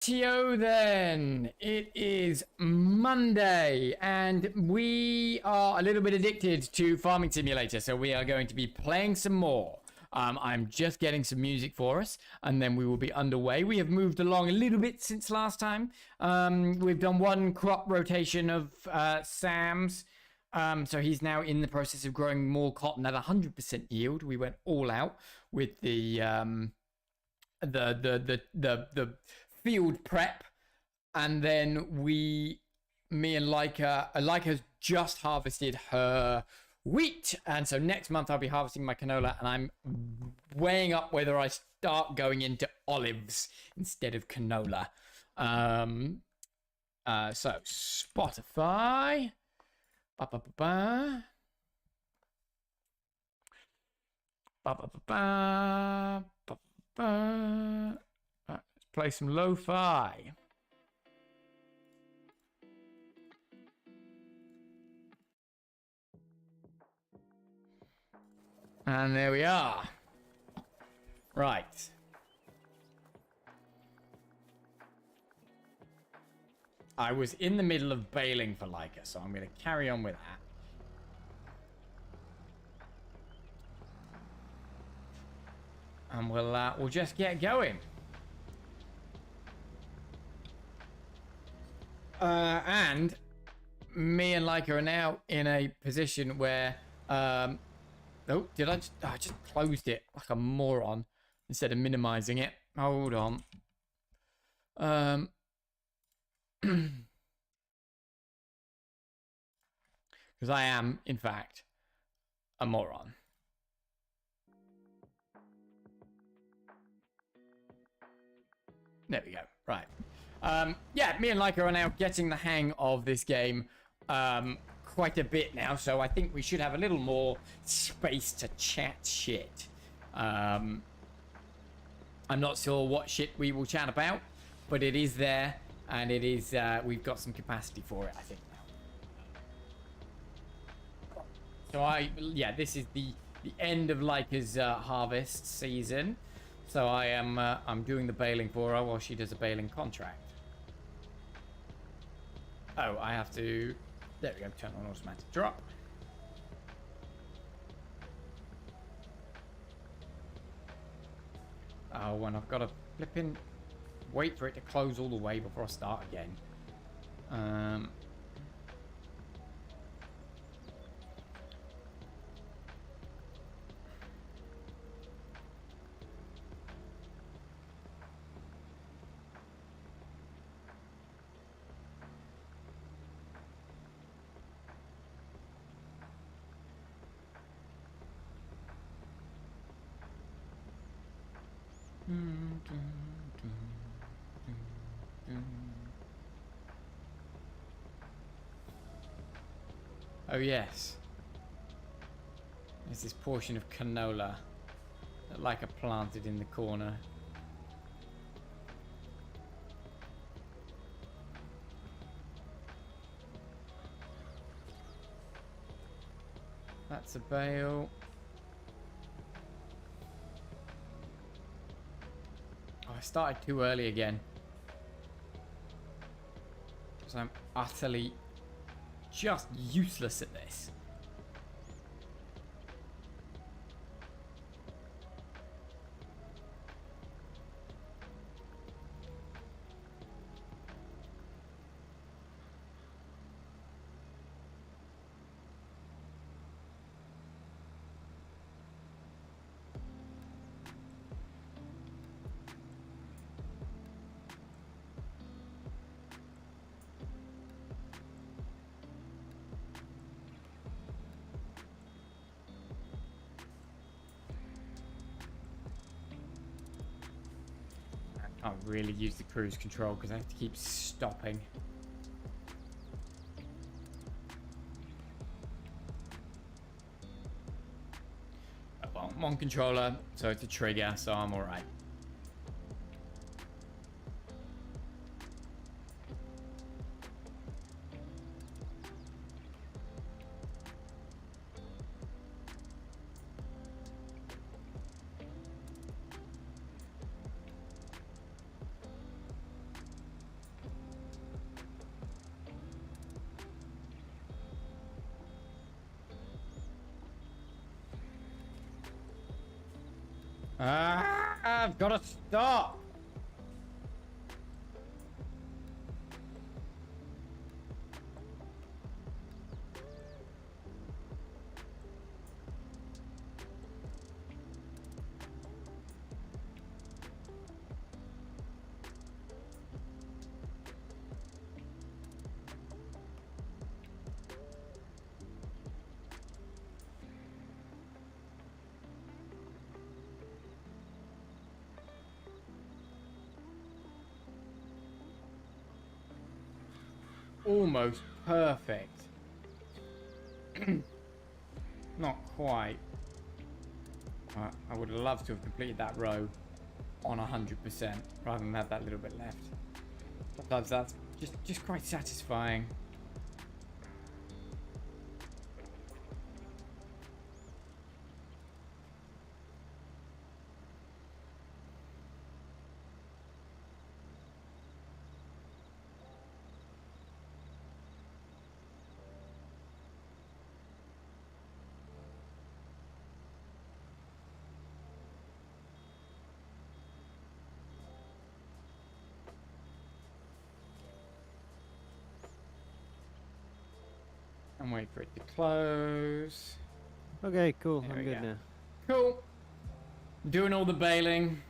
Rightio then, it is Monday and we are a little bit addicted to Farming Simulator, so we are going to be playing some more. I'm just getting some music for us and then we will be underway. We have moved along a little bit since last time. We've done one crop rotation of Sam's, so he's now in the process of growing more cotton at 100% yield. We went all out with the field prep, and then me and Leica's just harvested her wheat, and so next month I'll be harvesting my canola, and I'm weighing up whether I start going into olives instead of canola. So Spotify, let's play some lo-fi. And there we are. Right. I was in the middle of baling for Leica, so I'm going to carry on with that. And we'll just get going. And me and Leica are now in a position where oh, did I just closed it like a moron instead of minimizing it. Hold on. Because I am, in fact, a moron. There we go. Right. Yeah, me and Leica are now getting the hang of this game quite a bit now, so I think we should have a little more space to chat shit. I'm not sure what shit we will chat about, but it is there, and it is we've got some capacity for it, I think, now. So yeah, this is the end of Leica's harvest season. So I'm doing the baling for her while she does a baling contract. Oh, I have to, there we go, turn on automatic drop. Oh, and I've got to flipping wait for it to close all the way before I start again. Oh yes, there's this portion of canola that Leica planted in the corner. That's a bale. Oh, I started too early again because I'm utterly just useless at this. I can't really use the cruise control because I have to keep stopping. Well, I'm on controller, so it's a trigger, so I'm alright. I've got to stop. Almost perfect. Not quite. I would love to have completed that row on 100% rather than have that little bit left. Sometimes that's just quite satisfying. And wait for it to close. Okay, cool. There I'm we good go. now. Cool. Doing all the baling.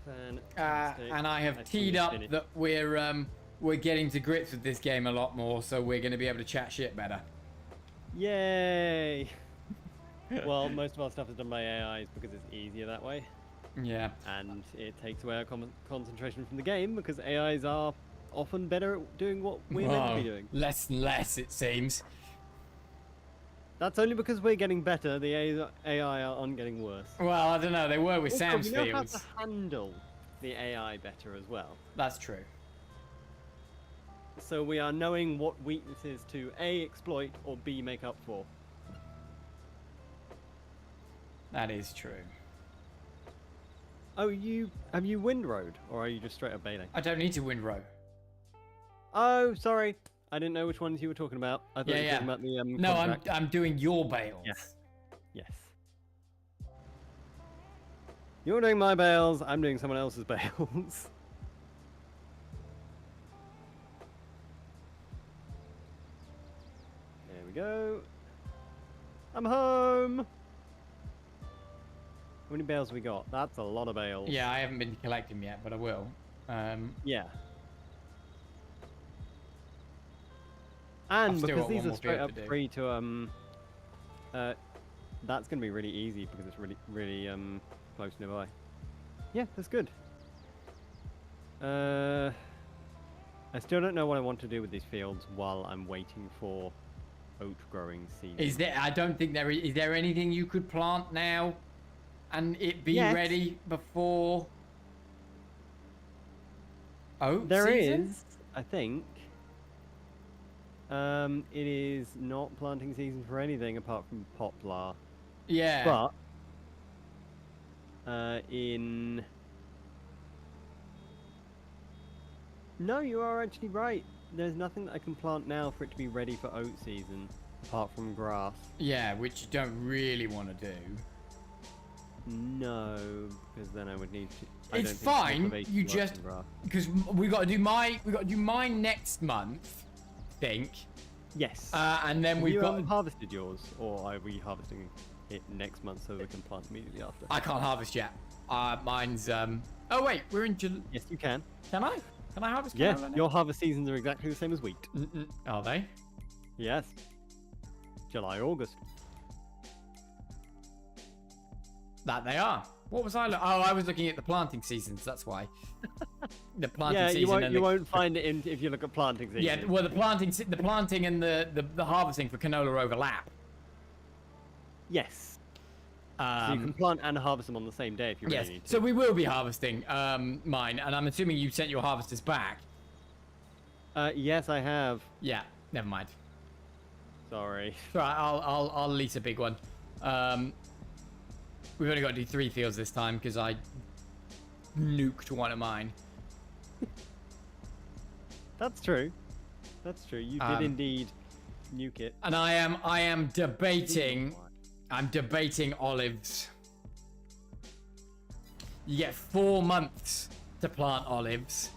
Fantastic. And I have teed up that we're getting to grips with this game a lot more, so we're going to be able to chat shit better. Yay! Well, most of our stuff is done by AIs because it's easier that way. Yeah. And it takes away our concentration from the game because AIs are often better at doing what we're meant to be doing. Less and less, it seems. That's only because we're getting better. The AI aren't getting worse. Well, I don't know. They were with Sam's we know how fields. to handle the AI better as well. That's true. So we are knowing what weaknesses to A, exploit, or B, make up for. That is true. Oh, have you windrowed, or are you just straight up bailing? I don't need to windrow. Oh, sorry. I didn't know which ones you were talking about. I thought you were talking about the No, contract. I'm doing your bales. Yes. Yes. You're doing my bales, I'm doing someone else's bales. There we go. I'm home! How many bales have we got? That's a lot of bales. Yeah, I haven't been collecting yet, but I will. Yeah. And I've still because got these one are more straight field up to do. free to that's gonna be really easy because it's really close nearby. Yeah, that's good. I still don't know what I want to do with these fields while I'm waiting for oat growing season. Is there? I don't think there is. Is there anything you could plant now, and it be Yes. ready before? Oat There season? is, I think. It is not planting season for anything apart from poplar. Yeah. But no, you are actually right. There's nothing that I can plant now for it to be ready for oat season, apart from grass. Yeah, which you don't really want to do. No, because then I would need to. It's fine. You just because we got to do mine next month. I think. Yes. And then we've got. Harvested yours, or are we harvesting it next month so we can plant immediately after? I can't harvest yet. Mine's Oh wait, we're in July. Yes, you can. Can I? Can I harvest? Yes, canola now? your harvest seasons are exactly the same as wheat. Are they? Yes. July, August. That they are. What was I? Oh, I was looking at the planting seasons. That's why. The planting season. You won't find it if you look at planting season. Yeah, well, the planting and the harvesting for canola overlap. Yes. So you can plant and harvest them on the same day if you really need to. So we will be harvesting mine, and I'm assuming you sent your harvesters back. Yes, I have. Yeah, never mind. Sorry. Right, I'll lease a big one. We've only got to do 3 fields this time because I nuked one of mine. That's true. That's true. You did indeed nuke it. And I am debating. I'm debating olives. You get 4 months to plant olives.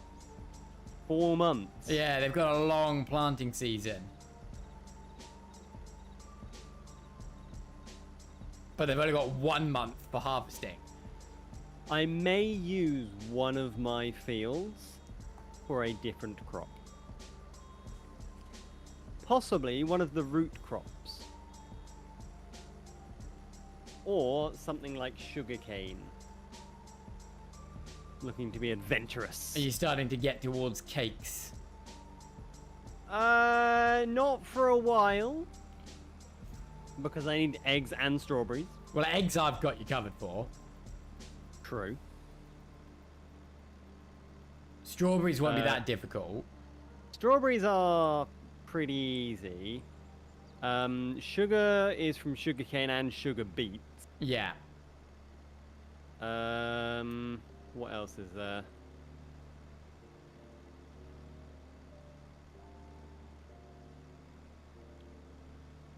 4 months. Yeah, they've got a long planting season. But they've only got 1 month for harvesting. I may use one of my fields for a different crop. Possibly one of the root crops. Or something like sugarcane. Looking to be adventurous. Are you starting to get towards cakes? Not for a while. Because I need eggs and strawberries. Well, eggs I've got you covered for. True. Strawberries won't be that difficult. Strawberries are pretty easy. Sugar is from sugarcane and sugar beets. Yeah. What else is there?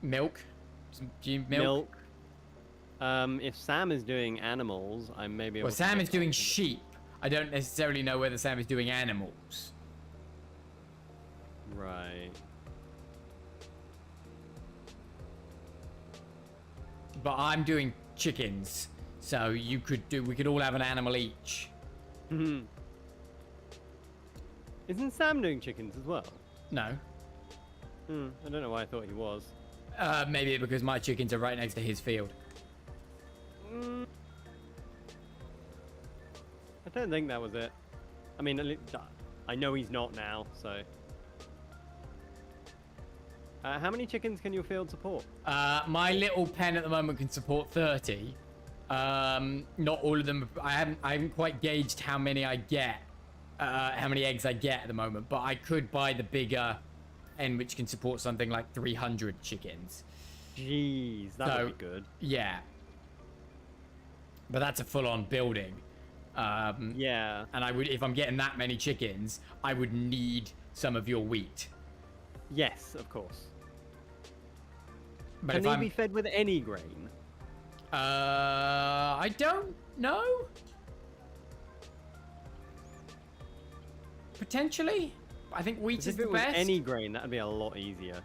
Milk. Do you milk? If Sam is doing animals, I may be able Well, to Sam pick is doing up- sheep. I don't necessarily know whether Sam is doing animals. Right. But I'm doing chickens. So we could all have an animal each. Isn't Sam doing chickens as well? No. I don't know why I thought he was. Maybe because my chickens are right next to his field. I don't think that was it. I mean, I know he's not now, so... how many chickens can your field support? My little pen at the moment can support 30. Not all of them. I haven't quite gauged how many I get, how many eggs I get at the moment. But I could buy the bigger end, which can support something like 300 chickens. Jeez, that would be good. Yeah. But that's a full-on building. Yeah. And if I'm getting that many chickens, I would need some of your wheat. Yes, of course. But Can if he be fed with any grain? I don't know. Potentially. I think wheat is If the it was best. any grain, that'd be a lot easier.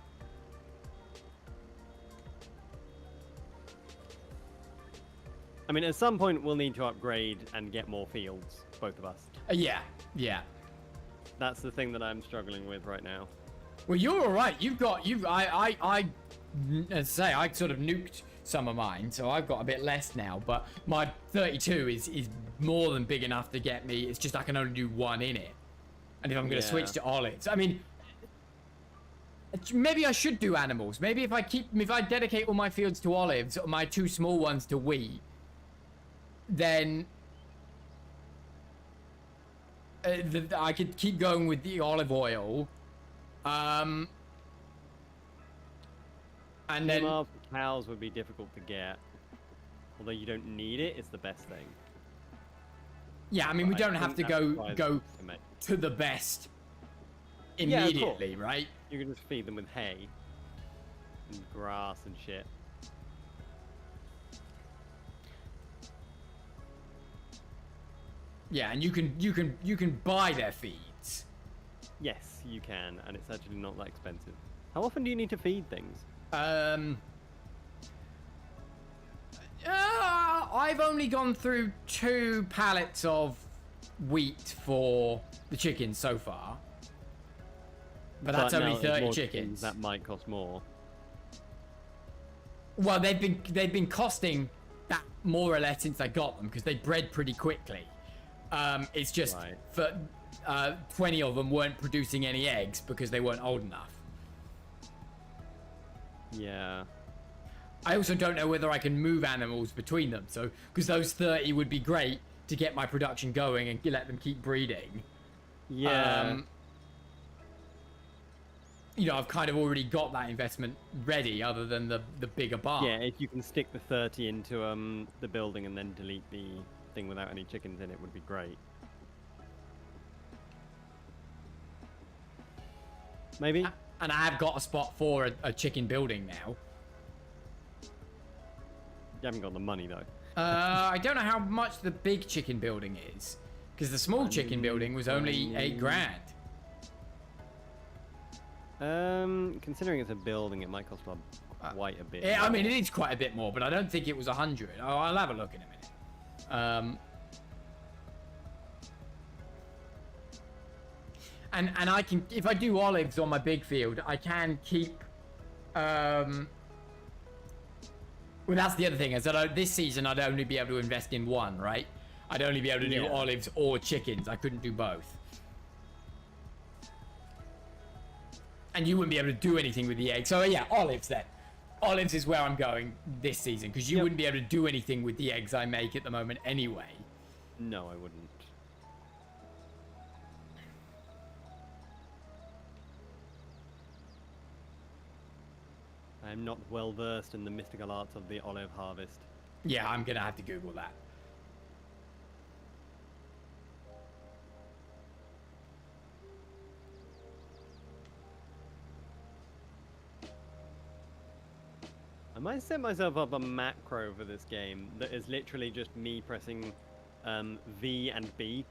I mean, at some point, we'll need to upgrade and get more fields, both of us. Yeah, yeah. That's the thing that I'm struggling with right now. Well, you're all right. As I say, I sort of nuked some of mine, so I've got a bit less now. But my 32 is more than big enough to get me. It's just I can only do one in it. And if I'm going to switch to olives, I mean, maybe I should do animals. Maybe if I dedicate all my fields to olives, or my 2 small ones to wheat, then I could keep going with the olive oil. And then Cows would be difficult to get. Although you don't need it, it's the best thing. Yeah, I mean, we don't have to go to the best immediately, right? You can just feed them with hay and grass and shit. Yeah, and you can buy their feeds. Yes, you can, and it's actually not that expensive. How often do you need to feed things? I've only gone through 2 pallets of wheat for the chickens so far. But that's only 30 chickens. That might cost more. Well, they've been costing that more or less since I got them because they bred pretty quickly. It's just for 20 of them weren't producing any eggs because they weren't old enough. Yeah. I also don't know whether I can move animals between them, so because those 30 would be great to get my production going and let them keep breeding. Yeah. You know, I've kind of already got that investment ready, other than the bigger barn. Yeah, if you can stick the 30 into the building and then delete the thing without any chickens in it, would be great. Maybe. And I have got a spot for a chicken building now. You haven't got the money though. I don't know how much the big chicken building is, because the small chicken building was only 8 grand. Considering it's a building, it might cost quite a bit. Yeah, I mean, it is quite a bit more, but I don't think it was 100. Oh, I'll have a look in a minute. And I can, if I do olives on my big field, I can keep. Well, that's the other thing is that this season I'd only be able to invest in one, right? I'd only be able to do olives or chickens. I couldn't do both. And you wouldn't be able to do anything with the egg. So yeah, olives then. Olives is where I'm going this season, because you wouldn't be able to do anything with the eggs I make at the moment anyway. No, I wouldn't. I'm not well versed in the mystical arts of the olive harvest. Yeah, I'm gonna have to Google that. I might set myself up a macro for this game that is literally just me pressing V and B.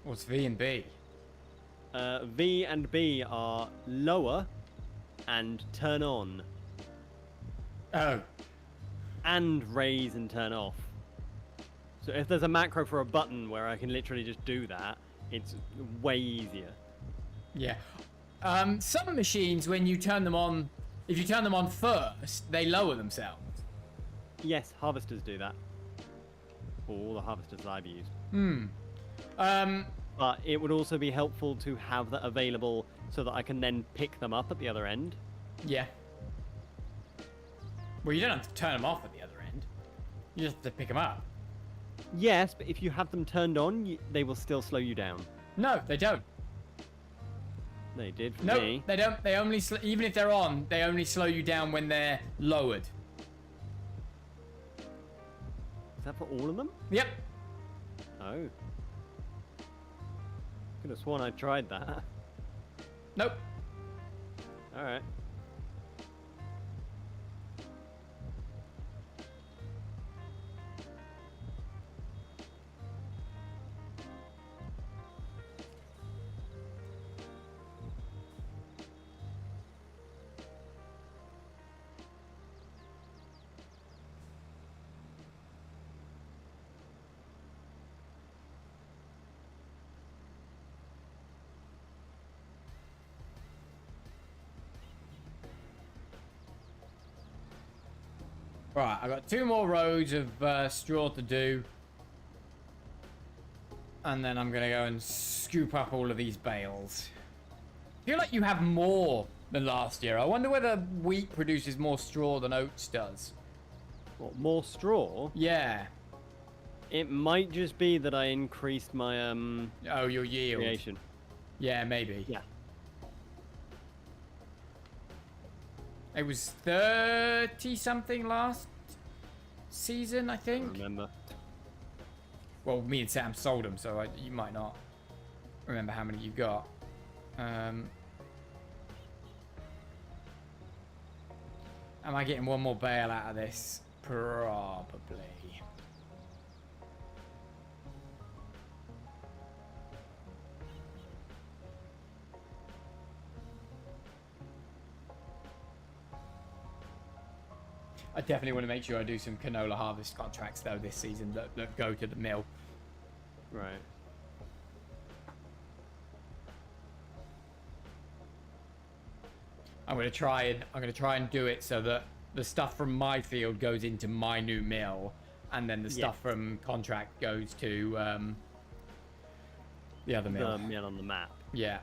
What's V and B? V and B are lower and turn on. Oh. And raise and turn off. So if there's a macro for a button where I can literally just do that, it's way easier. Yeah. Some machines, when you turn them on, if you turn them on first, they lower themselves. Yes, harvesters do that. For all the harvesters I've used. But it would also be helpful to have that available so that I can then pick them up at the other end. Yeah. Well, you don't have to turn them off at the other end. You just have to pick them up. Yes, but if you have them turned on, they will still slow you down. No, they don't. They did for No, me. they don't. They only, even if they're on, they only slow you down when they're lowered. Is that for all of them? Yep. Oh. Could have sworn I tried that. Nope. Alright. Right, I've got 2 more rows of straw to do. And then I'm going to go and scoop up all of these bales. I feel like you have more than last year. I wonder whether wheat produces more straw than oats does. What, more straw? Yeah. It might just be that I increased my Oh, your yield. creation. Yeah, maybe. Yeah. It was 30 something last season, I think. Remember. Well, me and Sam sold them, so you might not remember how many you got. Am I getting one more bale out of this? Probably. I definitely want to make sure I do some canola harvest contracts though this season that go to the mill. Right. I'm gonna try and do it so that the stuff from my field goes into my new mill, and then the stuff from contract goes to the other mill. The mill on the map. Yeah.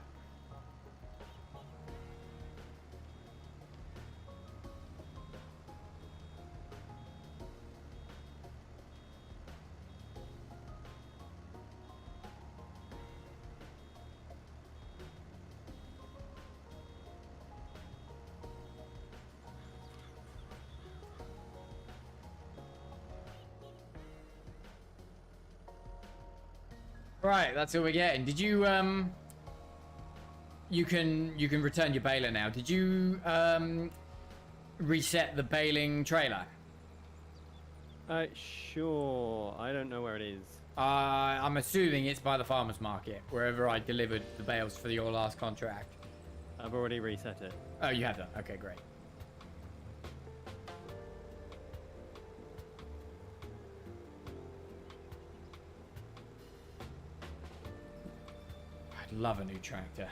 Right, that's all we're getting. Did you you can return your baler now. Did you reset the baling trailer? Sure. I don't know where it is. I'm assuming it's by the farmer's market, wherever I delivered the bales for your last contract. I've already reset it. Oh, you have done? Okay, great. I'd love a new tractor.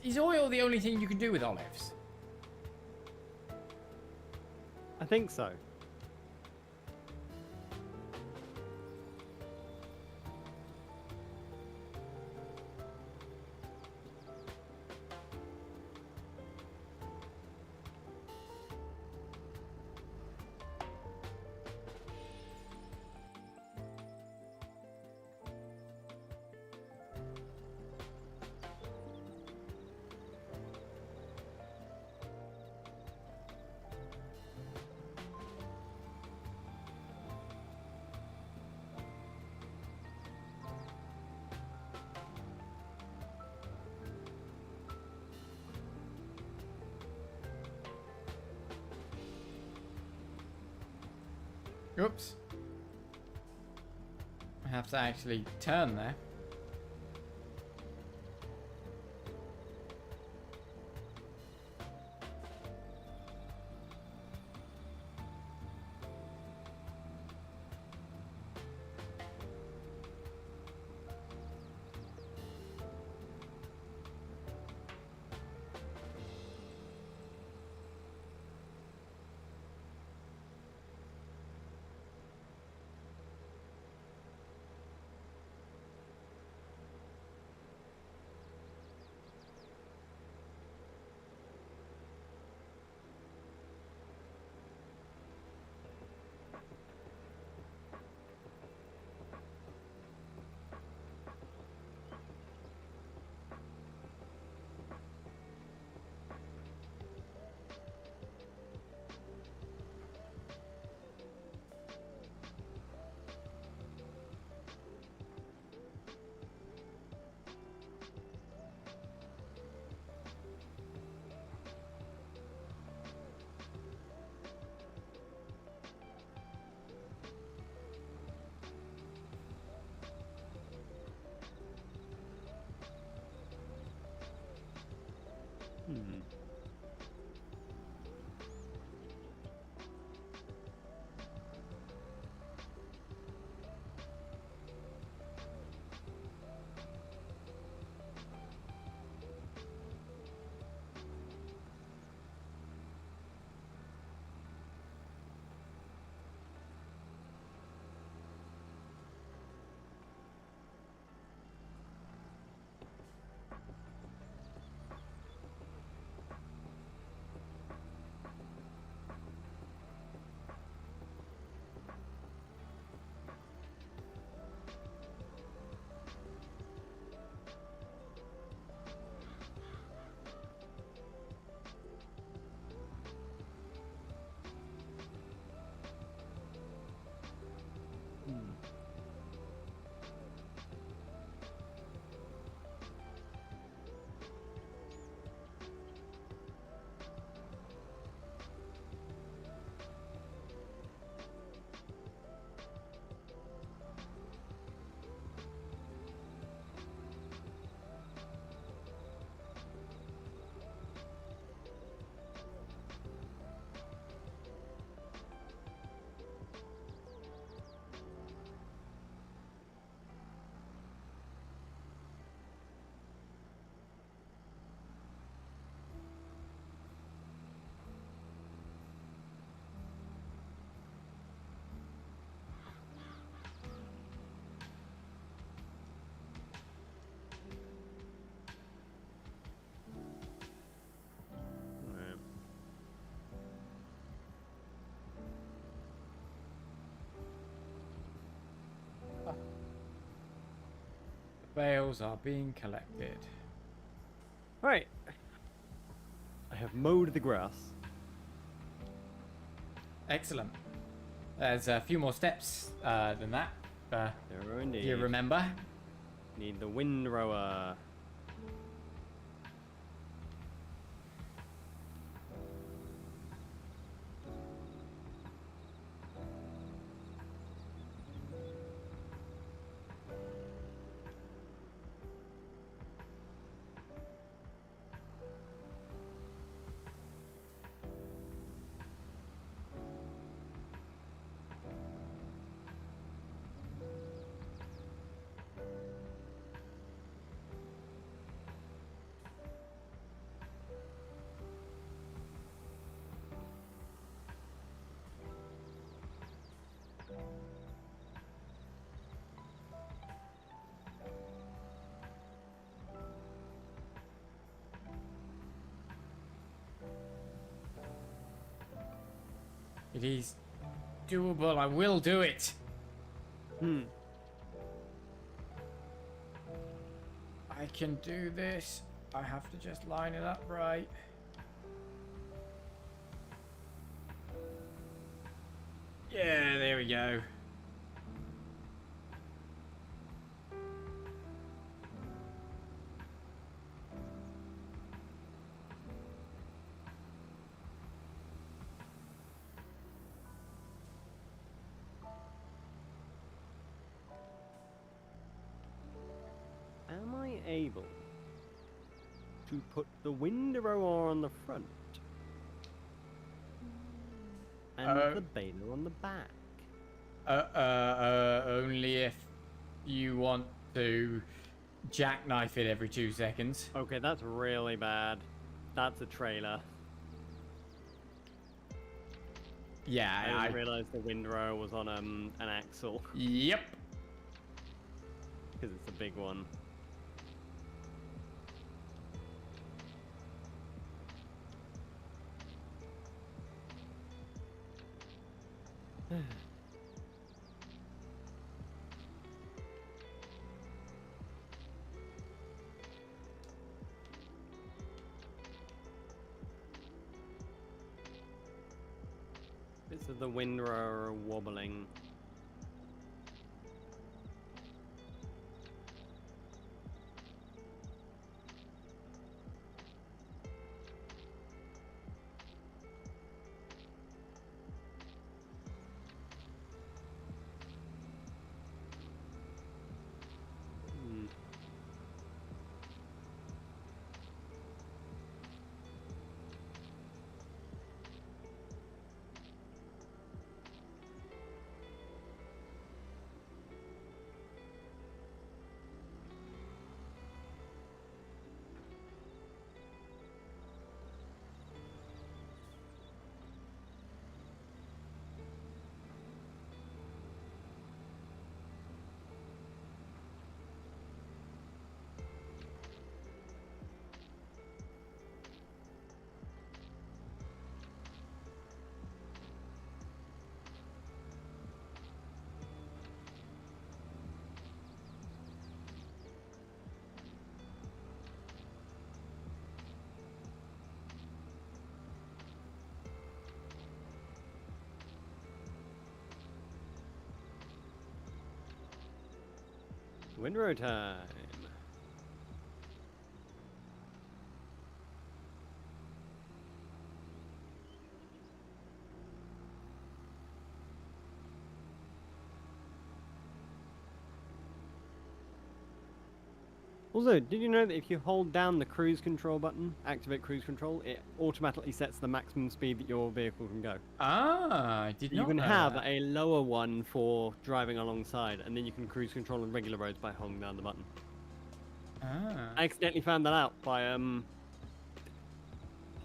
Is oil the only thing you can do with olives? I think so. Oops. I have to actually turn there. Hmm. Right. Bales are being collected. Right. I have mowed the grass. Excellent. There's a few more steps than that. There are indeed. Do you remember? Need the windrower. It is doable. I will do it. Hmm. I can do this. I have to just line it up right. Yeah, there we go. Am I able to put the windrower on the front and the baler on the back? Only if you want to jackknife it every 2 seconds. Okay, that's really bad. That's a trailer. Yeah, I didn't realize the windrower was on an axle Yep. because it's a big one. Bits of the windrower are wobbling. Hmm. Windrow time. Also, did you know that if you hold down the cruise control button, activate cruise control, it automatically sets the maximum speed that your vehicle can go? Ah, I did You not can know have that. a lower one for driving alongside, and then you can cruise control on regular roads by holding down the button. Ah. I accidentally found that out by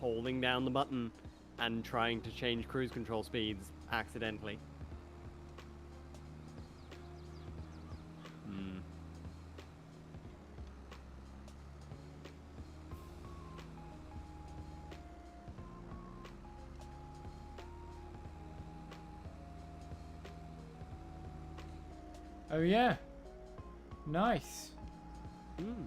holding down the button and trying to change cruise control speeds accidentally. Hmm. Oh yeah. Nice. Hmm.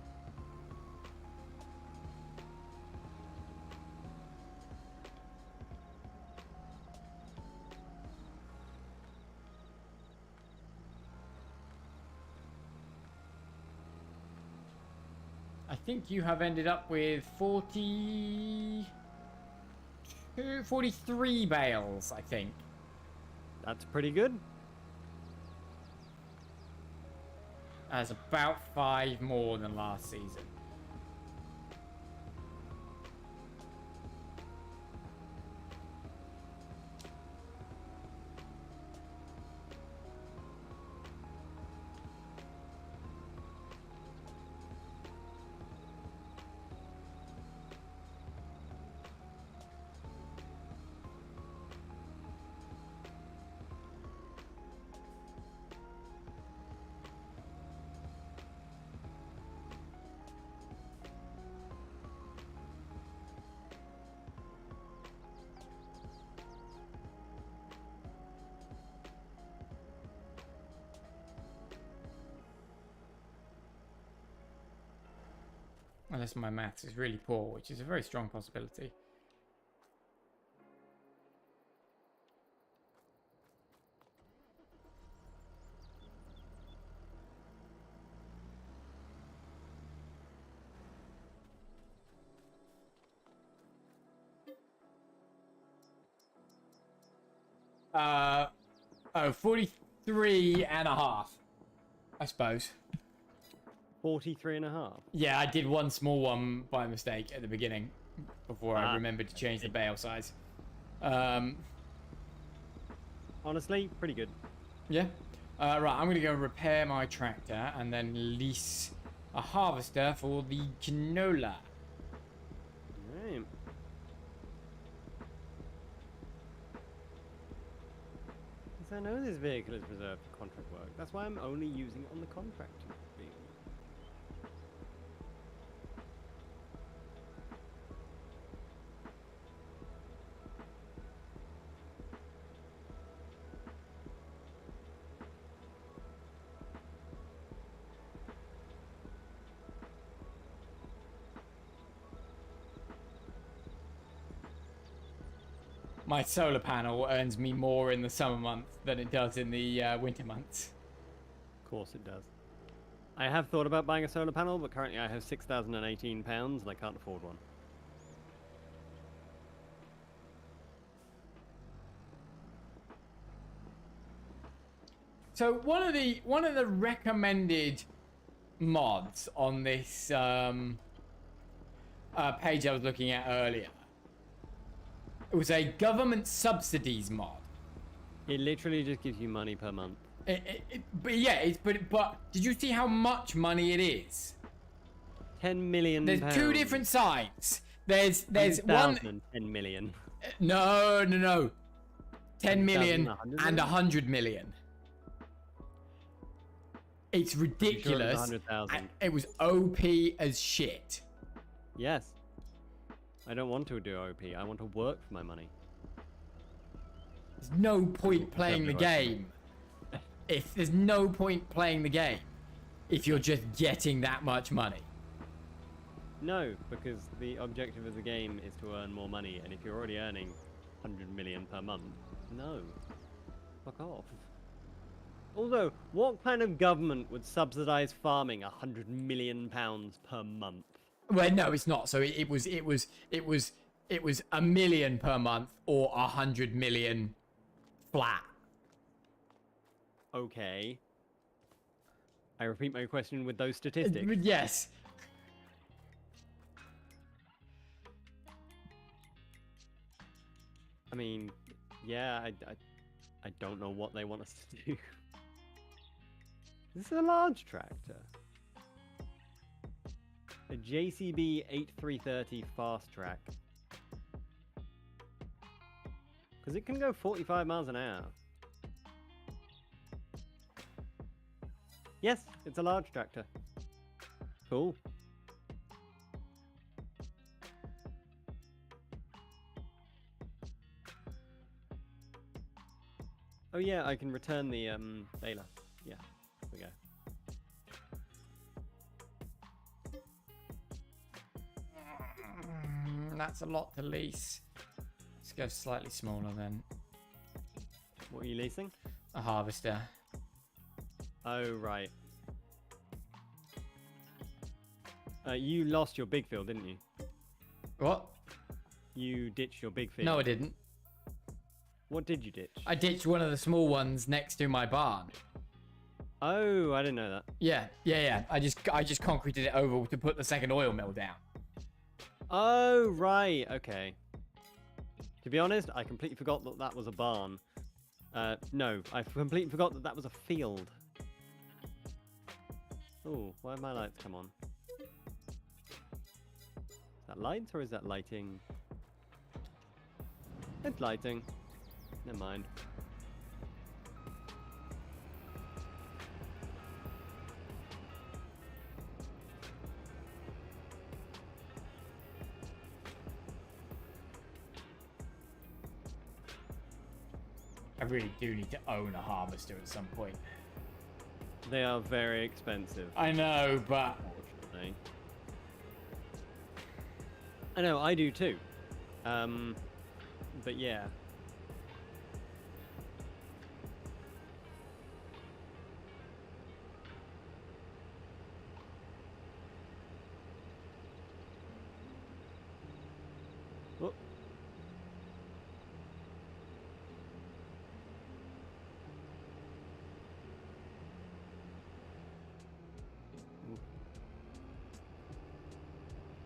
think you have ended up with 43 bales, I think. That's pretty good. That's about 5 more than last season. Unless my maths is really poor, which is a very strong possibility. Oh, 43 and a half, I suppose. 43 and a half. Yeah, I did one small one by mistake at the beginning before I remembered to change the bale size. Honestly, pretty good. Yeah. Right, I'm going to go repair my tractor and then lease a harvester for the canola. Right. Because I know this vehicle is reserved for contract work. That's why I'm only using it on the contract vehicle. My solar panel earns me more in the summer months than it does in the winter months. Of course it does. I have thought about buying a solar panel, but currently I have £6,018 and I can't afford one. So one of the recommended mods on this page I was looking at earlier, it was a government subsidies mod. It literally just gives you money per month. But did you see how much money it is? 10 million. There's two different sides. There's one. 10 million. No. 10 million 100 and million? 100 million. It's ridiculous. Sure it was 100,000. It was OP as shit. Yes. I don't want to do OP. I want to work for my money. There's no point playing the game. If there's no point playing the game if you're just getting that much money. No, because the objective of the game is to earn more money, and if you're already earning 100 million per month, no. Fuck off. Although, what kind of government would subsidize farming £100 million per month? Well, no, it's not. So it was $1 million per month or 100 million flat. Okay. I repeat my question with those statistics. Yes. I mean, yeah, I don't know what they want us to do. This is a large tractor. A JCB 8330 fast track. Because it can go 45 miles an hour. Yes, it's a large tractor. Cool. Oh yeah, I can return the baler. Yeah, there we go. That's a lot to lease. Let's go slightly smaller then. What are you leasing? A harvester. Oh, right. You lost your big field, didn't you? What? You ditched your big field. No, I didn't. What did you ditch? I ditched one of the small ones next to my barn. Oh, I didn't know that. Yeah. I just concreted it over to put the second oil mill down. Oh, right. Okay. To be honest, I completely forgot that that was a barn. No, I completely forgot that that was a field. Oh, why have my lights come on? Is that lights or is that lighting? It's lighting. Never mind. I really do need to own a harvester at some point. They are very expensive. I know, but... Unfortunately. I know, I do too. But yeah. Oh.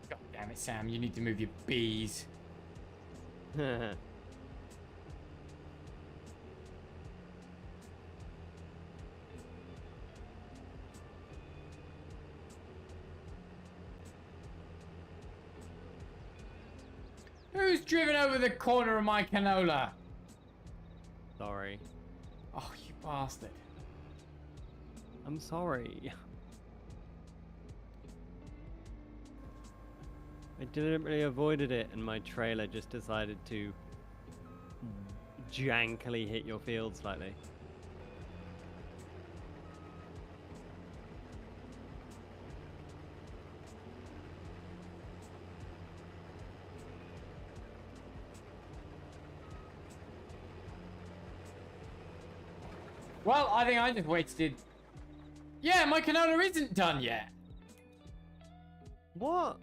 God damn it, Sam, you need to move your bees. Who's driven over the corner of my canola? Sorry. Oh, you bastard. I'm sorry. I deliberately avoided it and my trailer just decided to jankily hit your field slightly. Well, I think I just wasted... Yeah, my canola isn't done yet. What?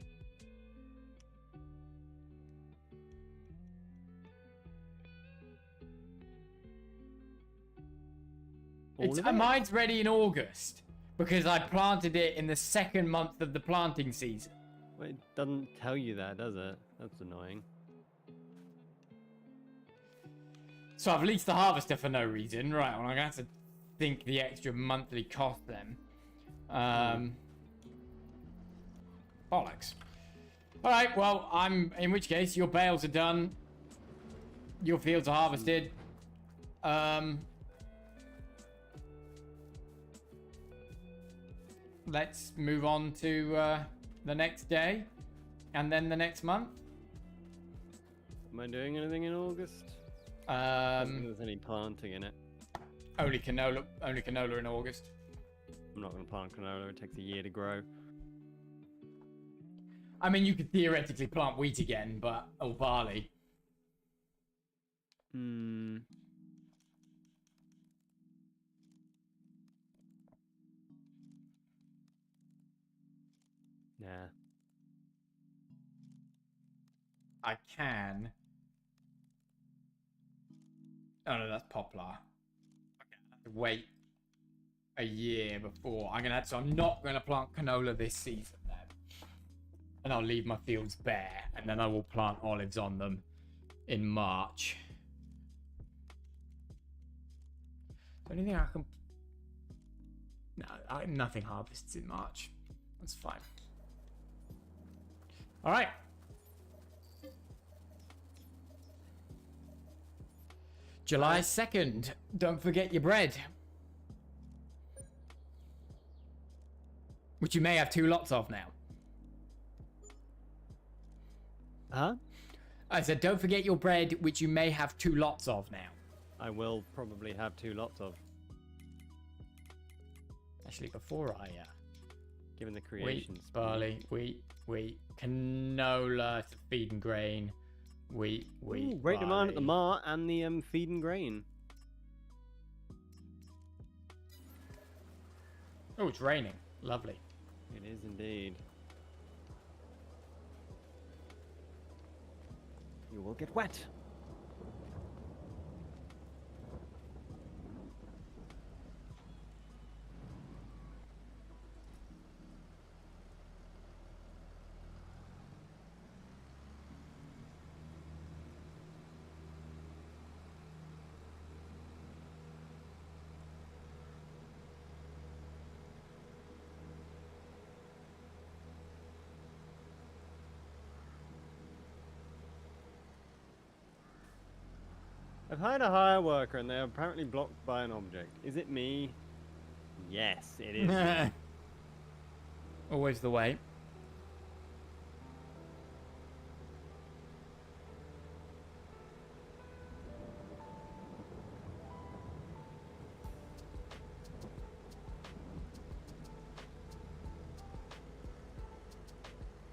Mine's ready in August because I planted it in the second month of the planting season. Well, it doesn't tell you that, does it? That's annoying. So I've leased the harvester for no reason. Right, well, I'm going to have to think the extra monthly cost then. Bollocks. Alright, well, in which case, your bales are done. Your fields are harvested. Let's move on to the next day. And then the next month. Am I doing anything in August? I don't think there's any planting in it. Only canola in August. I'm not going to plant canola. It takes a year to grow. I mean, you could theoretically plant wheat again, or barley. Hmm. Nah. I can. Oh no, that's poplar. Okay, I have to wait a year before. So I'm not gonna plant canola this season then. And I'll leave my fields bare, and then I will plant olives on them in March. Is there anything I can... No, nothing harvests in March. That's fine. Alright. July 2nd. Don't forget your bread. Which you may have 2 lots of now. Huh? I said, don't forget your bread, which you may have 2 lots of now. I will probably have 2 lots of. Actually, before I... Given the creation wheat, speed. barley, wheat, canola to feed and grain, wheat, Ooh, great demand at the mart and the feed and grain. Oh, it's raining. Lovely. It is indeed. you will get wet. I've hired a hire worker and they're apparently blocked by an object. Is it me? Yes, it is me. Always the way.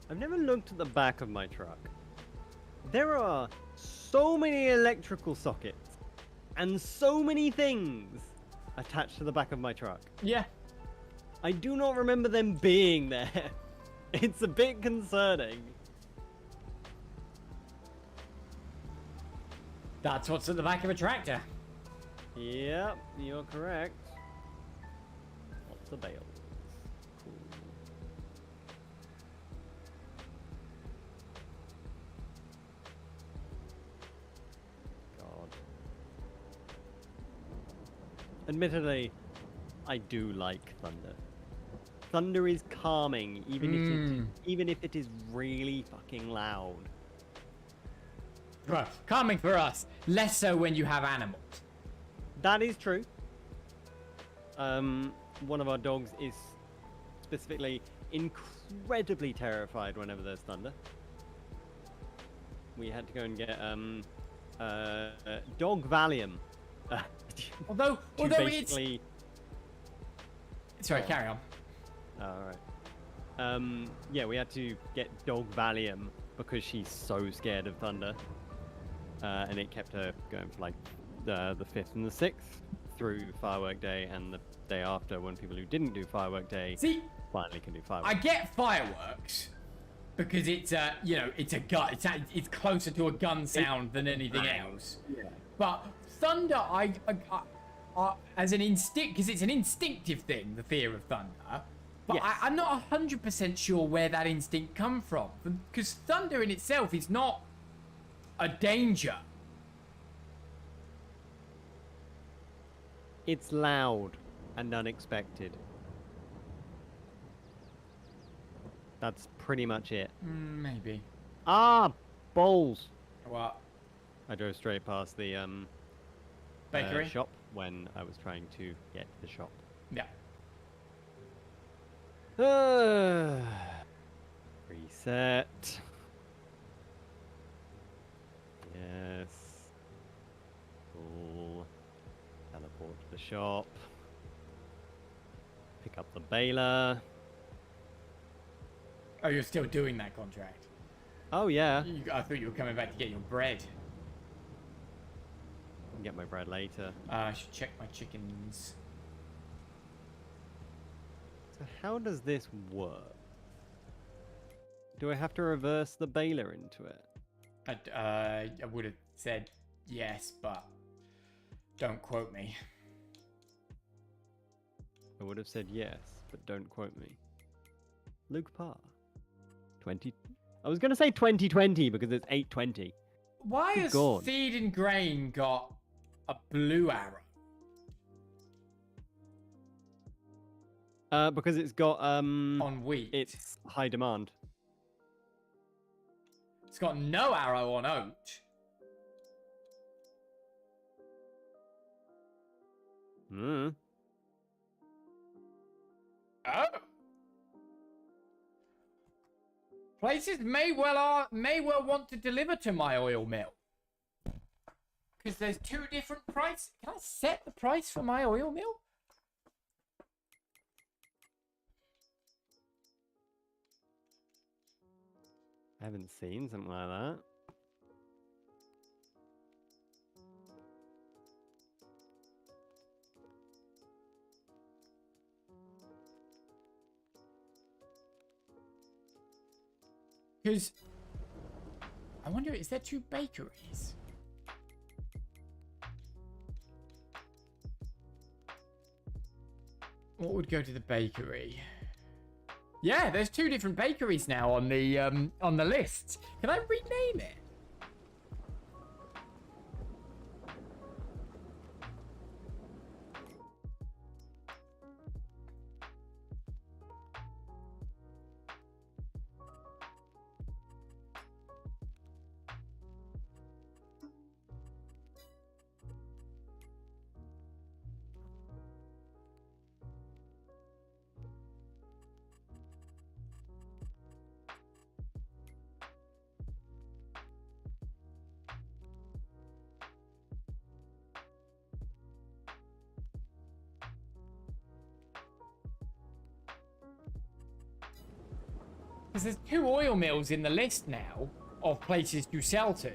I've never looked at the back of my truck. There are so many electrical sockets and so many things attached to the back of my truck. Yeah. I do not remember them being there. It's a bit concerning. That's what's at the back of a tractor. Yep, you're correct. Lots of bales. Cool. God. Admittedly, I do like thunder. Thunder is calming, even if it is really fucking loud. Right. Calming for us. Less so when you have animals. That is true. One of our dogs is specifically incredibly terrified whenever there's thunder. We had to go and get dog Valium. Although basically... Sorry, carry on. Alright. Yeah, we had to get dog Valium because she's so scared of thunder. And it kept her going for like the 5th and the 6th through firework day and the day after when people who didn't do firework day finally can do fireworks. I get fireworks because it's it's a gun. It's closer to a gun sound than anything else. Yeah. But thunder, I as an instinct, because it's an instinctive thing, the fear of thunder. But Yes. I'm not 100% sure where that instinct come from, because thunder in itself is not a danger. It's loud and unexpected. That's pretty much it. Maybe. Ah, balls. What? I drove straight past the Bakery? shop when I was trying to get to the shop. Yeah. Reset. Yes. Cool. Teleport to the shop. Pick up the baler. Oh, you're still doing that contract? Oh yeah. I thought you were coming back to get your bread. I'll get my bread later. I should check my chickens. So how does this work? Do I have to reverse the baler into it? I would have said yes, but don't quote me. I would have said yes, but don't quote me. Luke Parr. 20. I was going to say 2020 because it's 8:20. Why has God. Feed and Grain got a blue arrow? Because it's got On wheat. it's high demand. It's got no arrow on oat. Hmm. Oh. Places may well want to deliver to my oil mill. Because there's two different prices. Can I set the price for my oil mill? I haven't seen something like that. Because I wonder, is there 2 bakeries? What would go to the bakery? Yeah, there's 2 different bakeries now on the list. Can I rename it? Because there's 2 oil mills in the list now of places to sell to.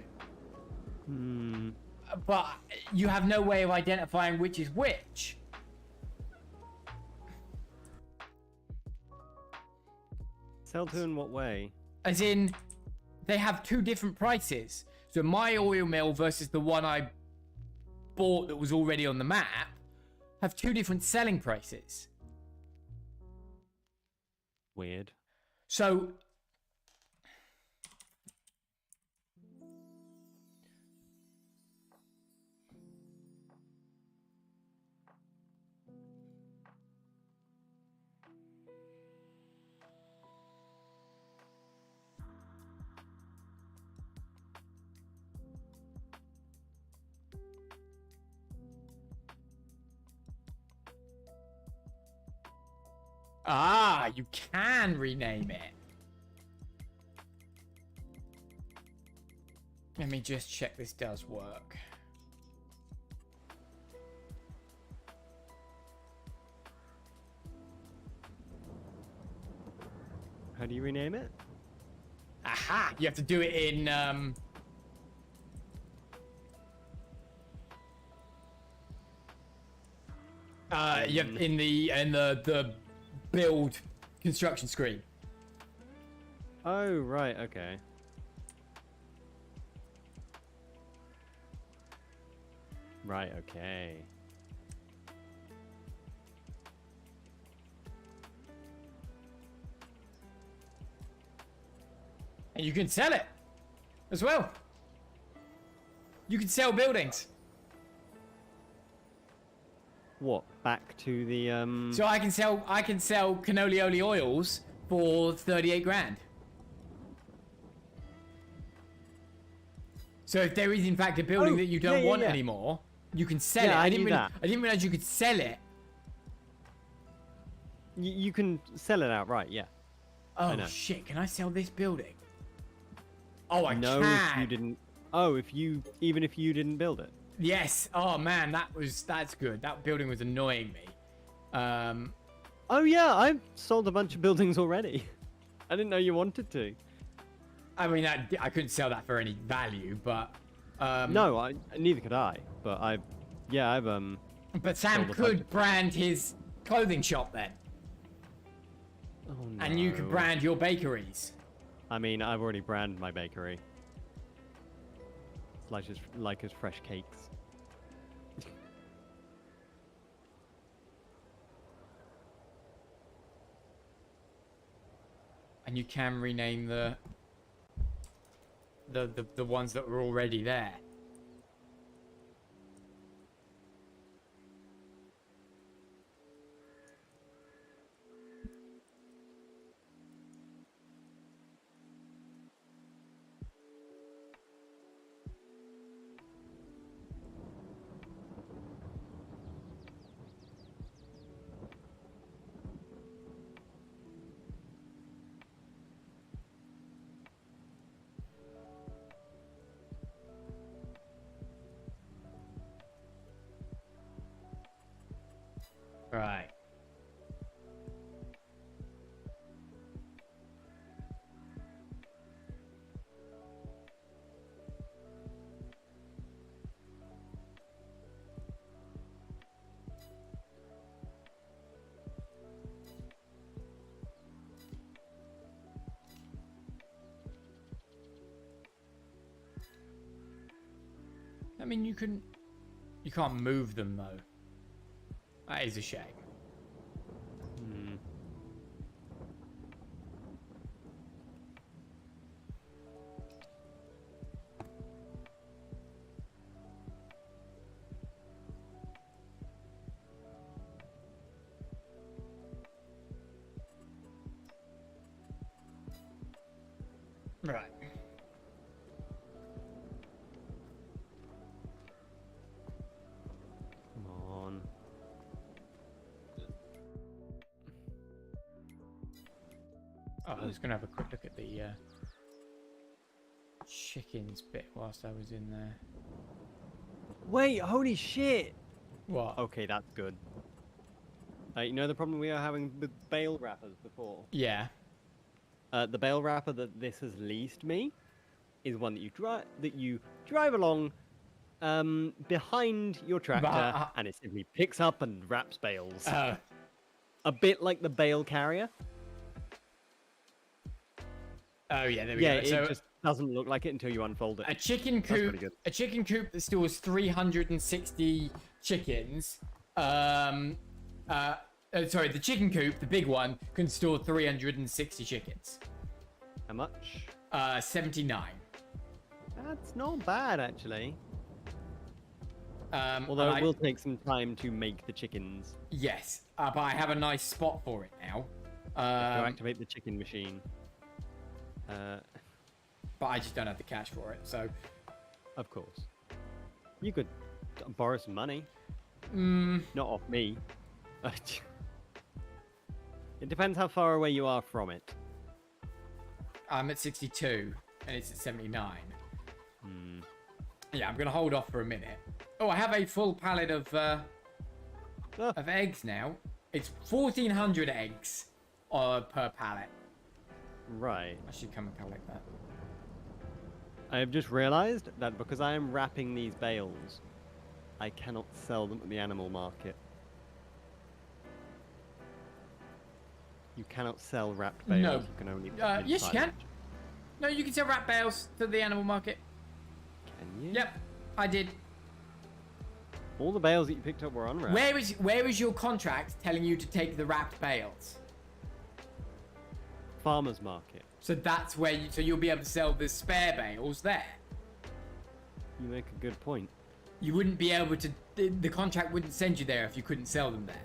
But you have no way of identifying which is which. Sell to in what way? As in, they have 2 different prices. So my oil mill versus the one I bought that was already on the map have 2 different selling prices. Weird. So you can rename it. Let me just check this does work. How do you rename it? Aha! You have to do it in you have in the build construction screen. Oh, right, okay. Right, okay. And you can sell it as well. You can sell buildings. What? Back to the So I can sell cannoli oils for 38 grand. So if there is in fact a building that you don't want anymore, you can sell it. I didn't realize you could sell it. You can sell it outright, yeah. Oh shit! Can I sell this building? Oh, I No, can. if you didn't. Oh, even if you didn't build it. Yes. Oh man, that's good. That building was annoying me. Oh yeah, I've sold a bunch of buildings already. I didn't know you wanted to. I mean, I couldn't sell that for any value, but no, neither could I. But I've But Sam could brand his clothing shop then. Oh no. And you could brand your bakeries. I mean, I've already branded my bakery. It's like as fresh cakes. And you can rename the ones that were already there. Right. I mean, you can't move them though. That is a shame. Hmm. Right. Come on. Oh, I was gonna have a quick look at the chickens bit whilst I was in there. Wait, holy shit! What? Okay, that's good. You know the problem we are having with bale wrappers before? Yeah. The bale wrapper that this has leased me is one that you drive along behind your tractor, and it simply picks up and wraps bales. A bit like the bale carrier. Oh yeah, there we Yeah, go. So it just doesn't look like it until you unfold it. a chicken coop, a chicken coop that stores 360 chickens. Sorry, the chicken coop, the big one, can store 360 chickens. How much? 79. That's not bad, actually. Although it will take some time to make the chickens. Yes, but I have a nice spot for it now. To activate the chicken machine. But I just don't have the cash for it, so... Of course. You could borrow some money. Mm. Not off me. It depends how far away you are from it. I'm at 62, and it's at 79. Hmm. Yeah, I'm going to hold off for a minute. Oh, I have a full pallet of eggs now. It's 1,400 eggs per pallet. Right. I should come and collect that. I have just realized that because I am wrapping these bales, I cannot sell them at the animal market. You cannot sell wrapped bales. No. You can only put them in yes, you can. silage. No, you can sell wrap bales to the animal market. Can you? Yep, I did. All the bales that you picked up were unwrapped. Where is your contract telling you to take the wrapped bales? Farmer's market. So that's where you'll be able to sell the spare bales there. You make a good point. You wouldn't be able to. The contract wouldn't send you there if you couldn't sell them there.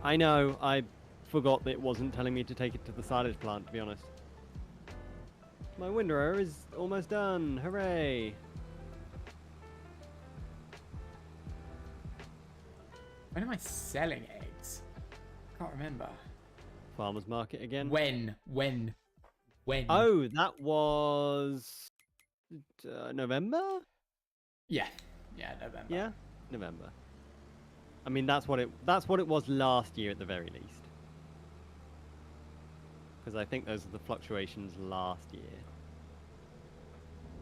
I know. I forgot that it wasn't telling me to take it to the silage plant, to be honest. My windrower is almost done. Hooray! When am I selling eggs? Can't remember. Farmer's market again. When? Oh, that was November? Yeah, November. Yeah, November. I mean, that's what it was last year at the very least. Because I think those are the fluctuations last year.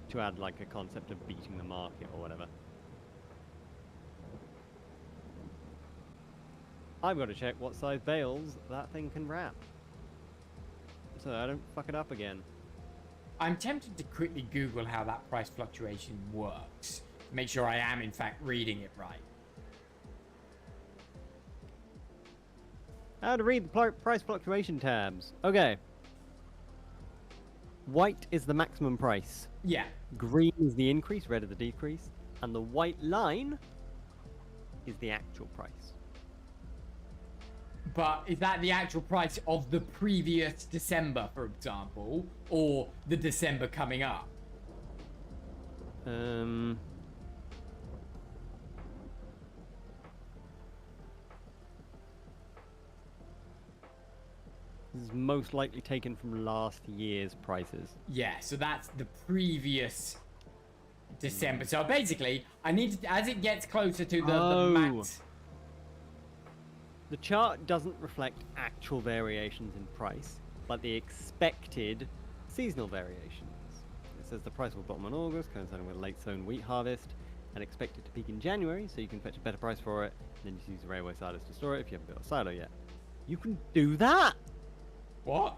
To add like a concept of beating the market or whatever. I've got to check what size bales that thing can wrap. So I don't fuck it up again. I'm tempted to quickly Google how that price fluctuation works. To make sure I am in fact reading it right. How to read the price fluctuation tabs. Okay. White is the maximum price. Yeah. Green is the increase, red is the decrease. And the white line is the actual price. But is that the actual price of the previous December, for example? Or the December coming up? This is most likely taken from last year's prices. Yeah, so that's the previous December. So basically, I need to, as it gets closer to the max... The chart doesn't reflect actual variations in price, but the expected seasonal variations. It says the price will bottom in August, coinciding with late sown wheat harvest, and expected to peak in January, so you can fetch a better price for it, and then just use the railway silos to store it if you haven't built a silo yet. You can do that! What?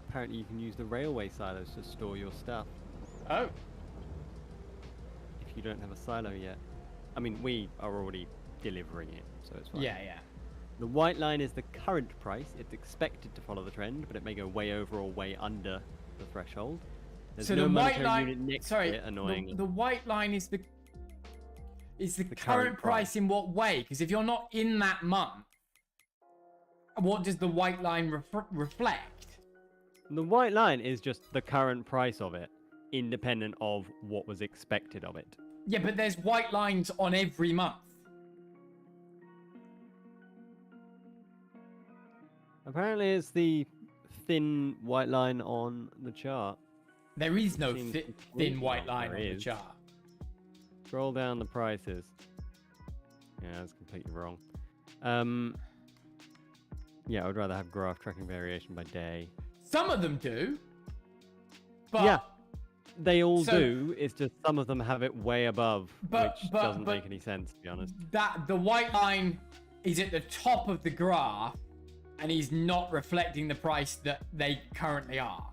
Apparently you can use the railway silos to store your stuff. Oh. If you don't have a silo yet. I mean, we are already delivering it, so it's fine. Yeah, yeah. The white line is the current price. It's expected to follow the trend, but it may go way over or way under the threshold. There's So no the white monetary unit line, next sorry, to it, annoyingly. the white line is the current current price price. in what way? Because if you're not in that month, what does the white line reflect? The white line is just the current price of it, independent of what was expected of it. Yeah, but there's white lines on every month. Apparently, it's the thin white line on the chart. There is no Seems thin completely white wrong. line There on the is. chart. Scroll down the prices. Yeah, that's completely wrong. Yeah, I would rather have graph tracking variation by day. Some of them do. But Yeah, they all So- do. It's just some of them have it way above, which doesn't make any sense, to be honest. that the white line is at the top of the graph and he's not reflecting the price that they currently are.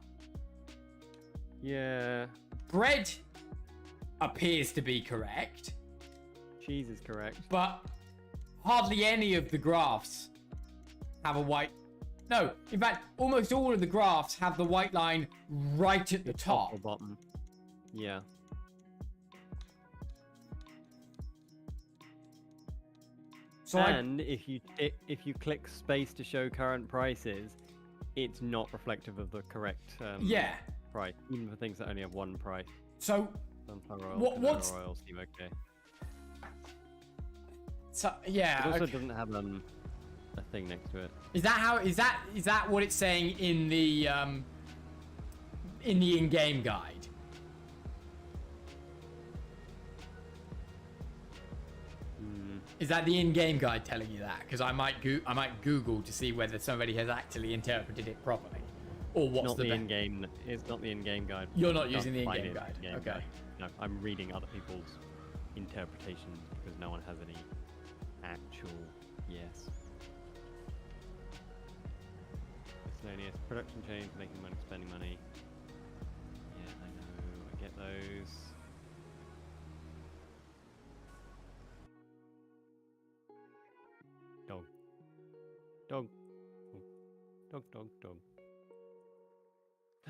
Yeah, Bread appears to be correct, cheese is correct. but hardly any of the graphs have a white. No, in fact, almost all of the graphs have the white line right at the top. Or bottom. Yeah. So And if you click space to show current prices, it's not reflective of the correct yeah. price, even for things that only have one price. So Sunflower oil, what's- canola oil seem okay. so yeah. It also okay. doesn't have a thing next to it. Is that what it's saying in the in-game guide? Is that the in-game guide telling you that? Because I might Google to see whether somebody has actually interpreted it properly, or what's Not the the best. in-game. It's not the in-game guide. You're not You using the can't find in-game it guide. in the in-game Okay. guide. No, I'm reading other people's interpretations because no one has any actual yes. Miscellaneous production chains, making money, spending money. Yeah, I know. I get those. Dog. Dog. Dog, dog, dog.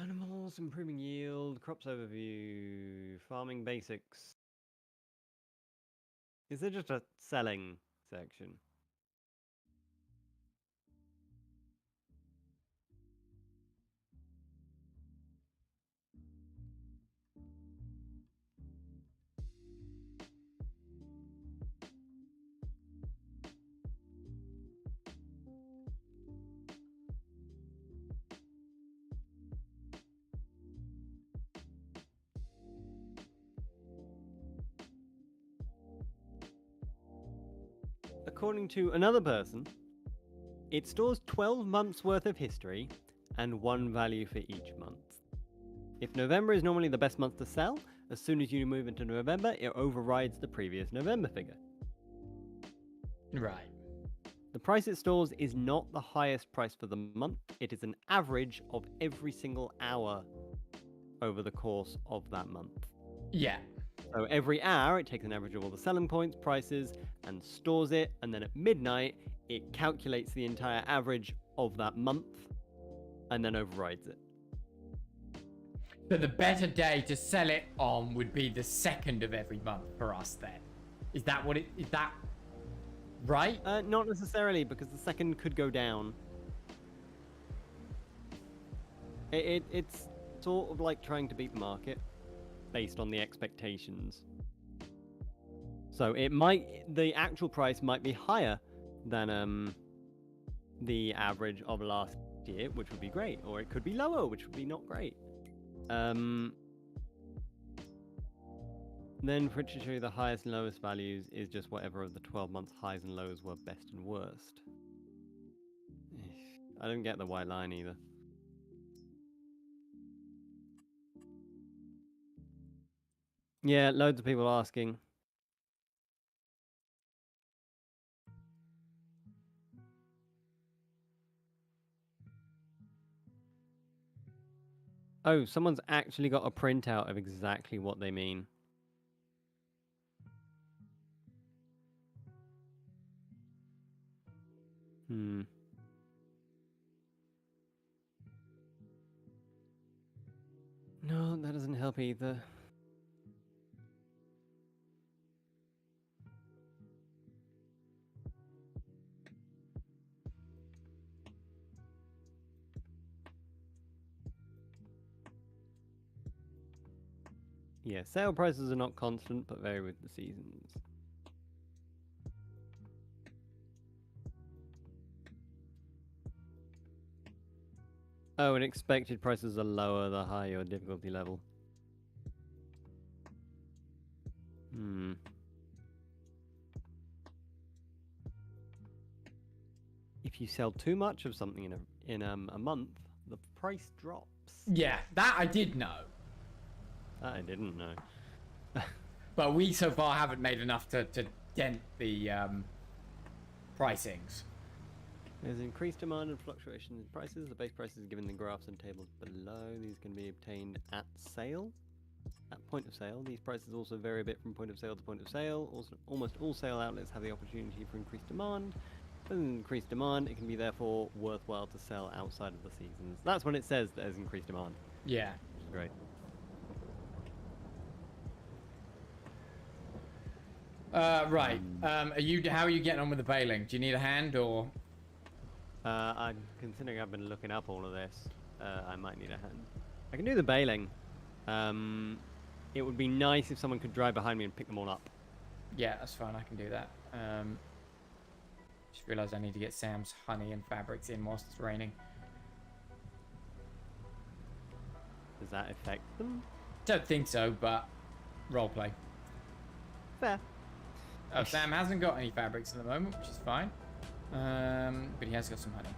Animals, improving yield, crops overview, farming basics. Is there just a selling section? According to another person, it stores 12 months worth of history and one value for each month. If November is normally the best month to sell, as soon as you move into November, it overrides the previous November figure. Right. The price it stores is not the highest price for the month, it is an average of every single hour over the course of that month. Yeah. So every hour, it takes an average of all the selling points, prices, and stores it, and then at midnight, it calculates the entire average of that month, and then overrides it. So the better day to sell it on would be the 2nd of every month for us then. Is that right? Not necessarily, because the second could go down. It's sort of like trying to beat the market based on the expectations. So the actual price might be higher than the average of last year, which would be great, or it could be lower, which would be not great. Then for it to show you the highest and lowest values is just whatever of the 12 months highs and lows were best and worst. I don't get the white line either. Yeah, loads of people asking. Oh, someone's actually got a printout of exactly what they mean. Hmm. No, that doesn't help either. Yeah, sale prices are not constant, but vary with the seasons. Oh, and expected prices are lower the higher your difficulty level. Hmm. If you sell too much of something in a month, the price drops. Yeah, that I did know. That I didn't know. But we so far haven't made enough to dent the pricings. There's increased demand and fluctuation in prices. The base prices are given in the graphs and tables below. These can be obtained at sale. At point of sale, these prices also vary a bit from point of sale to point of sale. Also, almost all sale outlets have the opportunity for increased demand. With increased demand, it can be therefore worthwhile to sell outside of the seasons. That's when it says there's increased demand. Yeah. Which is great. Right. How are you getting on with the baling? Do you need a hand or? I'm considering I've been looking up all of this. I might need a hand. I can do the baling. It would be nice if someone could drive behind me and pick them all up. Yeah, that's fine. I can do that. Just realised I need to get Sam's honey and fabrics in whilst it's raining. Does that affect them? Don't think so, but roleplay. Fair. Oh, Sam hasn't got any fabrics at the moment, which is fine. But he has got some honey.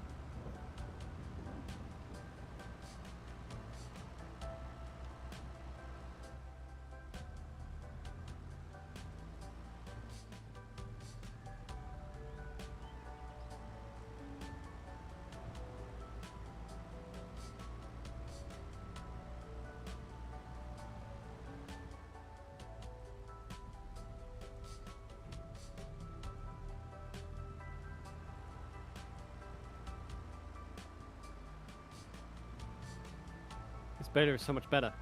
This beta is so much better.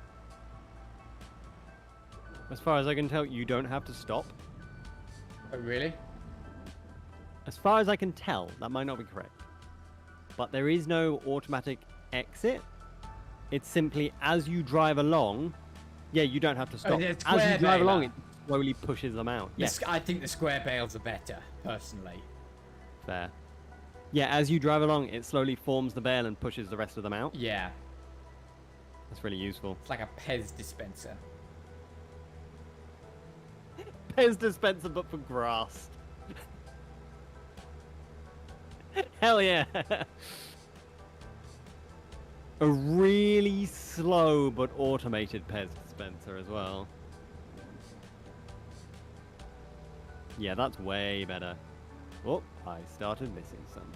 As far as I can tell, you don't have to stop. Oh, really? As far as I can tell, that might not be correct. But there is no automatic exit. It's simply as you drive along. Yeah, you don't have to stop. it's As you square drive along, baler. it slowly pushes them out. Yes, I think the square bales are better, personally. fair. Yeah, as you drive along, it slowly forms the bale and pushes the rest of them out. Yeah. That's really useful. It's like a Pez dispenser. Pez dispenser, but for grass. Hell yeah. A really slow but automated Pez dispenser as well. Yeah, that's way better. Oh, I started missing some.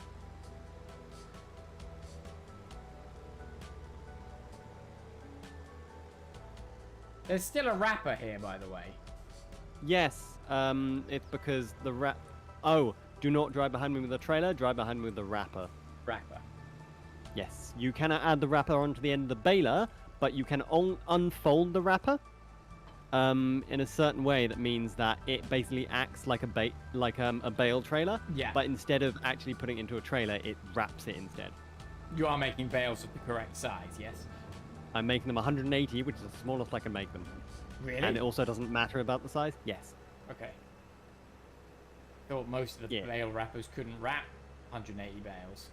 There's still a wrapper here, by the way. Yes, it's because the Oh, do not drive behind me with the trailer, drive behind me with the wrapper. Wrapper. Yes, you cannot add the wrapper onto the end of the baler, but you can unfold the wrapper in a certain way that means that it basically acts like a bale trailer. Yeah. But instead of actually putting it into a trailer, it wraps it instead. You are making bales of the correct size, yes? I'm making them 180, which is the smallest I can make them. Really? And it also doesn't matter about the size. Yes. Okay. Thought most of the Yeah. bale wrappers couldn't wrap 180 bales.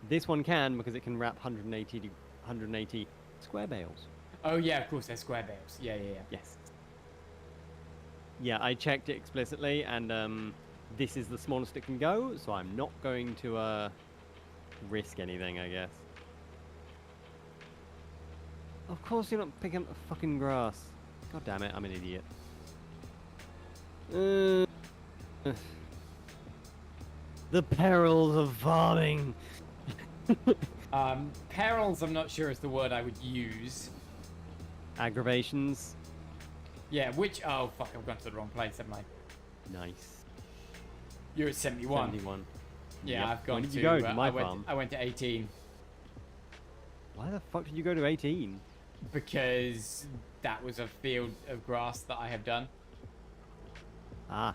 This one can because it can wrap 180 square bales. Oh yeah, of course they're square bales. Yeah. Yes. Yeah, I checked it explicitly, and this is the smallest it can go, so I'm not going to risk anything, I guess. Of course you're not picking up the fucking grass. God damn it, I'm an idiot. The perils of farming. Perils, I'm not sure is the word I would use. Aggravations. Yeah, oh fuck, I've gone to the wrong place, haven't I? Nice. You're at 71. 71. Yeah, Yep. I've gone When did to. you go to my I went. farm? I went to 18 Why the fuck did you go to 18? because that was a field of grass that I have done. Ah.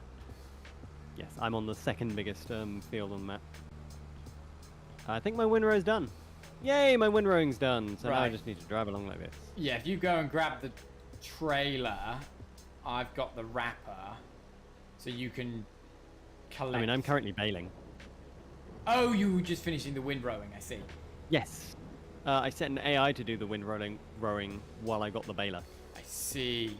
Yes, I'm on the second biggest field on the map. I think my windrow's done. Yay, my windrowing's done. So now I Right. just need to drive along like this. Yeah, if you go and grab the trailer, I've got the wrapper, so you can collect. I mean, I'm currently bailing. Oh, you were just finishing the windrowing. I see. Yes. I set an AI to do the rowing while I got the baler. I see.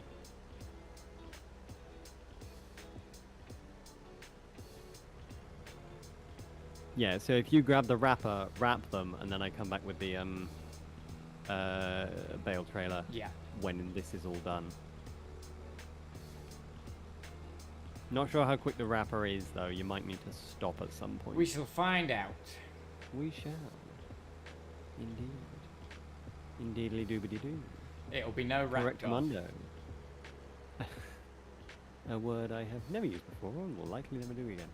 Yeah, so if you grab the wrapper, wrap them, and then I come back with the bale trailer Yeah. when this is all done. Not sure how quick the wrapper is, though. You might need to stop at some point. We shall find out. We shall. Indeed. Indeedly doobity doo. It'll be no wrap. Correctamundo. A word I have never used before and will likely never do again.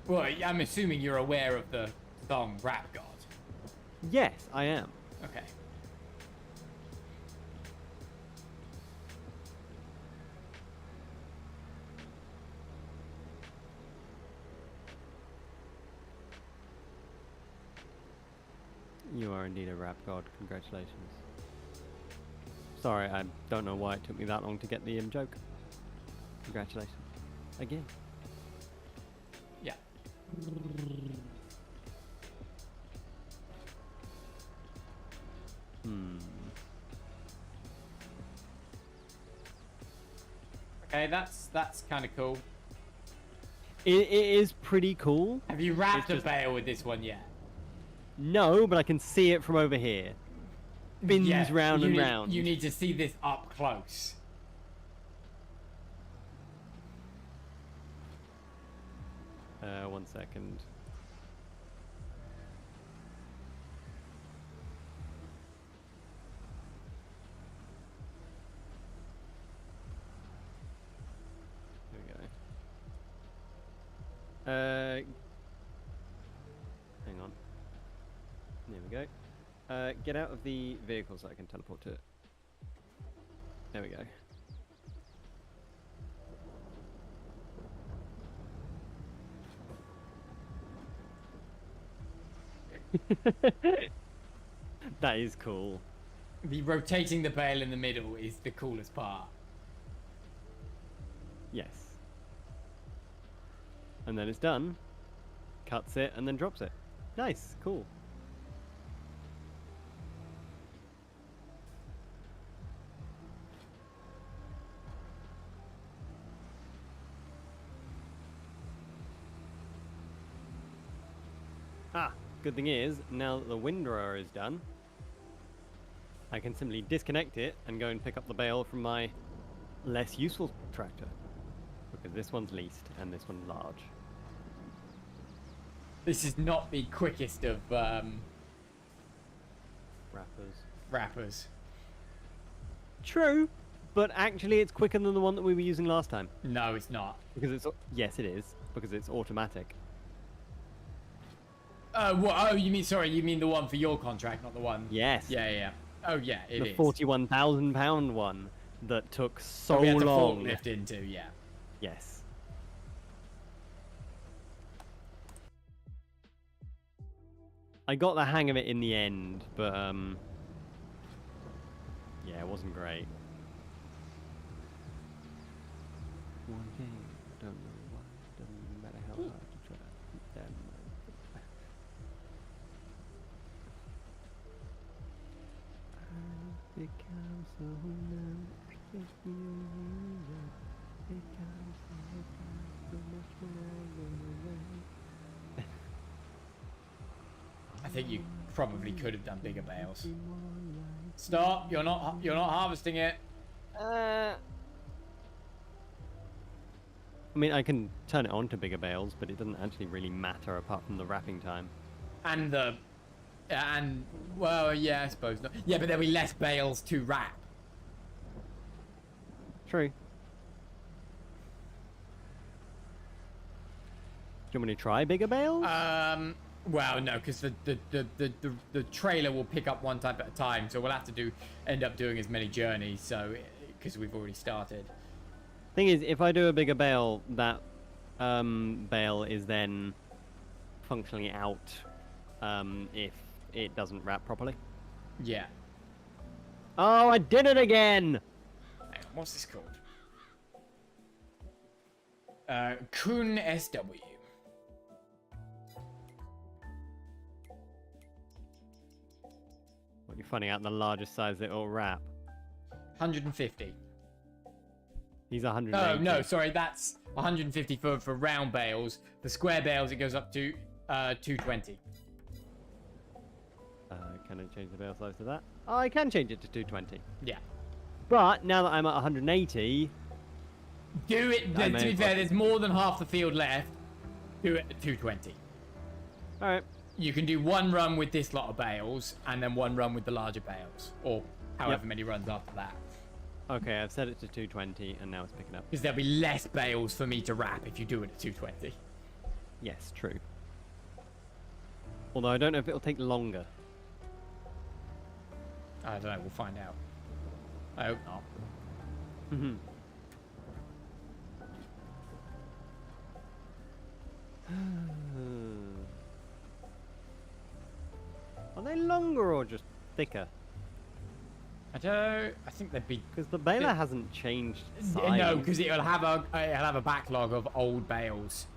Well, I'm assuming you're aware of the thong rap god. Yes, I am. Okay. You are indeed a rap god. Congratulations. Sorry, I don't know why it took me that long to get the joke. Congratulations. Again. Yeah. Okay, that's kind of cool. It is pretty cool. Have you wrapped a just- bale with this one yet? No, but I can see it from over here. Spins Yeah, round you and need- round. You need to see this up close. One second. There we go. Hang on. There we go. Get out of the vehicle so I can teleport to it. There we go. That is cool. The rotating the bale in the middle is the coolest part. Yes. And then it's done. Cuts it and then drops it. Nice. Cool. Ah, good thing is, now that the windrower is done, I can simply disconnect it and go and pick up the bale from my less useful tractor. Because this one's leased and this one's large. This is not the quickest of Wrappers. wrappers. True, but actually it's quicker than the one that we were using last time. No, it's not. Because it's... Yes, it is. Because it's automatic. Oh, you mean, sorry, you mean the one for your contract, not the one. Yes. Yeah. Oh, yeah, it The is. £41,000 one that took so That we had to long. forklift into, yeah. Yes. I got the hang of it in the end, but yeah, it wasn't great. One thing, don't know why, doesn't matter how hard you try. Damn. I become so numb, if you become so much more away. I think you probably could have done bigger bales. Stop! You're not harvesting it. I mean, I can turn it on to bigger bales, but it doesn't actually really matter apart from the wrapping time. And well, yeah, I suppose not. Yeah, but there'll be less bales to wrap. True. you want me to try bigger bales? Well, no, because the trailer will pick up one type at a time, so we'll have to end up doing as many journeys. So, because we've already started. Thing is, if I do a bigger bale, that bale is then functionally out if it doesn't wrap properly. Yeah. Oh, I did it again! Hang on, what's this called? Kun SW. What, you're finding out the largest size it will wrap? 150. He's 180. Oh, no, sorry, that's 150 for round bales. For square bales, it goes up to 220. Can I change the bale size to that? Oh, I can change it to 220. Yeah. But now that I'm at 180... Do it, to be fair, there's more than half the field left. Do it at 220. Alright. You can do one run with this lot of bales, and then one run with the larger bales. Or however many runs after that. Okay, I've set it to 220, and now it's picking up. Because there'll be less bales for me to wrap if you do it at 220. Yes, true. Although I don't know if it'll take longer. I don't know, we'll find out. I hope not. Are they longer or just thicker? I think they'd be... Because the baler hasn't changed size. No, because it'll have a backlog of old bales.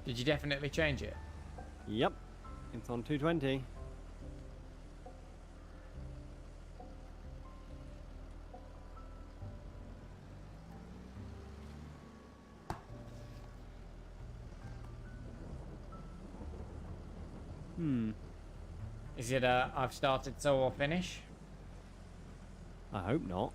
Did you definitely change it? Yep. It's on 220. Is it I've started so I'll finish? I hope not.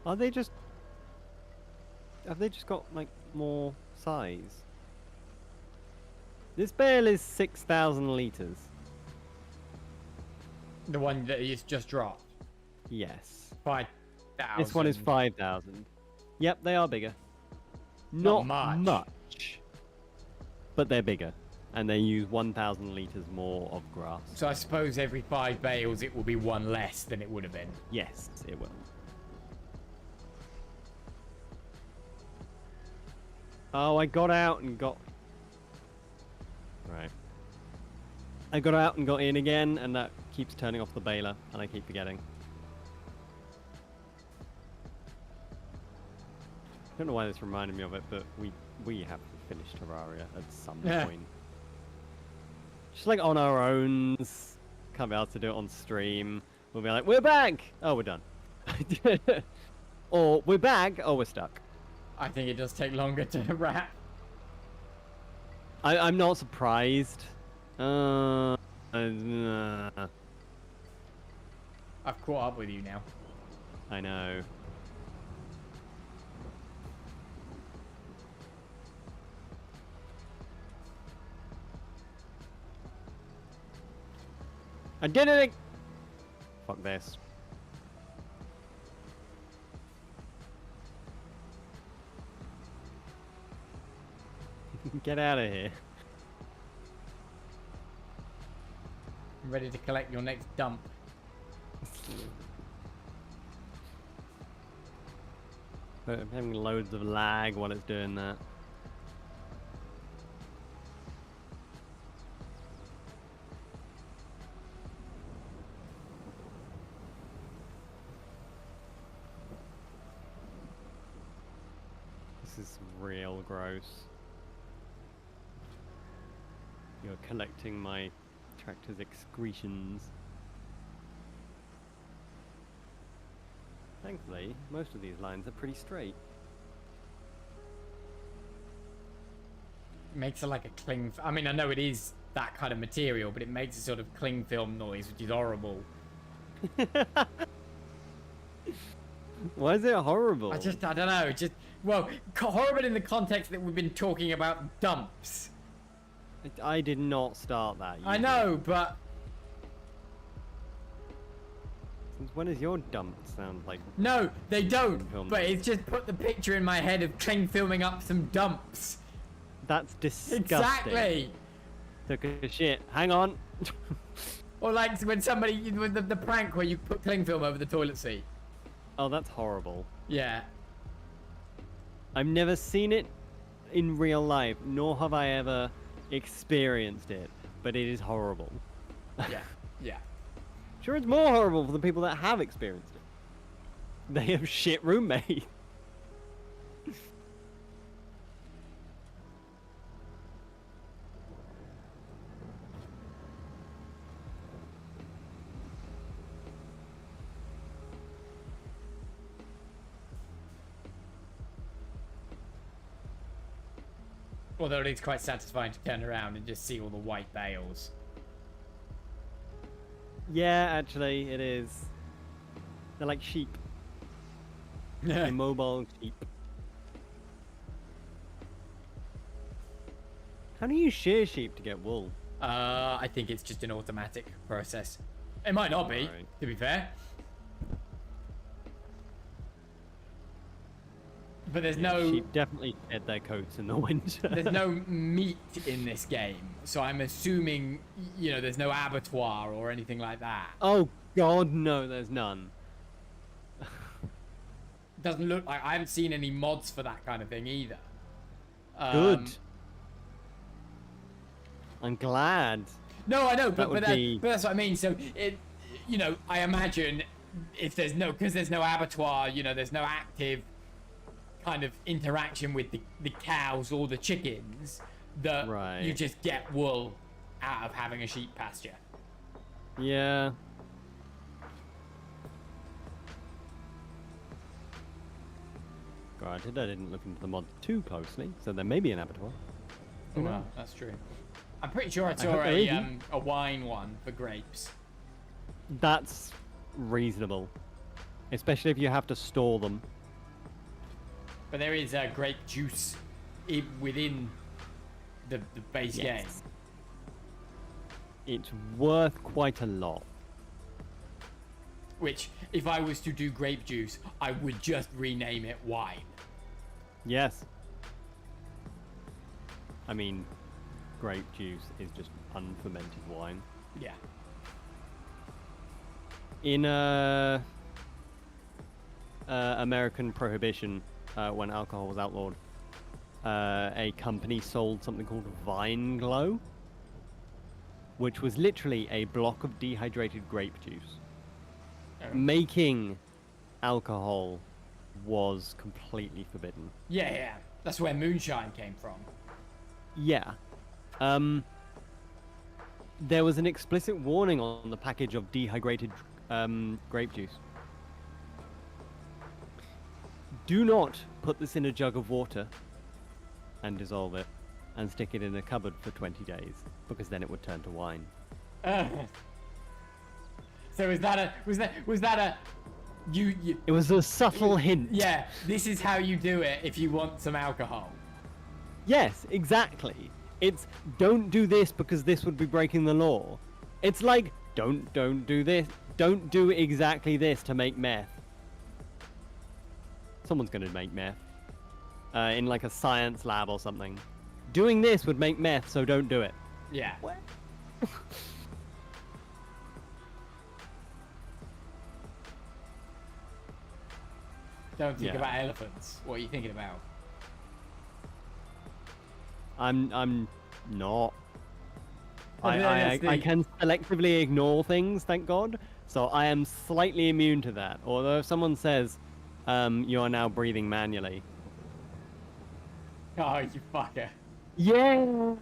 Are they just... Have they just got, like, more size? This bale is 6,000 litres. The one that is just dropped? Yes. 5,000. This one is 5,000. Yep, they are bigger. Not much. But they're bigger. And they use 1,000 litres more of grass. So I suppose every 5 bales it will be one less than it would have been. Yes, it will. Oh, I got out and got... Right. I got out and got in again, and that keeps turning off the baler, and I keep forgetting. I don't know why this reminded me of it, but we have to finish Terraria at some point. Just like on our own. Can't be able to do it on stream. We'll be like, we're back! Oh, we're done. Or, we're back! Oh, we're stuck. I think it does take longer to wrap. I'm not surprised. I've caught up with you now. I know. I did it! Fuck this. Get out of here. I'm ready to collect your next dump. But I'm having loads of lag while it's doing that. This is real gross. You're collecting my tractor's excretions. Thankfully, most of these lines are pretty straight. Makes it like a cling... I mean, I know it is that kind of material, but it makes a sort of cling film noise, which is horrible. Why is it horrible? I don't know. Just, well, horrible in the context that we've been talking about dumps. I did not start that. I You know, but Since when does your dump sound like? no, they don't. Film. But it's just put the picture in my head of Kling filming up some dumps. That's disgusting. Exactly. Took a shit. Hang on. Or like when somebody, with the prank where you put cling film over the toilet seat. Oh, that's horrible. Yeah. I've never seen it in real life, nor have I ever experienced it, but it is horrible. Yeah. Yeah. Sure, it's more horrible for the people that have experienced it. They have shit roommates. Although it's quite satisfying to turn around and just see all the white bales. Yeah, actually, it is. They're like sheep. Immobile sheep. How do you shear sheep to get wool? I think it's just an automatic process. It might not be, Alright. to be fair. But there's Yeah, no sheep definitely shed their coats in the winter. there's no meat in this game, so I'm assuming there's no abattoir or anything like that. Oh God, no, there's none. Doesn't look like I haven't seen any mods for that kind of thing either. Good. I'm glad. No, I know, That would be- but that's what I mean. So I imagine if there's no abattoir, there's no active kind of interaction with the cows or the chickens, that Right. you just get wool out of having a sheep pasture. Yeah. Granted, I didn't look into the mod too closely, so there may be an abattoir. Who knows? Well, that's true. I'm pretty sure I hope saw there a isn't. a wine one for grapes. That's reasonable, especially if you have to store them. But there is grape juice within the base game. Yes. It's worth quite a lot. Which, if I was to do grape juice, I would just rename it wine. Yes. I mean, grape juice is just unfermented wine. Yeah. In American Prohibition, when alcohol was outlawed, a company sold something called Vine Glow, which was literally a block of dehydrated grape juice. Oh. Making alcohol was completely forbidden. Yeah, yeah. That's where moonshine came from. Yeah. There was an explicit warning on the package of dehydrated grape juice. Do not put this in a jug of water and dissolve it and stick it in a cupboard for 20 days, because then it would turn to wine. So was that a you It was a subtle hint. yeah, this is how you do it if you want some alcohol. Yes, exactly. It's don't do this because this would be breaking the law. It's like don't do this. Don't do exactly this to make meth. Someone's gonna make meth. In like a science lab or something. Doing this would make meth, so don't do it. Yeah. What? Don't think Yeah. about elephants. What are you thinking about? I'm not. But then that's I the- can selectively ignore things, thank God. So I am slightly immune to that. Although if someone says, you are now breathing manually. Oh, you fucker. Yeah.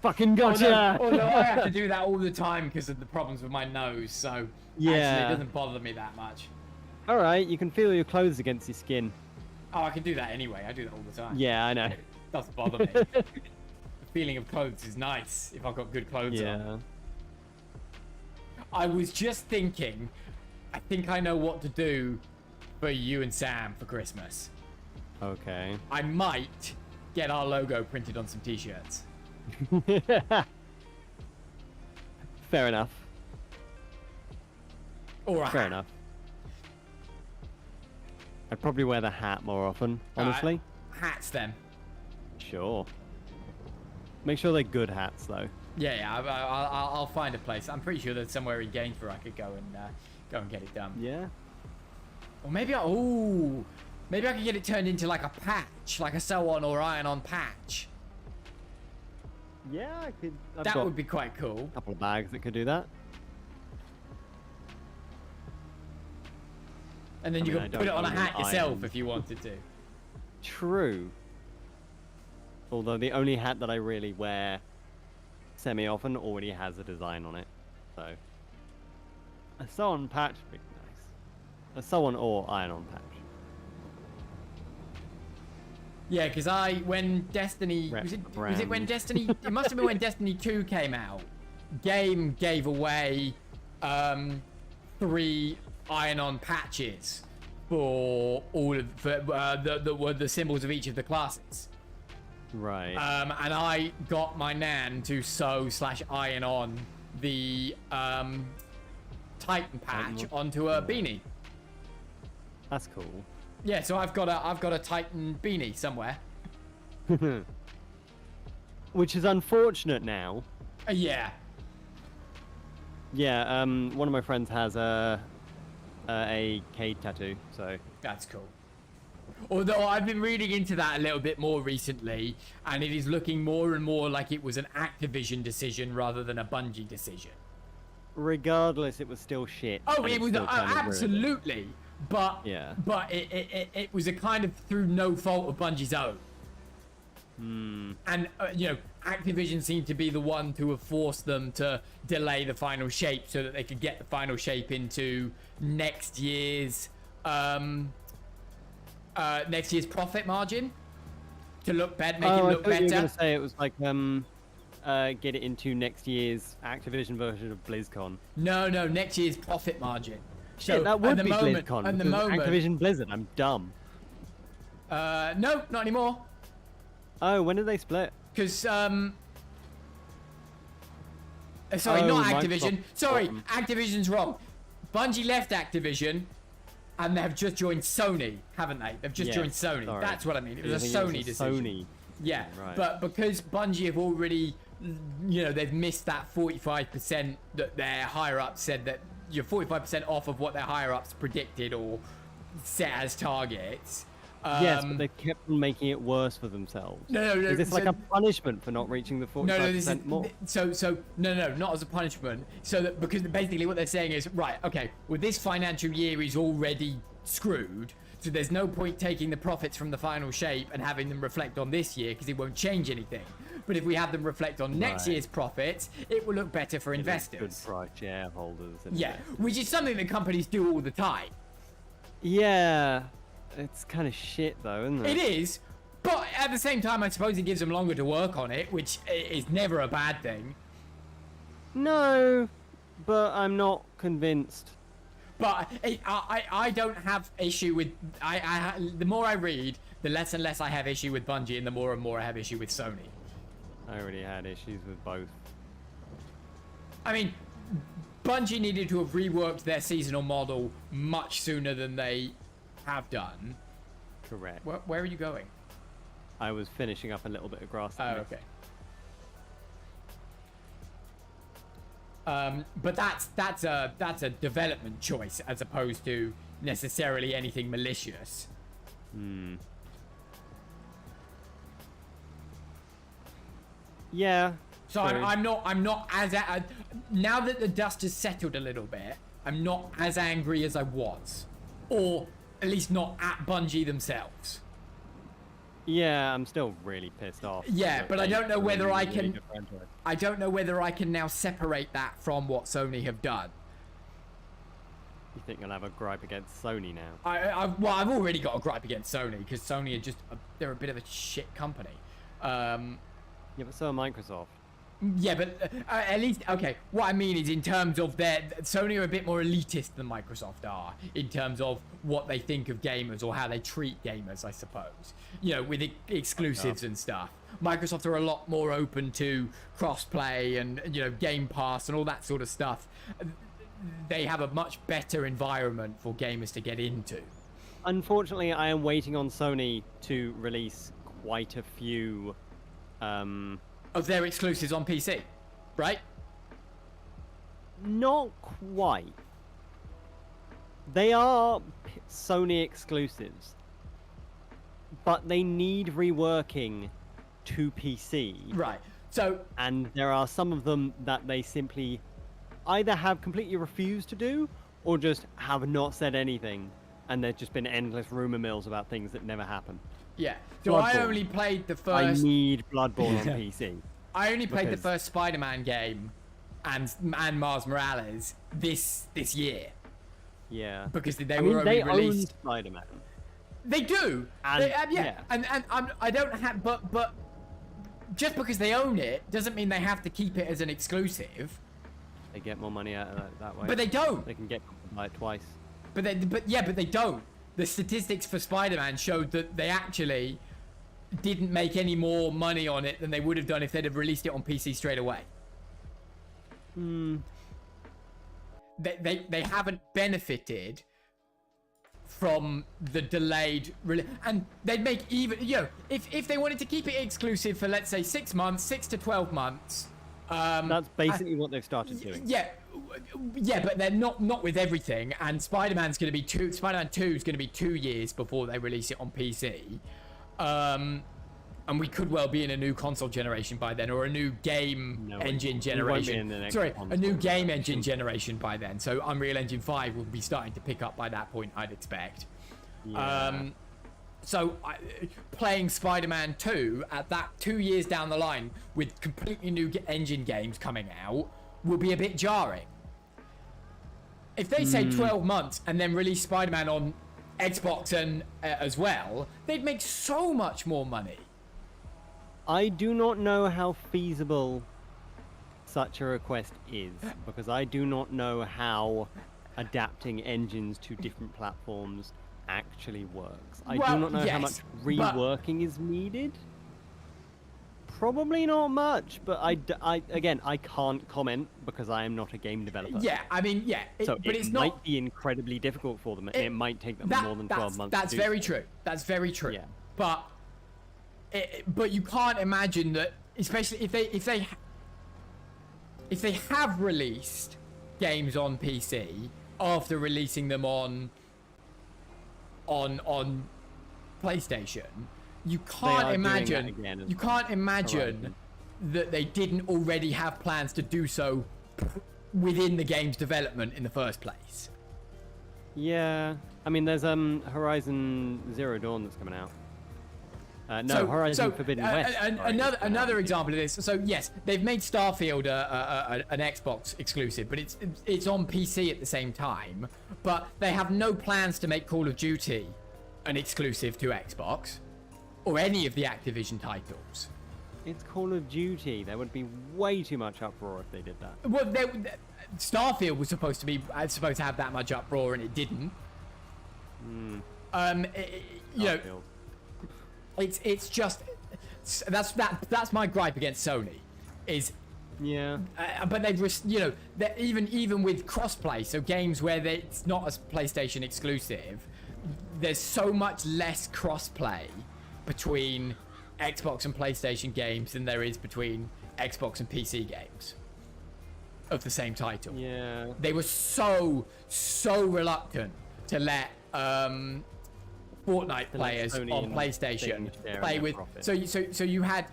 Fucking gotcha. Although I have to do that all the time because of the problems with my nose, so actually Yeah. it doesn't bother me that much. All right, you can feel your clothes against your skin. Oh, I can do that anyway. I do that all the time. Yeah, I know. It doesn't bother me. The feeling of clothes is nice if I've got good clothes on. Yeah. I was just thinking, I think I know what to do for you and Sam for Christmas. Okay. I might get our logo printed on some t-shirts. Fair enough. Or a Fair hat. enough. I'd probably wear the hat more often, honestly. Hats then. Sure. Make sure they're good hats, though. Yeah, I'll find a place. I'm pretty sure there's somewhere in Gainsborough I could go and get it done. Yeah. Or maybe maybe I could get it turned into like a patch, like a sew-on or iron-on patch. Yeah, I could. I've That got would be quite cool. a couple of bags that could do that. And then I you mean, I could put it don't on a own hat an yourself iron. if you wanted to. True. Although the only hat that I really wear semi-often already has a design on it. So a sew-on patch would be nice. A sew-on or iron-on patch. Yeah, because when Destiny Rep was it brand. when Destiny it must have been when Destiny 2 came out. Game gave away 3 iron-on patches for all of that were the symbols of each of the classes. Right. And I got my nan to sew/iron on the Titan patch onto a beanie. That's cool. Yeah, so I've got a Titan beanie somewhere. Which is unfortunate now. Yeah. Yeah, one of my friends has a Cade tattoo, so That's cool. Although I've been reading into that a little bit more recently, and it is looking more and more like it was an Activision decision rather than a Bungie decision. regardless, it was still shit. Oh, and it was still kind of ruined it. absolutely, but Yeah. but it was a kind of through no fault of Bungie's own. And Activision seemed to be the one to have forced them to delay the final shape so that they could get the final shape into next year's profit margin to look better, make it I look thought you were better. gonna say it was like get it into next year's Activision version of BlizzCon. No, next year's profit margin. Shit, that would at the be moment, BlizzCon. At the because moment, Activision Blizzard. I'm dumb. no, not anymore. Oh, when did they split? Because sorry, Oh, not Microsoft Activision. Sorry, bought them. Activision's wrong. Bungie left Activision, and they have just joined Sony, haven't they? They've just Yes, joined Sony. sorry. That's what I mean. It I was a think Sony was decision. Sony. Yeah, Right. but because Bungie have already, they've missed that 45% that their higher ups said that you're 45% off of what their higher ups predicted or set as targets. Yes, but they kept on making it worse for themselves. No. Is this like so- a punishment for not reaching the 45% more? No, not as a punishment. So that because basically what they're saying is right, okay, well this financial year is already screwed, so there's no point taking the profits from the final shape and having them reflect on this year because it won't change anything. But if we have them reflect on next Right. year's profits, it will look better for Good investors. for our shareholders. And Yeah, which is something that companies do all the time. Yeah. It's kind of shit though, isn't It it? is, but at the same time, I suppose it gives them longer to work on it, which is never a bad thing. No, but I'm not convinced. But I don't have issue with the more I read, the less and less I have issue with Bungie, and the more and more I have issue with Sony. I already had issues with both. I mean, Bungie needed to have reworked their seasonal model much sooner than they have done. Correct. Where are you going? I was finishing up a little bit of grass. Oh, okay. But that's a development choice as opposed to necessarily anything malicious. Yeah. So true. I'm not as now that the dust has settled a little bit, I'm not as angry as I was, or at least not at Bungie themselves. Yeah, I'm still really pissed off. Yeah, but I don't know whether I can. good franchise. I don't know whether I can now separate that from what Sony have done. You think you'll have a gripe against Sony now? I've already got a gripe against Sony because Sony are just they're a bit of a shit company. Yeah, but so are Microsoft. Yeah, but at least, okay, what I mean is in terms of Sony are a bit more elitist than Microsoft are in terms of what they think of gamers or how they treat gamers, I suppose. You know, with exclusives and stuff. Microsoft are a lot more open to crossplay and, you know, Game Pass and all that sort of stuff. They have a much better environment for gamers to get into. Unfortunately, I am waiting on Sony to release quite a few Of their exclusives on PC, right? not quite. They are Sony exclusives, but they need reworking to PC. Right. So, And there are some of them that they simply either have completely refused to do or just have not said anything, and there's just been endless rumor mills about things that never happen. yeah. So I Bloodborne. only played the I first... need Bloodborne on PC. I only played the because- first Spider-Man game and Miles Morales this year Yeah. because they I were mean, only they released. own Spider-Man. They do. And- They, yeah. yeah. And I don't have, but just because they own it doesn't mean they have to keep it as an exclusive. They get more money out of that way. But they don't. They can get buy it twice. But they don't. The statistics for Spider-Man showed that they actually didn't make any more money on it than they would have done if they'd have released it on PC straight away. They haven't benefited from the delayed and they'd make even, you know, if they wanted to keep it exclusive for, let's say, 6 months, 6 to 12 months. That's basically what they've started doing. Yeah, but they're not with everything. And Spider-Man 2 is going to be 2 years before they release it on PC. And we could well be in a new console generation by then, or a new game engine generation. Sorry, a new game engine generation by then. So Unreal Engine 5 will be starting to pick up by that point, I'd expect. Yeah. So playing Spider-Man 2 at that 2 years down the line with completely new engine games coming out will be a bit jarring. If they say 12 months and then release Spider-Man on Xbox and as well, they'd make so much more money. I do not know how feasible such a request is, because I do not know how adapting engines to different platforms actually works. I Well, do not know how much yes, but- reworking is needed. Probably not much, but again, I can't comment because I am not a game developer. Yeah, I mean, yeah, So but it it's might not. be incredibly difficult for them, and it might take them more than 12 months. That's to do very so. true. That's very true. Yeah. But you can't imagine that, especially if they have released games on PC after releasing them on PlayStation, you can't are doing that imagine again as you well. can't imagine Horizon. that they didn't already have plans to do so within the game's development in the first place. Yeah, I mean, there's Horizon Zero Dawn that's coming out. No, Horizon Forbidden West. Another example of this. So yes, they've made Starfield an Xbox exclusive, but it's on PC at the same time. But they have no plans to make Call of Duty an exclusive to Xbox or any of the Activision titles. It's Call of Duty. There would be way too much uproar if they did that. Well, Starfield was supposed to have that much uproar, and it didn't. You know. Starfield. It's just that's my gripe against Sony, is Yeah. but they've you know that even with crossplay, so games where it's not a PlayStation exclusive, there's so much less crossplay between Xbox and PlayStation games than there is between Xbox and PC games of the same title. Yeah. They were so reluctant to let Fortnite players Sony on and PlayStation Sony share play in with. profit. So you had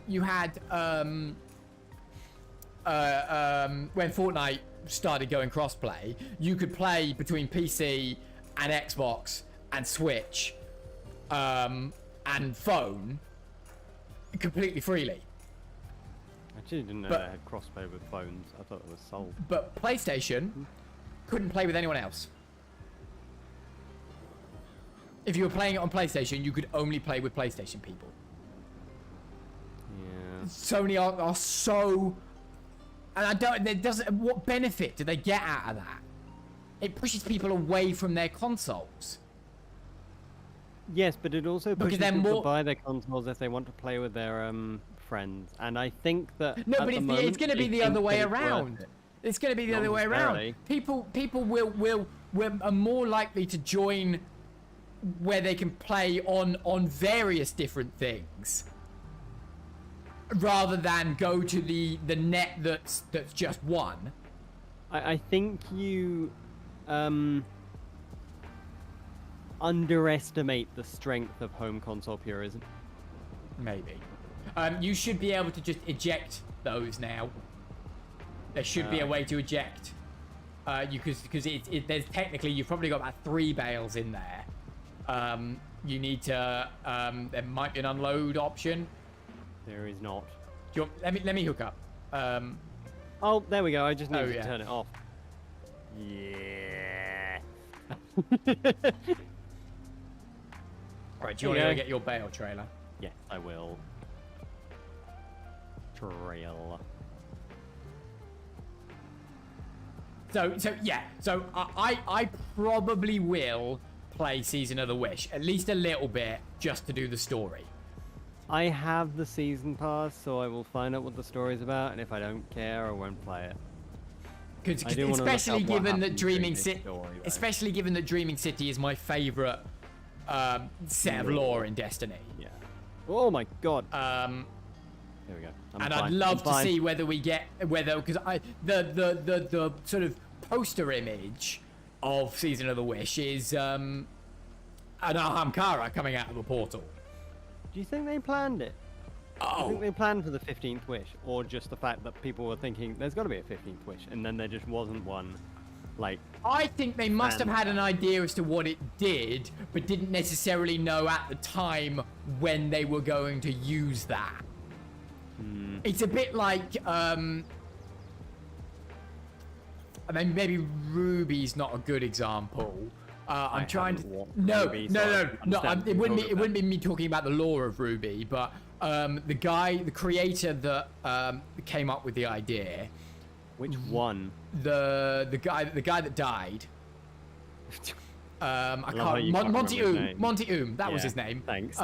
when Fortnite started going crossplay, you could play between PC and Xbox and Switch and phone completely freely. I actually didn't know But- they had crossplay with phones. I thought it was solved. But PlayStation couldn't play with anyone else. If you were playing it on PlayStation, you could only play with PlayStation people. Yeah. Sony are so And I don't. It doesn't. What benefit do they get out of that? It pushes people away from their consoles. Yes, but it also pushes they're people more- to buy their consoles if they want to play with their friends. And I think that No, at but the it's moment, going to be they the other think way that it's worth around. it. It's going to be the Not other way around. necessarily. People will are more likely to join where they can play on various different things rather than go to the net that's just one. I think you underestimate the strength of home console purism. Maybe. You should be able to just eject those now. There should be a way to eject. Because there's technically, you've probably got about 3 bales in there. You need to, there might be an unload option. There is not. Do you want, let me hook up. Oh, there we go. I just need to yeah. turn it off. Yeah. Right, do you want to go get your bale trailer? Yes, I will. Trail. So yeah. So I probably will play Season of the Wish at least a little bit just to do the story. I have the season pass, so I will find out what the story's about, and if I don't care, I won't play it. Because I do wanna look especially up what given that happens during Dreaming this City, story, though. especially given that Dreaming City is my favorite set of lore in Destiny. Yeah. Oh my god. There we go. And I'd love to see whether we get because the sort of poster image of Season of the Wish is an Ahamkara coming out of a portal. Do you think they planned it? Do you think they planned for the 15th wish, or just the fact that people were thinking there's got to be a 15th wish, and then there just wasn't one? Like, I think they must have had an idea as to what it did, but didn't necessarily know at the time when they were going to use that. It's a bit like, I mean, maybe Ruby's not a good example. I'm trying to. No. It wouldn't be me talking about the lore of Ruby, but the creator that came up with the idea. which one? The guy that died. I love how you can't. can't Monty remember his Oom. name. Monty Oom. That was Yeah, his name. thanks.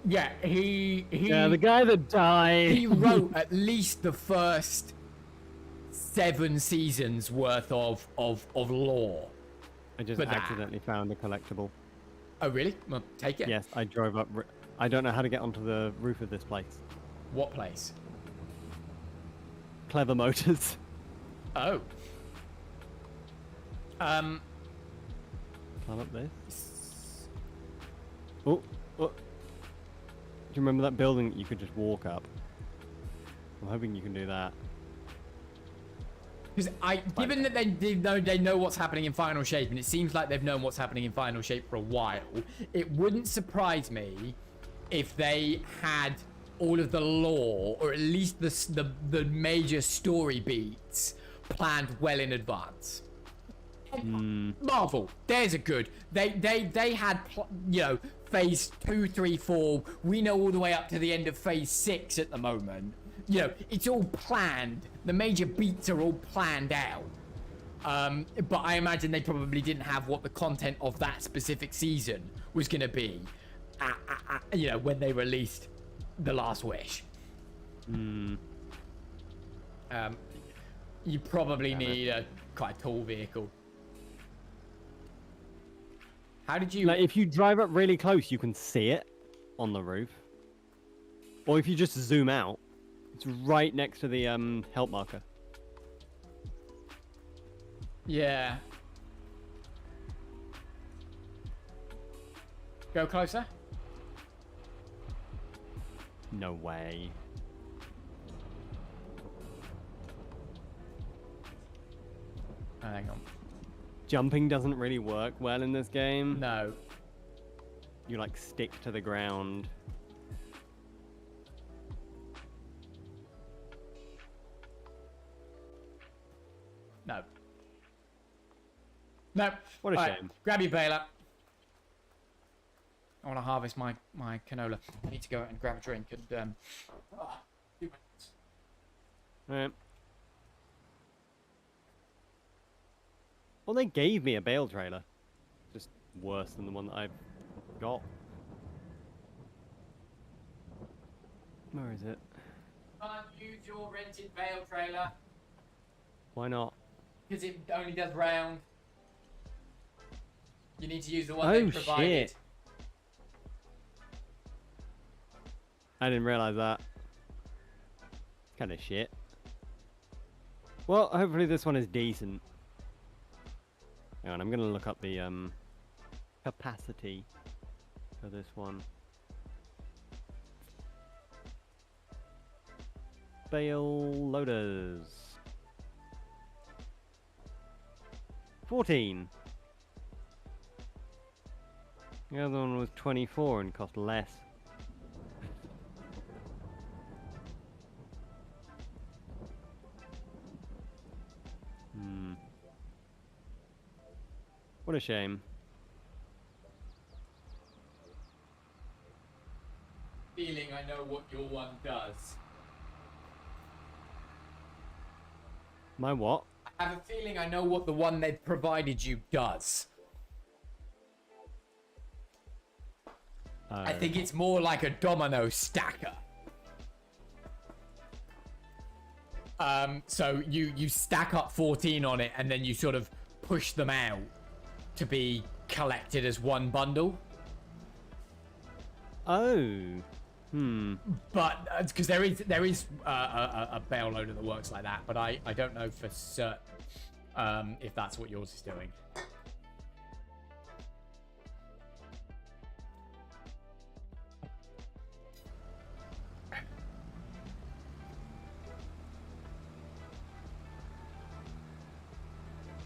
Yeah, he. Yeah, the guy that died. He wrote at least the first 7 seasons worth of lore. I just for that. accidentally found a collectible. Oh really? Well, take it. Yes, I drove up. I don't know how to get onto the roof of this place. What place? Clever Motors. Oh. Climb up this. Oh. Do you remember that building that you could just walk up? I'm hoping you can do that. Because given that they know what's happening in Final Shape, and it seems like they've known what's happening in Final Shape for a while, it wouldn't surprise me if they had all of the lore, or at least the major story beats, planned well in advance. Marvel, there's a good. They had phase 2, 3, 4. We know all the way up to the end of phase 6 at the moment. It's all planned. The major beats are all planned out. But I imagine they probably didn't have what the content of that specific season was going to be, when they released The Last Wish. You probably need a quite tall vehicle. How did you... Like, if you drive up really close, you can see it on the roof. Or if you just zoom out, it's right next to the help marker. Yeah. Go closer. No way. Hang on. Jumping doesn't really work well in this game. No. You like stick to the ground. No. No. What a All right, shame. grab your baler. I want to harvest my canola. I need to go out and grab a drink and... 2 minutes. Alright. Well, they gave me a bale trailer. Just worse than the one that I've got. Where is it? Can't use your rented bale trailer Why not? because it only does round. You need to use the one Oh, they provided. shit. I didn't realize that. Kind of shit. Well, hopefully this one is decent. Hang on, I'm gonna look up the capacity for this one. Bale loaders. 14. The other one was 24 and cost less. What a shame. Feeling I know what your one does. My what? I have a feeling I know what the one they've provided you does. I think it's more like a domino stacker. So you stack up 14 on it and then you sort of push them out to be collected as one bundle. Oh. But because there is a bale loader that works like that, but I don't know for certain if that's what yours is doing.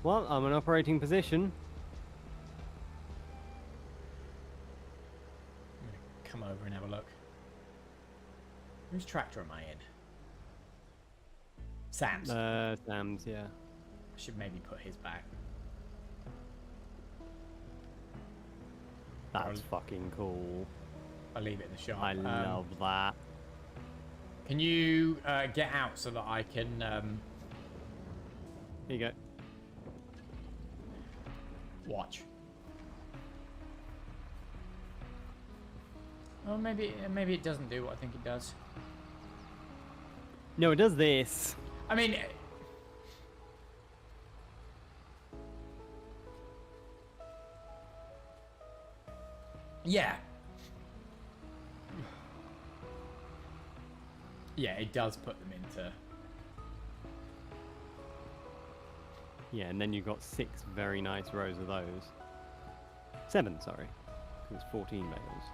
Well, I'm in operating position. I'm gonna come over and have a look. Whose tractor am I in? Sam's. Sam's, yeah. I should maybe put his back. That's fucking cool. I'll leave it in the shop. I love that. Can you get out so that I can... Here you go. watch? Oh, maybe it doesn't do what I think it does. No, it does this. I mean... yeah. Yeah, it does put them into... Yeah, and then you've got 6 very nice rows of those. 7, sorry. Because it's 14 bales.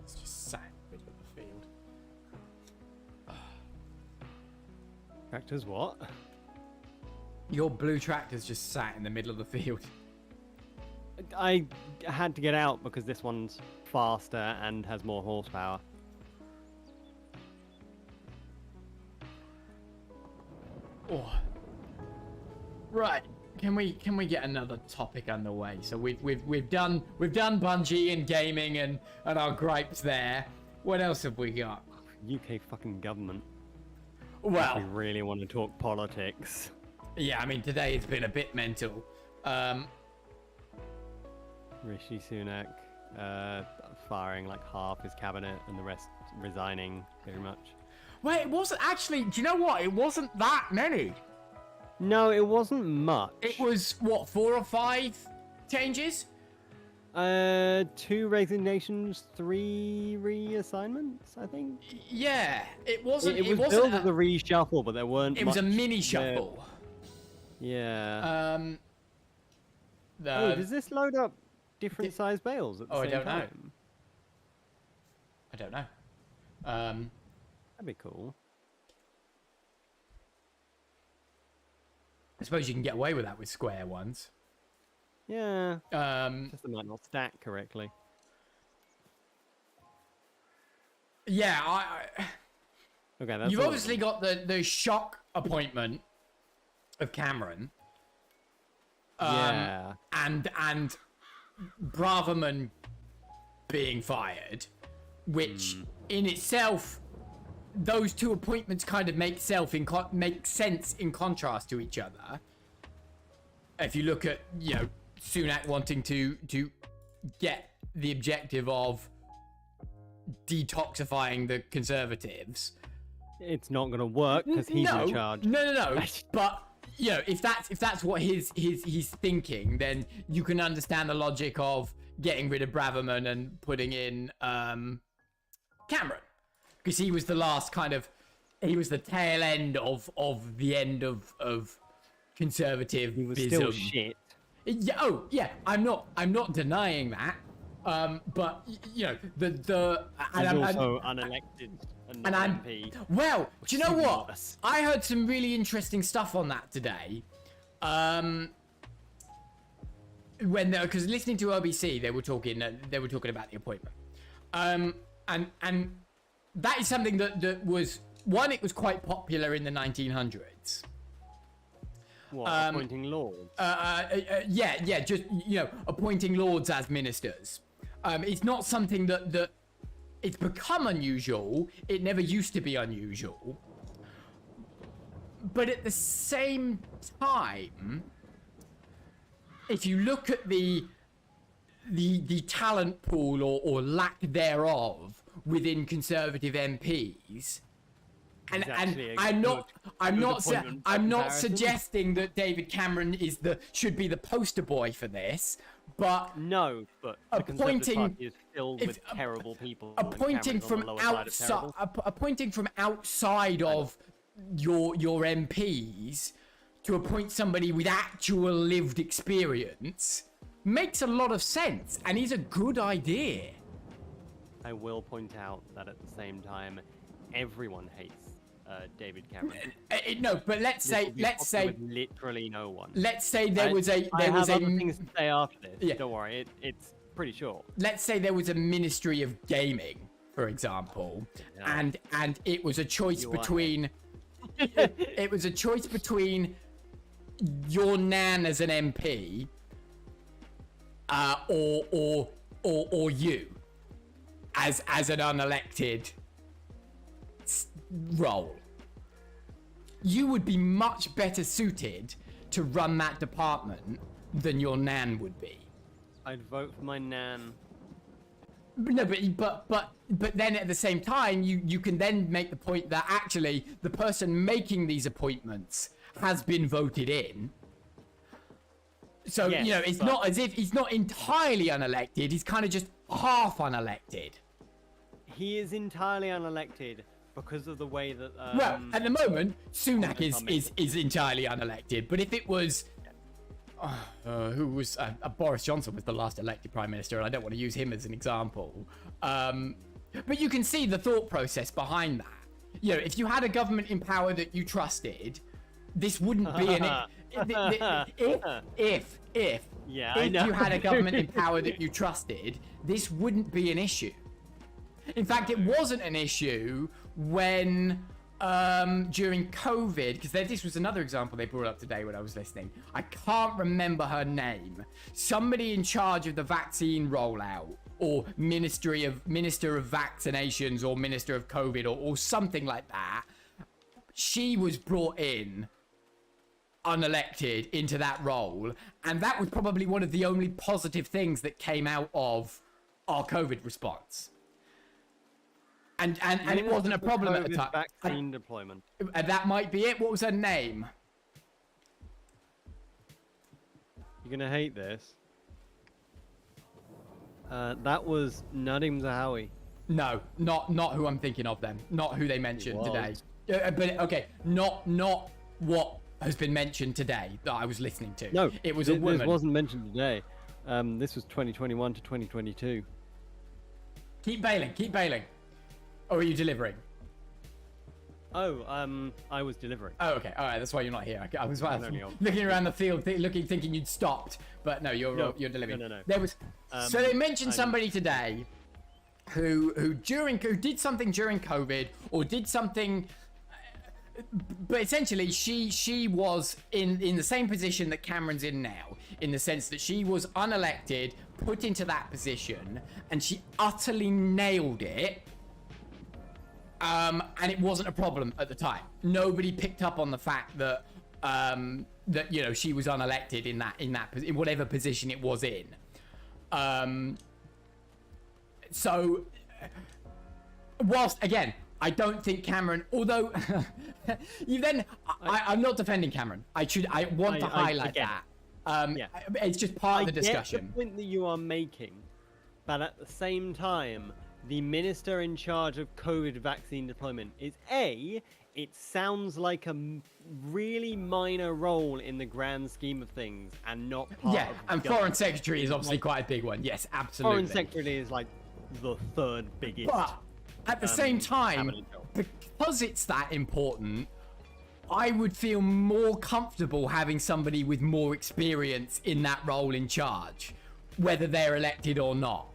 It's just sat in the middle of the field. Tractors what? Your blue tractor's just sat in the middle of the field. I had to get out because this one's faster and has more horsepower. Oh. Right. Can we get another topic underway? So we've done Bungie and gaming and our gripes there. What else have we got? UK fucking government. Well, We really want to talk politics. yeah, I mean today it's been a bit mental. Rishi Sunak firing like half his cabinet and the rest resigning very much. Wait, it wasn't actually. Do you know what? It wasn't that many. No, it wasn't much. It was what, 4 or 5 changes? 2 resignations, 3 reassignments, I think. Yeah, it wasn't. It was wasn't billed as a reshuffle, but there weren't. It was a much mini there. shuffle. Yeah. The, Oh, does this load up different size bales at the Oh, I same don't know. time? I don't know. That'd be cool. I suppose you can get away with that with square ones. Yeah. Um, Just it might not stack correctly. yeah, Okay, that's you've all of obviously them. got the shock appointment of Cameron. Yeah. And Braverman being fired, which in itself, those two appointments kind of make sense in contrast to each other. If you look at, Sunak wanting to get the objective of detoxifying the Conservatives. It's not going to work because he's in charge. No. But if that's what he's thinking, then you can understand the logic of getting rid of Braverman and putting in Cameron, because he was the last he was the tail end of the end of conservative. He was still shit. Yeah, I'm not denying that. But the He's also unelected and not MP. Well, do you know what? Worse. I heard some really interesting stuff on that today. Because listening to OBC, they were talking about the appointment. And that is something that was one. It was quite popular in the 1900s. What, appointing lords? Yeah, just appointing lords as ministers. It's not something that it's become unusual. It never used to be unusual. But at the same time, if you look at the talent pool or lack thereof within Conservative MPs, and I'm not suggesting that David Cameron should be the poster boy for this, but no, but the Conservative Party is filled with terrible people. Appointing from outside of your MPs to appoint somebody with actual lived experience makes a lot of sense, and is a good idea. I will point out that at the same time, everyone hates David Cameron. No, but let's say literally no one. Let's say there was other things to say after this. Yeah. Don't worry, it's pretty short. Let's say there was a Ministry of Gaming, for example, and it was a choice between it was a choice between your nan as an MP, or you as an unelected role. You would be much better suited to run that department than your nan would be. I'd vote for my nan. No, but then at the same time, you can then make the point that actually the person making these appointments has been voted in. So, yes, it's not as if he's not entirely unelected. He's kind of just half unelected. He is entirely unelected because of the way that... well, at the moment, Sunak is entirely unelected. But if it was... who was... Boris Johnson was the last elected Prime Minister, and I don't want to use him as an example. But you can see the thought process behind that. If you had a government in power that you trusted, this wouldn't be an... if you had a government in power that you trusted, this wouldn't be an issue. In fact, it wasn't an issue when during COVID, because this was another example they brought up today when I was listening. I can't remember her name. Somebody in charge of the vaccine rollout, or Minister of Vaccinations, or Minister of COVID, or something like that. She was brought in unelected into that role, and that was probably one of the only positive things that came out of our COVID response. And it wasn't a problem at the time. Vaccine deployment. That might be it. What was her name? You're gonna hate this. That was Nadim Zahawi. No, not who I'm thinking of then. Not who they mentioned today. But okay, not what has been mentioned today that I was listening to. No, it was a woman. This wasn't mentioned today. This was 2021 to 2022. Keep bailing. Or are you delivering? I was delivering. Oh, okay. All right. That's why you're not here. I was only on- looking around the field, thinking you'd stopped, but no, you're delivering. No. There was. So they mentioned I'm- somebody today who did something during COVID or did something. But essentially, she was in the same position that Cameron's in now, in the sense that she was unelected, put into that position, and she utterly nailed it. And it wasn't a problem at the time. Nobody picked up on the fact that that she was unelected in whatever position it was in. So whilst again, I don't think Cameron, although I'm not defending Cameron. I want to highlight that. It's just part of the discussion. I get the point that you are making, but at the same time, the minister in charge of COVID vaccine deployment is it sounds like a really minor role in the grand scheme of things and not part of the and government. Foreign Secretary is obviously quite a big one. Yes, absolutely. Foreign Secretary is like the third biggest. But at the same time, cabinet job. because it's that important, I would feel more comfortable having somebody with more experience in that role in charge, whether they're elected or not.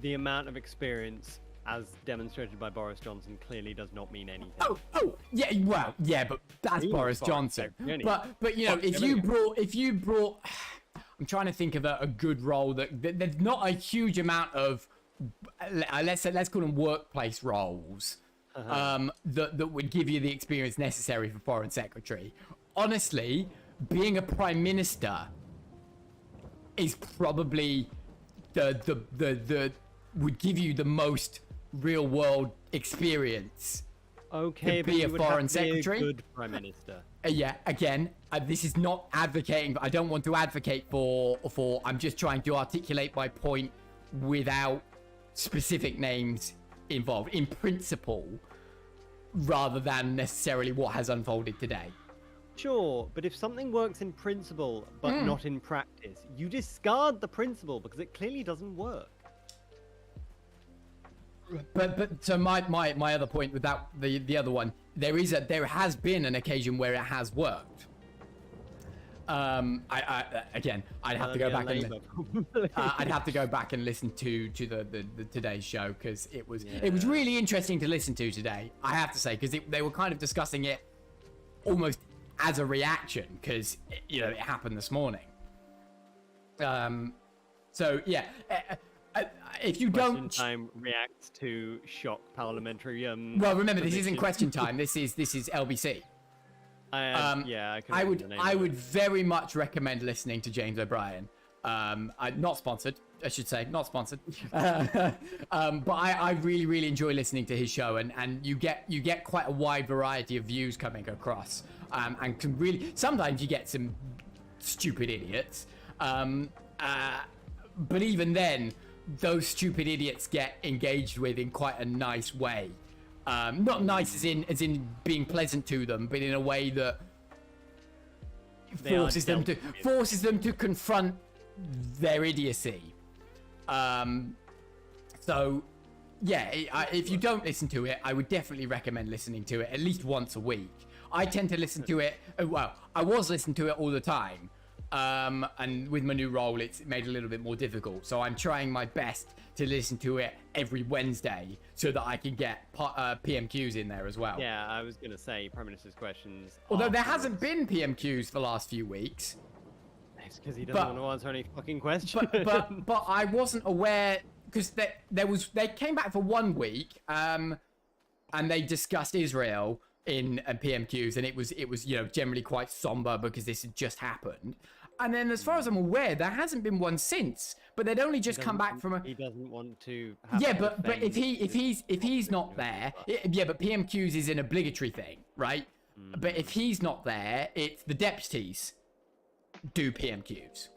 The amount of experience, as demonstrated by Boris Johnson, clearly does not mean anything. Oh, yeah, well, yeah, but that's He Boris was Johnson. Secretary, But if you brought, I'm trying to think of a good role that there's not a huge amount of, let's call them workplace roles, that would give you the experience necessary for Foreign Secretary. Honestly, being a Prime Minister is probably the would give you the most real world experience. Okay, to but be you a would foreign have to be a secretary. good prime minister. Yeah, again, this is not advocating. I don't want to advocate for. I'm just trying to articulate my point without specific names involved. In principle, rather than necessarily what has unfolded today. Sure, but if something works in principle but not in practice, you discard the principle because it clearly doesn't work. But so my other point with that the other one, there has been an occasion where it has worked. I'd have to go back and I'd have to go back and listen to the today's show, because it was really interesting to listen to today, I have to say, because they were kind of discussing it almost as a reaction, because it happened this morning. So yeah, if you Question don't time reacts to shock parliamentary. well, remember, this isn't question time. This is LBC. I would very much recommend listening to James O'Brien. Not sponsored, I should say, not sponsored. But I really enjoy listening to his show, and you get quite a wide variety of views coming across, and can really, sometimes you get some stupid idiots, but even then, those stupid idiots get engaged with in quite a nice way. Not nice as in being pleasant to them, but in a way that forces them to confront their idiocy. So yeah, if you don't listen to it, I would definitely recommend listening to it at least once a week. I tend to listen to it, well, I was listening to it all the time, and with my new role, it's made it a little bit more difficult. So I'm trying my best to listen to it every Wednesday so that I can get PMQs in there as well. Yeah, I was going to say Prime Minister's questions. Although there hasn't been PMQs for the last few weeks. It's because he doesn't want to answer any fucking questions. But I wasn't aware, because they came back for 1 week, and they discussed Israel in PMQs, and it was generally quite somber because this had just happened. And then, as far as I'm aware, there hasn't been one since. But they'd only just come back from a. He doesn't want to. Have yeah, but if he's not there, yeah, but PMQs is an obligatory thing, right? But if he's not there, it's the deputies do PMQs.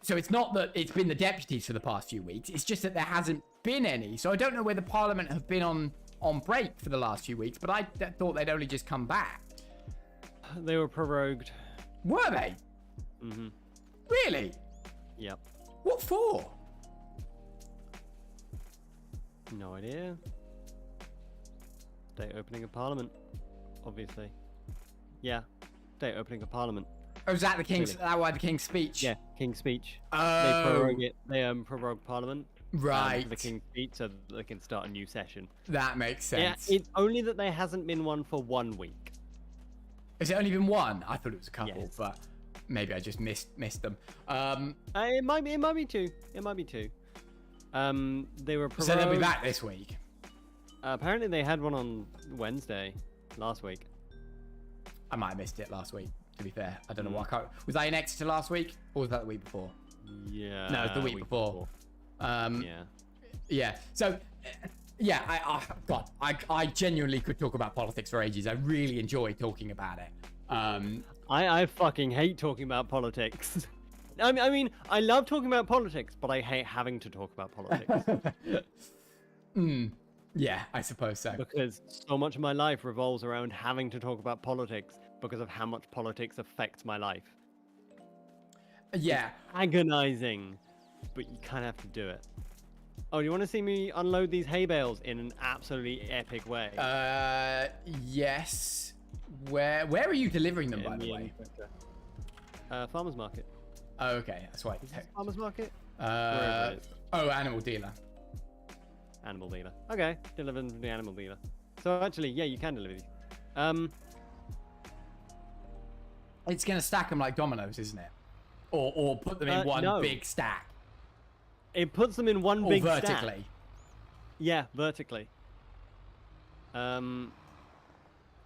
So it's not that it's been the deputies for the past few weeks. It's just that there hasn't been any. So I don't know whether Parliament have been on break for the last few weeks. But I thought they'd only just come back. They were prorogued. Were they? Mm-hmm. Really? Yep. What for? No idea. State opening of Parliament. obviously. Yeah. Day opening of Parliament. Oh, was that the king's? Really? That was the king's speech. Yeah, King's Speech. They Oh, prorogue it. They prorogue Parliament. right. For the King's Speech, so that they can start a new session. That makes sense. Yeah, it's only that there hasn't been one for 1 week. Has it only been one? I thought it was a couple, Yes. but maybe I just missed them. It might be two. It might be two. They were prorogued. So they'll be back this week. Apparently, they had one on Wednesday last week. I might have missed it last week. To be fair, I don't know why. Was I in Exeter last week, or was that the week before? Yeah. No, it was the week before. Yeah. Yeah. So, yeah. I genuinely could talk about politics for ages. I really enjoy talking about it. I fucking hate talking about politics. I mean, I love talking about politics, but I hate having to talk about politics. Yeah, I suppose so. Because so much of my life revolves around having to talk about politics because of how much politics affects my life. Yeah. Agonizing, but you kind of have to do it. Oh, you want to see me unload these hay bales in an absolutely epic way? Yes. Where are you delivering them, by the way? Farmer's market. Oh, okay, that's right. Is this farmer's market? Wherever it is. Oh, animal dealer. Animal dealer. Okay, deliver them to the animal dealer. So actually, yeah, you can deliver these. It's gonna stack them like dominoes, isn't it? Or put them in one no. big stack. It puts them in one Or big vertically. stack. Yeah, vertically. Here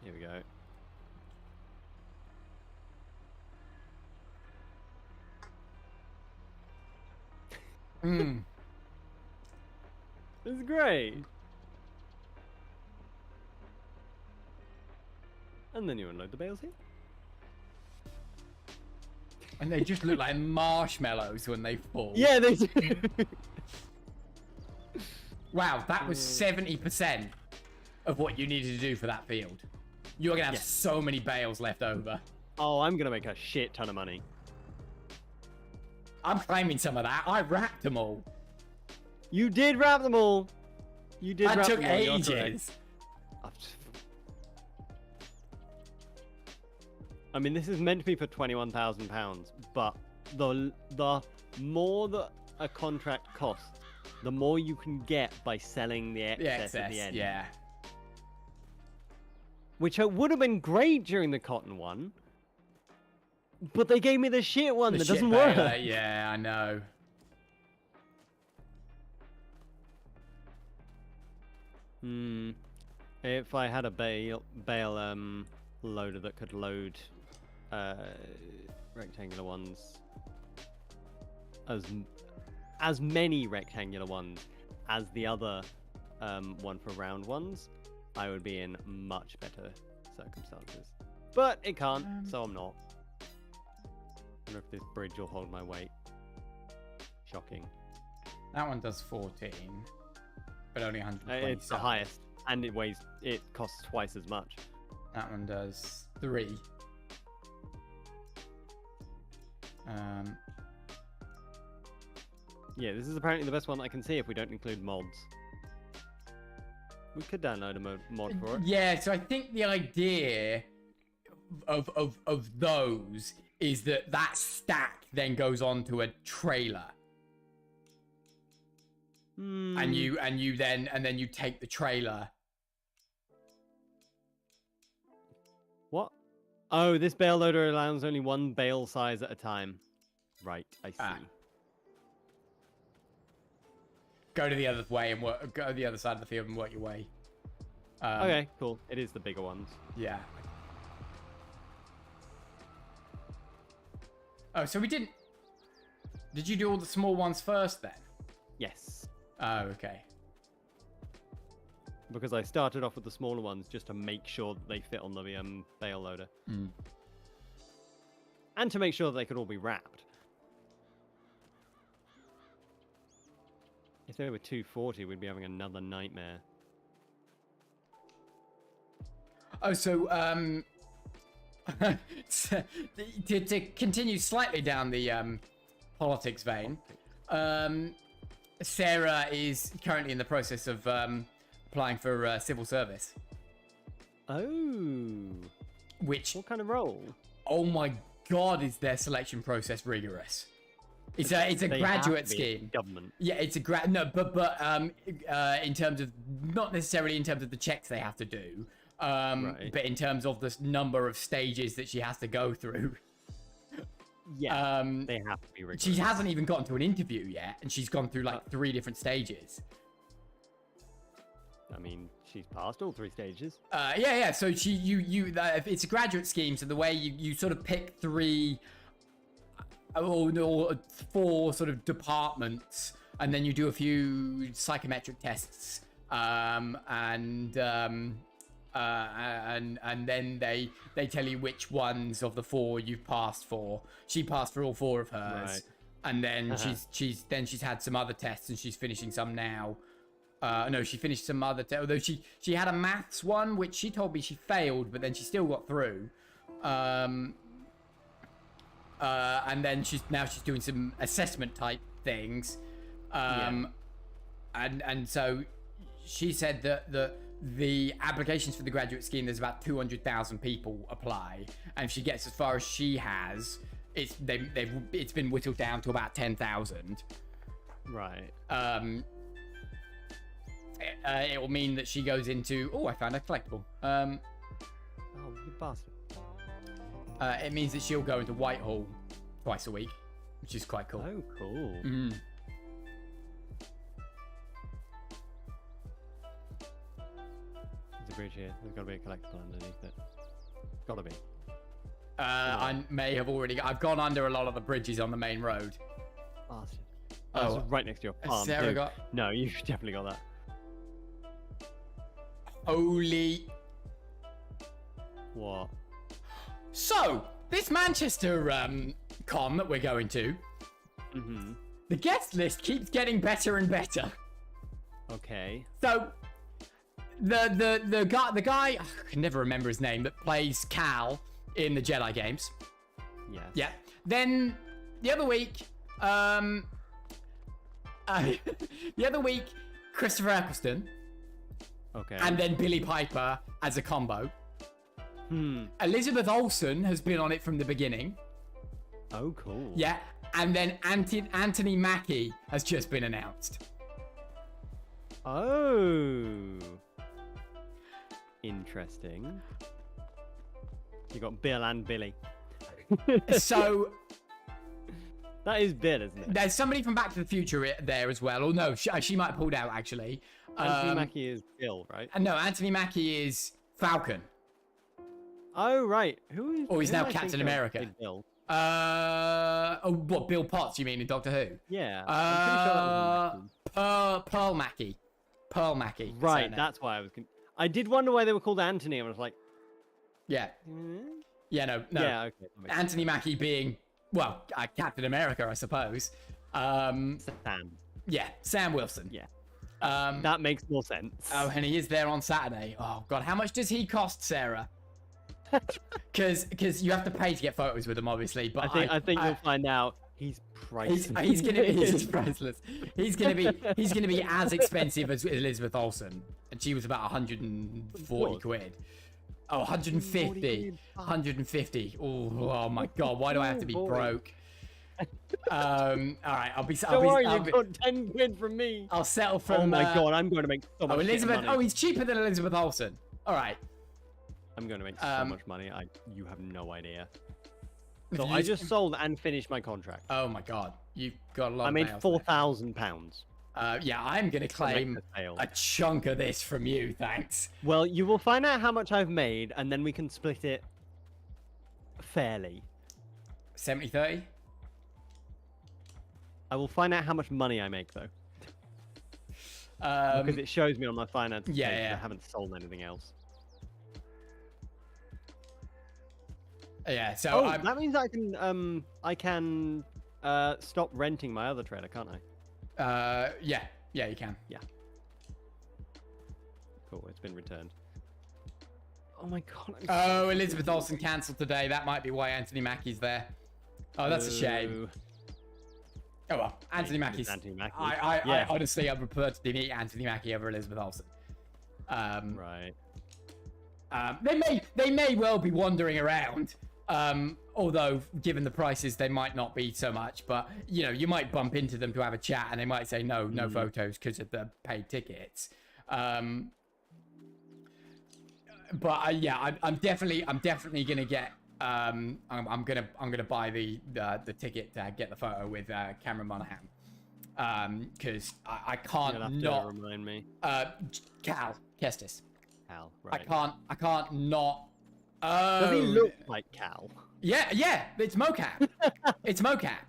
we go. This is great. And then you unload the bales here. And they just look like marshmallows when they fall. Yeah, they do. Wow, that was 70% of what you needed to do for that field. You're gonna have so many bales left over. Oh, I'm gonna make a shit ton of money. I'm claiming some of that. I wrapped them all. You did wrap them all. You did That wrap took them all. You're correct. ages. I mean, this is meant to be for £21,000, but the more that a contract costs, the more you can get by selling the excess at the end. Yeah. Which would have been great during the cotton one, but they gave me the shit one that doesn't work. Yeah, I know. If I had a bale loader that could load rectangular ones, as many rectangular ones as the other one for round ones, I would be in much better circumstances. But it can't, so I'm not. I wonder if this bridge will hold my weight. Shocking. That one does 14, but only 127. It's the highest, and it costs twice as much. That one does 3. Yeah, this is apparently the best one I can see if we don't include mods. We could download a mod for it. Yeah, so I think the idea of those is that stack then goes onto a trailer. And then you take the trailer. What? Oh, this bale loader allows only one bale size at a time. Right, I see. Go to the other way and work. Go to the other side of the field and work your way. Okay, cool. It is the bigger ones. Yeah. Oh, so we didn't. Did you do all the small ones first then? Yes. Oh, okay. Because I started off with the smaller ones just to make sure that they fit on the bale loader. And to make sure that they could all be wrapped. If they were 240, we'd be having another nightmare. Oh, so to continue slightly down the politics vein, Sarah is currently in the process of applying for civil service. Oh. Which, What kind of role? oh my God, is their selection process rigorous? It's a They graduate have to be scheme. Government. Yeah, it's a no, but in terms of, not necessarily in terms of the checks they have to do, Right. but in terms of the number of stages that she has to go through. Yeah. They have to be rigorous. She hasn't even gotten to an interview yet, and she's gone through like 3 different stages. I mean, she's passed all 3 stages. Yeah. So it's a graduate scheme. So the way you sort of pick 3 or 4 sort of departments, and then you do a few psychometric tests, and then they tell you which ones of the 4 you've passed for. She passed for all 4 of hers, Right. and then she's had some other tests, and she's finishing some now. No, she finished some other although she had a maths one which she told me she failed, but then she still got through. And then she's doing some assessment type things. And so she said that the applications for the graduate scheme, there's about 200,000 people apply, and if she gets as far as she has, it's been whittled down to about 10,000. Right. It will mean that she goes into, oh, I found a collectible. Oh, you bastard. It means that she'll go into Whitehall twice a week, which is quite cool. Oh, cool. Mm. There's a bridge here. There's got to be a collectible underneath it. Gotta be. I may have already. I've gone under a lot of the bridges on the main road. Bastard. Oh, That's right next to your farm. Sarah too. got. No, you've definitely got that. Holy. What? So this Manchester con that we're going to, the guest list keeps getting better and better. Okay. So the guy I can never remember his name, that plays Cal in the Jedi games. Yes. Yeah. Then the other week, Christopher Eccleston, Okay. and then Billy Piper as a combo. Hmm. Elizabeth Olsen has been on it from the beginning. Oh, cool. Yeah. And then Anthony Mackie has just been announced. Oh. Interesting. You got Bill and Billy. So That is Bill, isn't it? there's somebody from Back to the Future there as well. Or no, she might have pulled out actually. Anthony Mackie is Bill, right? And no, Anthony Mackie is Falcon. Oh, right. Who is? Oh, he's who now am I Captain thinking of? America. Big Bill. What, Bill Potts, you mean, in Doctor Who? Yeah. I'm pretty sure that was Pearl Mackie. Pearl Mackie. right. surname. That's why I was. I did wonder why they were called Anthony. I was like, Yeah. Yeah, no. yeah, okay. that makes Anthony Mackie being, well, Captain America, I suppose. sense. Sam. Yeah, Sam Wilson. Yeah. That, That makes more sense. oh, and he is there on Saturday. Oh, God. How much does he cost, Sarah? Because you have to pay to get photos with him, obviously. But I think you'll find out he's priceless. he's he's priceless. He's gonna be as expensive as Elizabeth Olsen, and she was about 140 What? quid. Oh, 150. 150. Oh my God! Why do I have to be Oh, boy. broke? All right, Don't worry, you got 10 quid from me. I'll settle for. Oh my God, I'm going to make so much Elizabeth. money. Oh, he's cheaper than Elizabeth Olsen. All right. I'm going to make so much money. You have no idea. So I You- just sold and finished my contract. Oh my God, you've got a lot. I of made nails there. £4,000. Yeah, I'm gonna claim the sale. a chunk of this from you, thanks. Well, you will find out how much I've made, and then we can split it fairly. 70-30? I will find out how much money I make, though, because it shows me on my finances yeah, page that yeah. I haven't sold anything else. Yeah, so Oh, I'm, that means I can stop renting my other trailer, can't I? yeah, you can. Cool, it's been returned. Oh my God. Oh, Elizabeth Olsen cancelled today. That might be why Anthony Mackie's there. Oh, that's a shame. Oh well, Anthony Mackie's. Anthony Mackie. I Yeah. honestly, I prefer to meet Anthony Mackie over Elizabeth Olsen. Right. They may well be wandering around. Although given the prices, they might not be so much. But you know, you might bump into them to have a chat, and they might say no photos because of the paid tickets. But yeah, I'm definitely gonna get. I'm gonna buy the ticket to get the photo with Cameron Monaghan. Because I can't You'll have not to remind me. Cal Kestis. Cal, right. I can't not. Does he look like Cal? Yeah, it's mocap. It's mocap.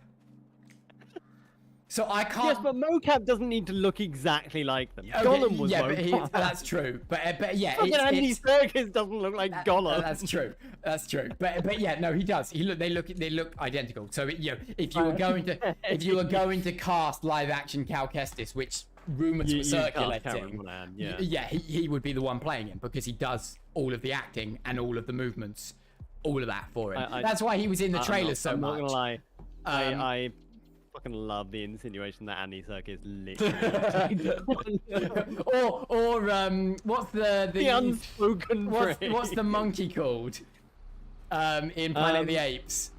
So I can't. Yes, but mocap doesn't need to look exactly like them. Okay, Gollum was yeah, mocap. but that's true. But yeah, Andy Serkis doesn't look like Gollum. That's true. That's true. But yeah, no, he does. They look identical. So you know, if you were going to cast live action Cal Kestis, which rumors were circulating, yeah, he would be the one playing him because he does all of the acting and all of the movements, all of that for him. That's why he was in the trailers so much. I'm not gonna lie. I fucking love the insinuation that Andy Serkis literally or what's the unspoken what's the monkey called in Planet of the Apes?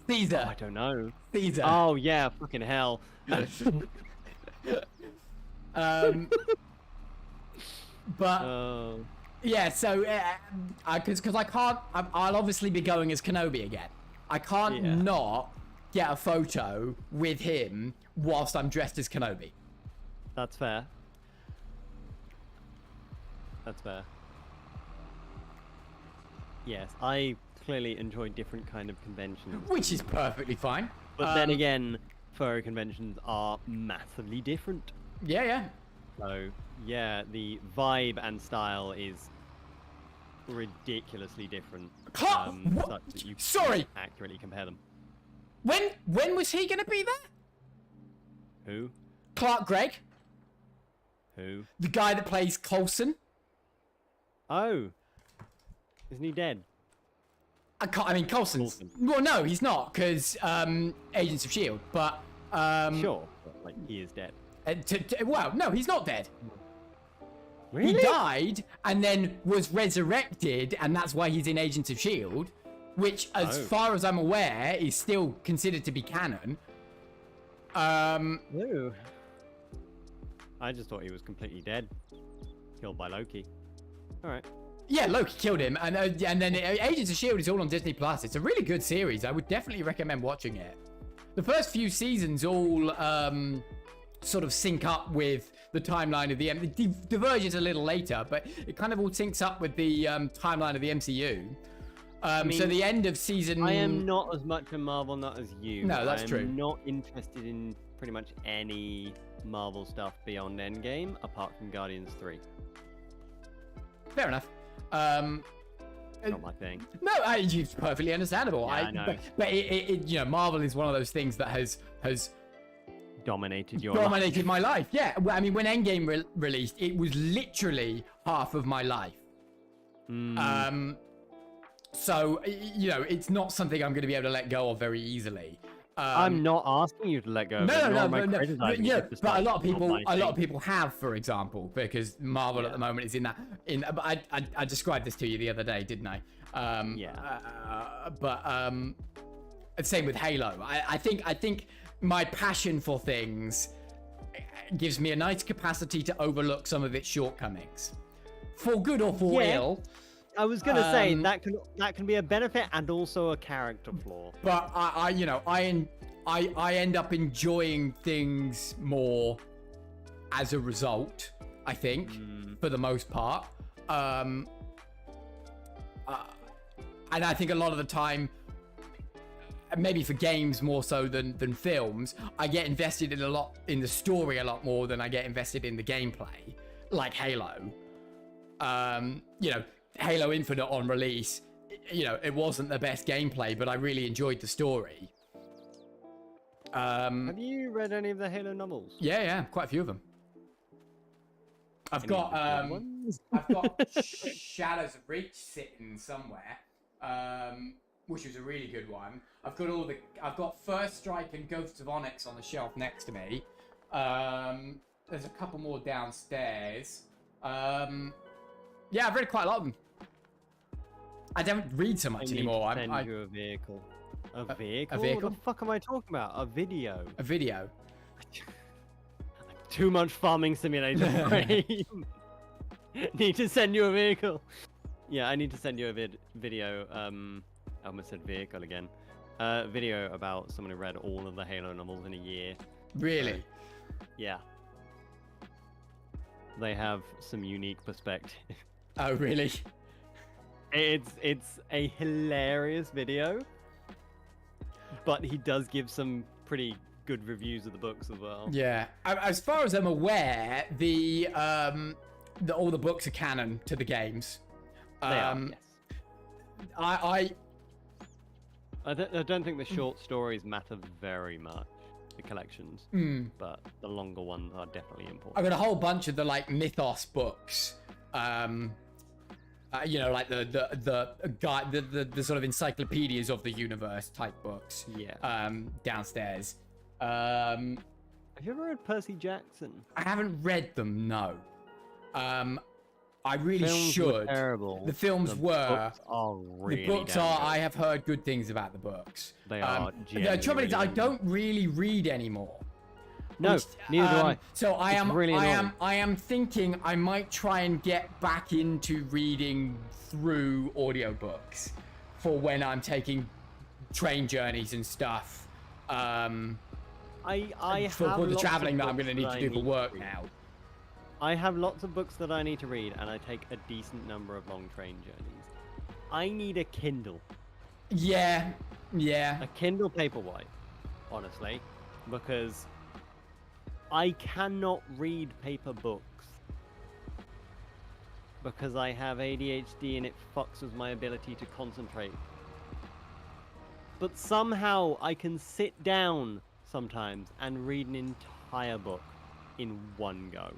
Caesar. Oh, I don't know. Caesar. Oh yeah, fucking hell. But yeah, so because I can't, I'll obviously be going as Kenobi again. I can't not get a photo with him whilst I'm dressed as Kenobi. That's fair. That's fair. Yes, I clearly enjoy different kind of conventions. Which is perfectly fine. But then again, furry conventions are massively different. Yeah. So, yeah, the vibe and style is ridiculously different. Such that you can't accurately compare them. When was he gonna be there? Who? Clark Gregg. Who? The guy that plays Coulson. Oh. Isn't he dead? I mean, Coulson's... Well, no, he's not, because Agents of S.H.I.E.L.D., but... Sure. Like, he is dead. Well, no, he's not dead. Really? He died, and then was resurrected, and that's why he's in Agents of S.H.I.E.L.D., which, as far as I'm aware, is still considered to be canon. No. I just thought he was completely dead. Killed by Loki. Alright. Yeah, Loki killed him, and then Agents of S.H.I.E.L.D. is all on Disney Plus. It's a really good series. I would definitely recommend watching it. The first few seasons all sort of sync up with the timeline of the it diverges a little later, but it kind of all syncs up with the timeline of the MCU. I mean, so the end of season... I am not as much a Marvel nut as you. No, that's true. I'm not interested in pretty much any Marvel stuff beyond Endgame, apart from Guardians 3. Fair enough. Not my thing. No, it's perfectly understandable. Yeah, I know. But it, you know, Marvel is one of those things that has dominated your dominated my life. Yeah, I mean, when Endgame released, it was literally half of my life. So, you know, it's not something I'm going to be able to let go of very easily. I'm not asking you to let go of it. No. Yeah, but a lot of people have, for example, because Marvel at the moment is in that. But I described this to you the other day, didn't I? Same with Halo. I think my passion for things gives me a nice capacity to overlook some of its shortcomings, for good or for ill. I was gonna say that can be a benefit and also a character flaw. But I end up enjoying things more as a result. I think for the most part, and I think a lot of the time, maybe for games more so than films, I get invested in the story a lot more than I get invested in the gameplay, like Halo. You know, Halo Infinite on release, you know, it wasn't the best gameplay, but I really enjoyed the story. Have you read any of the Halo novels? Yeah, quite a few of them. I've got Shadows of Reach sitting somewhere, which was a really good one. I've got First Strike and Ghosts of Onyx on the shelf next to me. There's a couple more downstairs. Yeah, I've read quite a lot of them. I don't read so I much need anymore. to send I you a vehicle. A vehicle? vehicle? What the fuck am I talking about? A video. a video. Too much farming simulator brain. Need to send you a vehicle. Yeah, I need to send you a video. I almost said vehicle again. Video about someone who read all of the Halo novels in a year. Really? Yeah. They have some unique perspective. Oh, really? It's a hilarious video, but he does give some pretty good reviews of the books as well. Yeah. As far as I'm aware, all the books are canon to the games. They are, yes. I don't think the short stories matter very much, the collections, but the longer ones are definitely important. I've got a whole bunch of the like mythos books, you know, like the sort of encyclopedias of the universe type books. Yeah. Downstairs. Have you ever read Percy Jackson? I haven't read them. No. I really Films should. were terrible. The films The were. Books are really The books damn are. good. I have heard good things about the books. They are. The trouble is, I genuinely don't really read anymore. No, neither do I. So I It's am. really annoying. I am thinking I might try and get back into reading through audiobooks for when I'm taking train journeys and stuff. I For have the lots traveling of that I'm books going to need to I do for work read. now. I have lots of books that I need to read, and I take a decent number of long train journeys. I need a Kindle. Yeah. Yeah. A Kindle Paperwhite, honestly, because I cannot read paper books because I have ADHD and it fucks with my ability to concentrate. But somehow I can sit down sometimes and read an entire book in one go.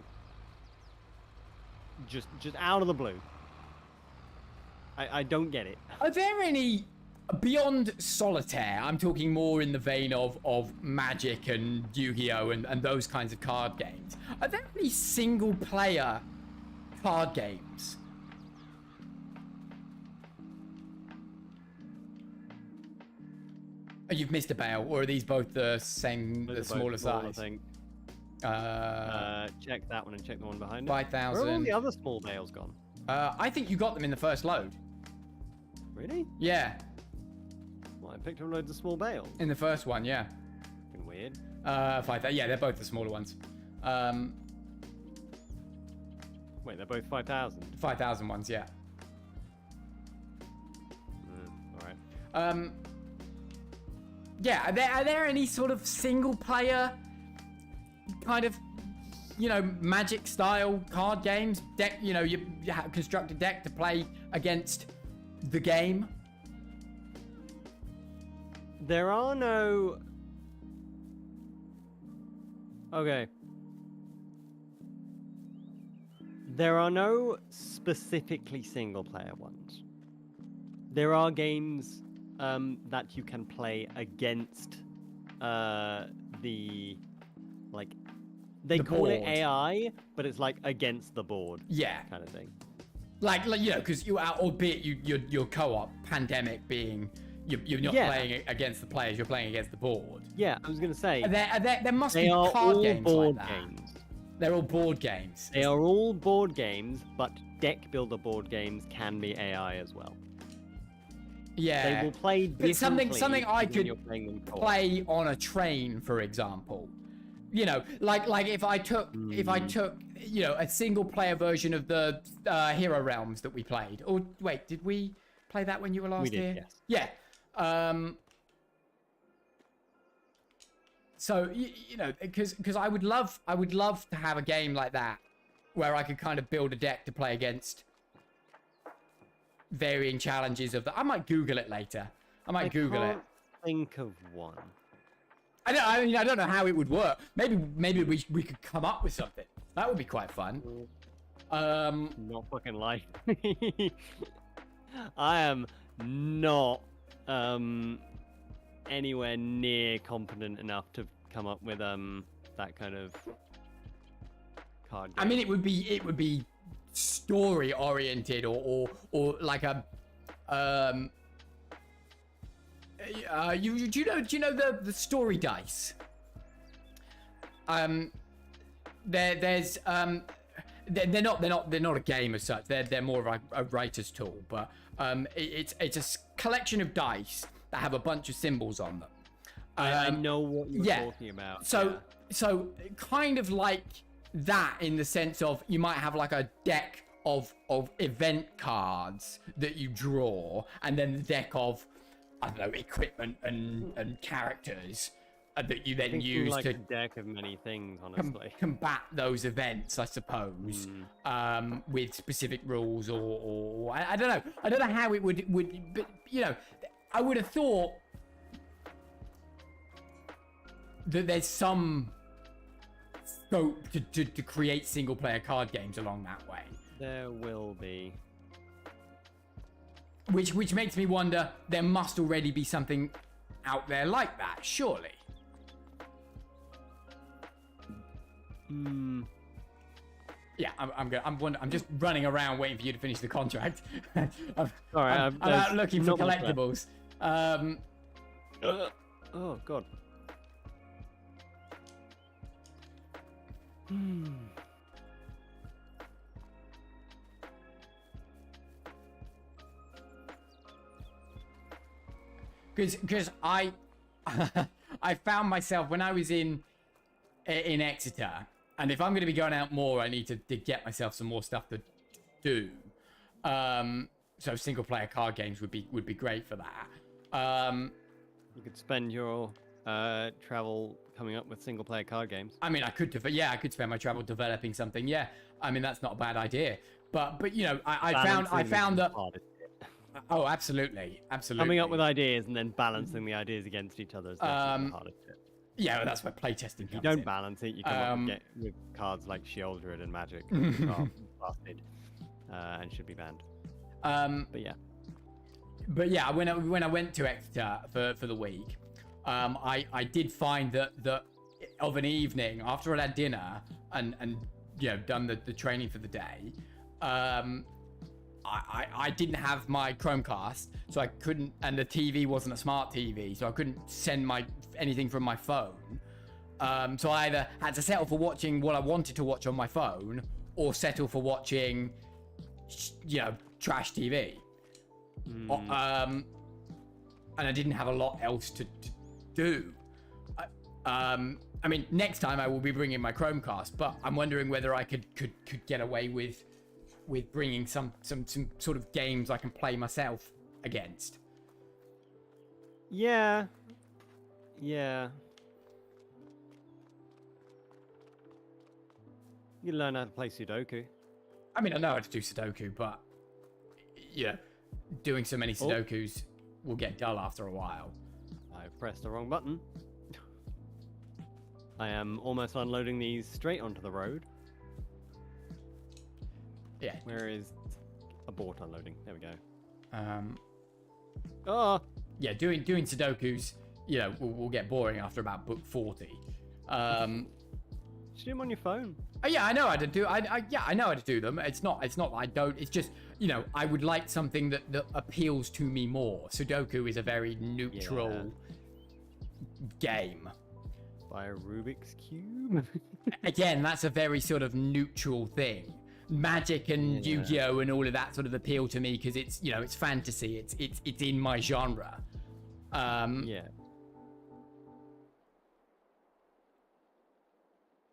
Just out of the blue. I don't get it. Are there any beyond solitaire? I'm talking more in the vein of Magic and Yu-Gi-Oh and those kinds of card games. Are there any single player card games? Oh, you've missed a bail, or are these both the same, the smaller size? I think. Check that one and check the one behind it. 5,000. Where are all the other small bales gone? I think you got them in the first load. Really? Yeah, Well, I picked up loads of small bales. in the first one, yeah. Fucking weird. 5,000. Yeah, they're both the smaller ones. Wait, they're both 5,000. 5,000 ones, yeah. Alright. Yeah, are there any sort of single player kind of, you know, Magic style card games? Deck, you know, you construct a deck to play against the game. There are no... Okay. There are no specifically single player ones. There are games that you can play against the, like, they The call it board. AI, but it's like against the board Yeah, kind of thing. like you know, because you are, albeit your co-op Pandemic being you're not Yeah. playing against the players, you're playing against the board. Yeah, I was gonna say There must they be are card all games board like that. games. They're all board games. They are all board games, but deck builder board games can be AI as well. Yeah. They will play differently. But something I when could you're playing them co-op. play on a train, for example. You know, like if I took you know, a single player version of the Hero Realms that we played. Or wait, did we play that when you were last We did, here? yes. Yeah. So you know, because I would love to have a game like that where I could kind of build a deck to play against varying challenges of the. I might Google it later. I Google it. can't think of one. I mean, I don't know how it would work. Maybe we could come up with something. That would be quite fun. Not fucking like me. I am not anywhere near competent enough to come up with that kind of card game. I mean, it would be story oriented or like a um, do you know the story dice? There's they're not a game as such. They're more of a writer's tool, but it's a collection of dice that have a bunch of symbols on them. I know what you're talking about. So kind of like that, in the sense of you might have like a deck of event cards that you draw, and then the deck of, I don't know, equipment and characters that you then use like to a deck of many things, honestly. combat those events, I suppose, with specific rules, or I don't know. I don't know how it would, but you know, I would have thought that there's some scope to create single player card games along that way. There will be. Which makes me wonder, there must already be something out there like that, surely. Yeah, I'm just running around waiting for you to finish the contract. I'm out looking for collectibles. Oh god. Because I I found myself when I was in Exeter, and if I'm going to be going out more, I need to get myself some more stuff to do. So single player card games would be great for that. You could spend your travel coming up with single player card games. I mean, I could spend my travel developing something. Yeah, I mean that's not a bad idea. But you know, I found that. Oh, absolutely. Coming up with ideas and then balancing the ideas against each other is definitely the hardest bit. Yeah, well, that's where playtesting comes in. You don't balance it, you come up with cards like Shieldred and Magic, which are busted and should be banned. But yeah, when I went to Exeter for the week, I did find that of an evening after I had dinner and you know done the training for the day, I didn't have my Chromecast, so I couldn't, and the TV wasn't a smart TV, so I couldn't send anything from my phone. So I either had to settle for watching what I wanted to watch on my phone, or settle for watching, you know, trash TV. And I didn't have a lot else to do. I mean, next time I will be bringing my Chromecast, but I'm wondering whether I could get away with bringing some sort of games I can play myself against. Yeah. You learn how to play Sudoku. I mean, I know how to do Sudoku, but yeah, doing so many Sudokus will get dull after a while. I pressed the wrong button. I am almost unloading these straight onto the road. Yeah. Where is abort unloading? There we go. Yeah, doing Sudokus, you know, will get boring after about book 40. Just do them on your phone. Oh, yeah, I know how to do. I know how to do them. It's not I don't. It's just, you know, I would like something that appeals to me more. Sudoku is a very neutral game. By a Rubik's Cube. Again, that's a very sort of neutral thing. Magic and Yu-Gi-Oh and all of that sort of appeal to me because it's, you know, it's fantasy. It's in my genre. Yeah.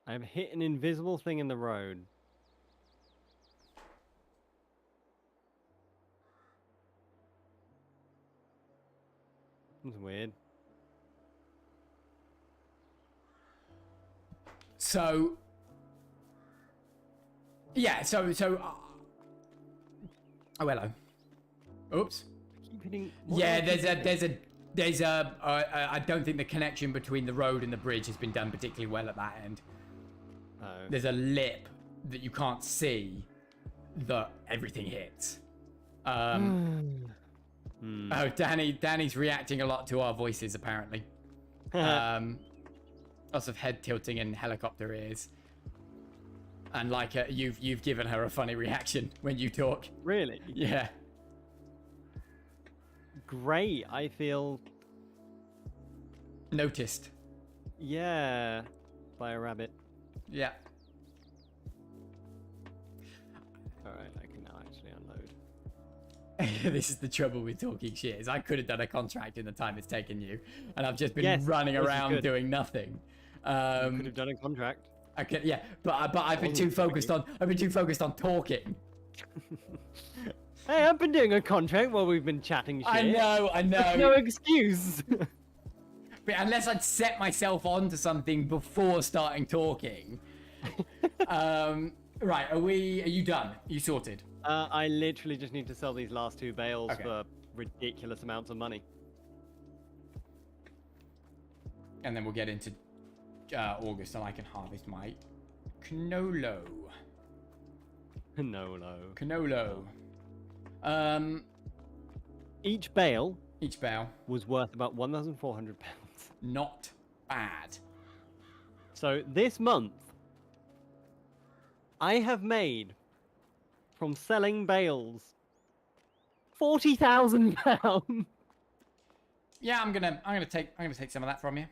I've hit an invisible thing in the road. That's weird. So, yeah, so oh, hello. Oops. I keep hitting... Yeah, there's a I don't think the connection between the road and the bridge has been done particularly well at that end. Oh. There's a lip that you can't see that everything hits. Oh, Danny's reacting a lot to our voices, apparently. Lots of head tilting and helicopter ears. And like you've given her a funny reaction when you talk. Really? Yeah. great. I feel, Noticed. yeah, by a rabbit. Yeah. All right, I can now actually unload. This is the trouble with talking shit. Is I could have done a contract in the time it's taken you, and I've just been Yes, running this is around good. doing nothing. You could have done a contract. Okay, yeah, but I've been wasn't too focused on talking. Hey, I've been doing a contract while we've been chatting shit. I know. There's no excuse. But unless I'd set myself onto something before starting talking. Right, are you done? You sorted? I literally just need to sell these last 2 bales Okay. for ridiculous amounts of money. And then we'll get into August, and I can harvest my Canola. Canola. Each bale Each bale, was worth about £1,400. not bad. So this month, I have made from selling bales £40,000. Yeah, I'm gonna take some of that from you.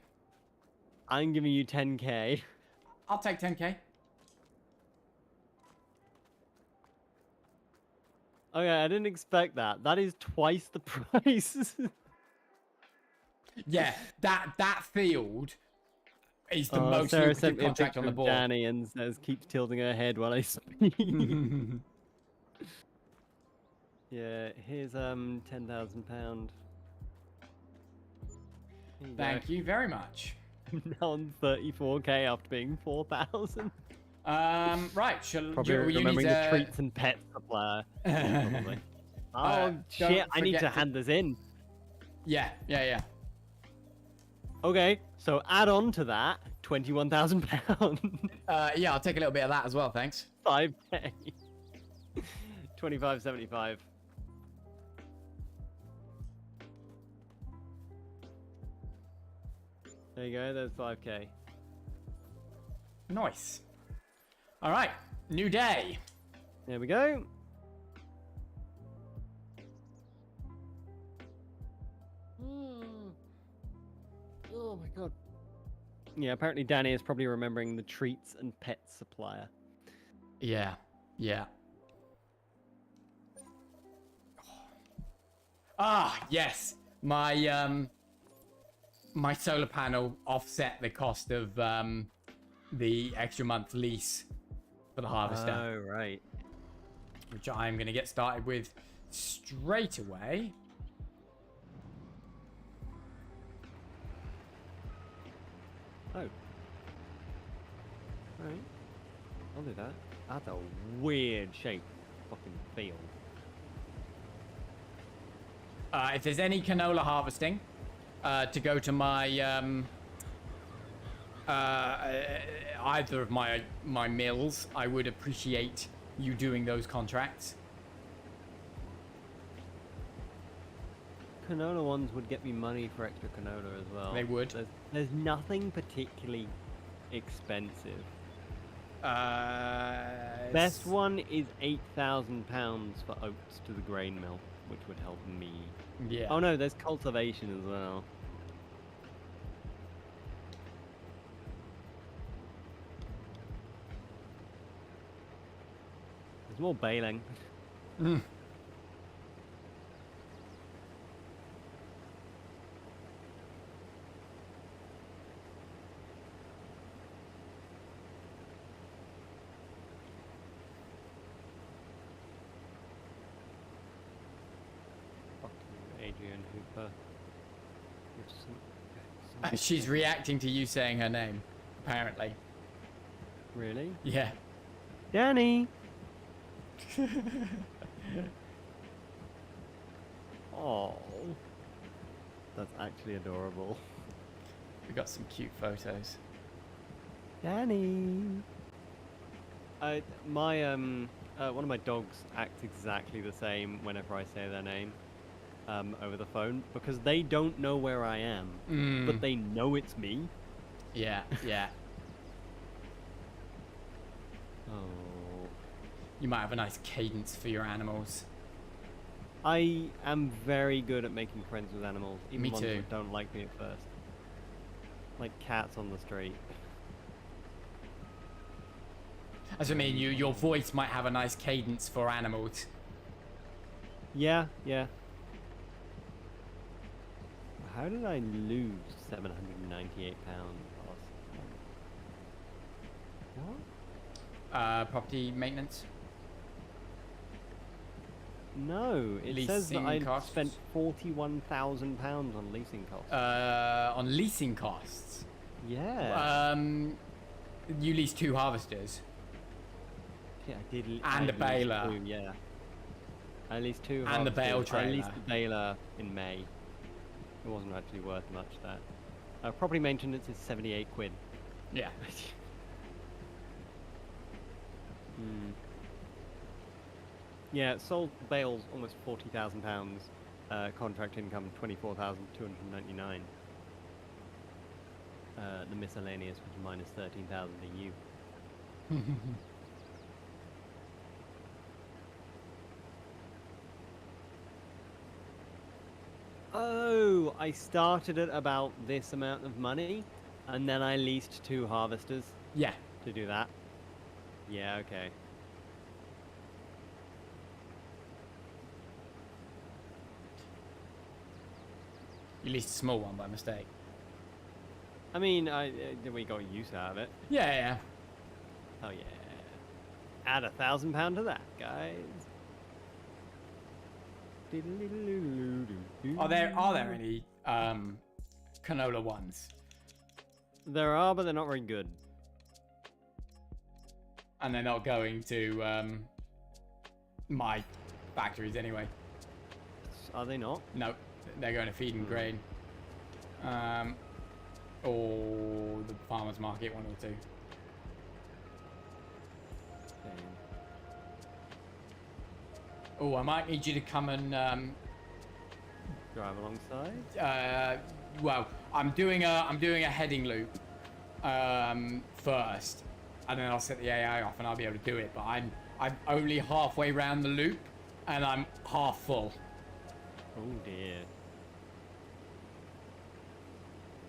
I'm giving you 10k. I'll take 10k. Okay, I didn't expect that. That is twice the price. Yeah, that field is the Oh, most Sarah lucrative sent me a contract picture on the of board. Danny and says keeps tilting her head while I speak. Yeah, here's £10,000. Thank you very much. Now I'm 34k after being 4,000. Right, Probably you remembering need the to... treats and pets supplier. Probably. Oh shit! don't I need forget to to- hand this in. Yeah. Okay, so add on to that £21,000. Yeah, I'll take a little bit of that as well, thanks. 5k. 25.75. There you go. There's 5k. Nice. All right, new day. There we go. Oh my god. Yeah, apparently Danny is probably remembering the treats and pets supplier. Yeah. Ah, yes. My my solar panel offset the cost of the extra month lease for the harvester, Oh, right. which I'm going to get started with straight away. Oh. Alright. I'll do that. That's a weird shape fucking field. If there's any canola harvesting, to go to my either of my mills, I would appreciate you doing those contracts. Canola ones would get me money for extra canola as well. They would. There's nothing particularly expensive. Best one is £8,000 for oats to the grain mill, which would help me. Yeah. Oh no, there's cultivation as well. There's more baling. Mm. Adrian Hooper. She's reacting to you saying her name, apparently. Really? Yeah. Danny! Oh, that's actually adorable. We got some cute photos. Danny! One of my dogs acts exactly the same whenever I say their name over the phone because they don't know where I am, but they know it's me. Yeah. Oh. You might have a nice cadence for your animals. I am very good at making friends with animals, even Me ones too. that don't like me at first. Like cats on the street. As I mean, your voice might have a nice cadence for animals. Yeah, yeah. How did I lose £798 last month? What? Property maintenance. No, it says that Leasing I costs? spent £41,000 on leasing costs. On leasing costs. Yeah. You leased 2 harvesters. Yeah, I did. And I the leased baler. 2, yeah. At least 2 And the bale harvesters. I leased trailer. the baler in May. It wasn't actually worth much, that. Property maintenance is 78 quid. Yeah. Hmm. Yeah, sold bales almost £40,000. Contract income 24,299. The miscellaneous was minus 13,000 EU. Oh, I started at about this amount of money, and then I leased 2 harvesters Yeah. to do that. Yeah, okay. You leased a small one by mistake. I mean, we got use out of it. Yeah, yeah. Oh yeah. Add £1,000 to that, guys. Are there any canola ones? There are, but they're not very good. And they're not going to my factories anyway. Are they not? No, they're going to feed and grain. Or the farmer's market, one or two. Oh, I might need you to come and Drive alongside. well, I'm doing a heading loop first, and then I'll set the AI off and I'll be able to do it. But I'm only halfway round the loop, and I'm half full. Oh dear.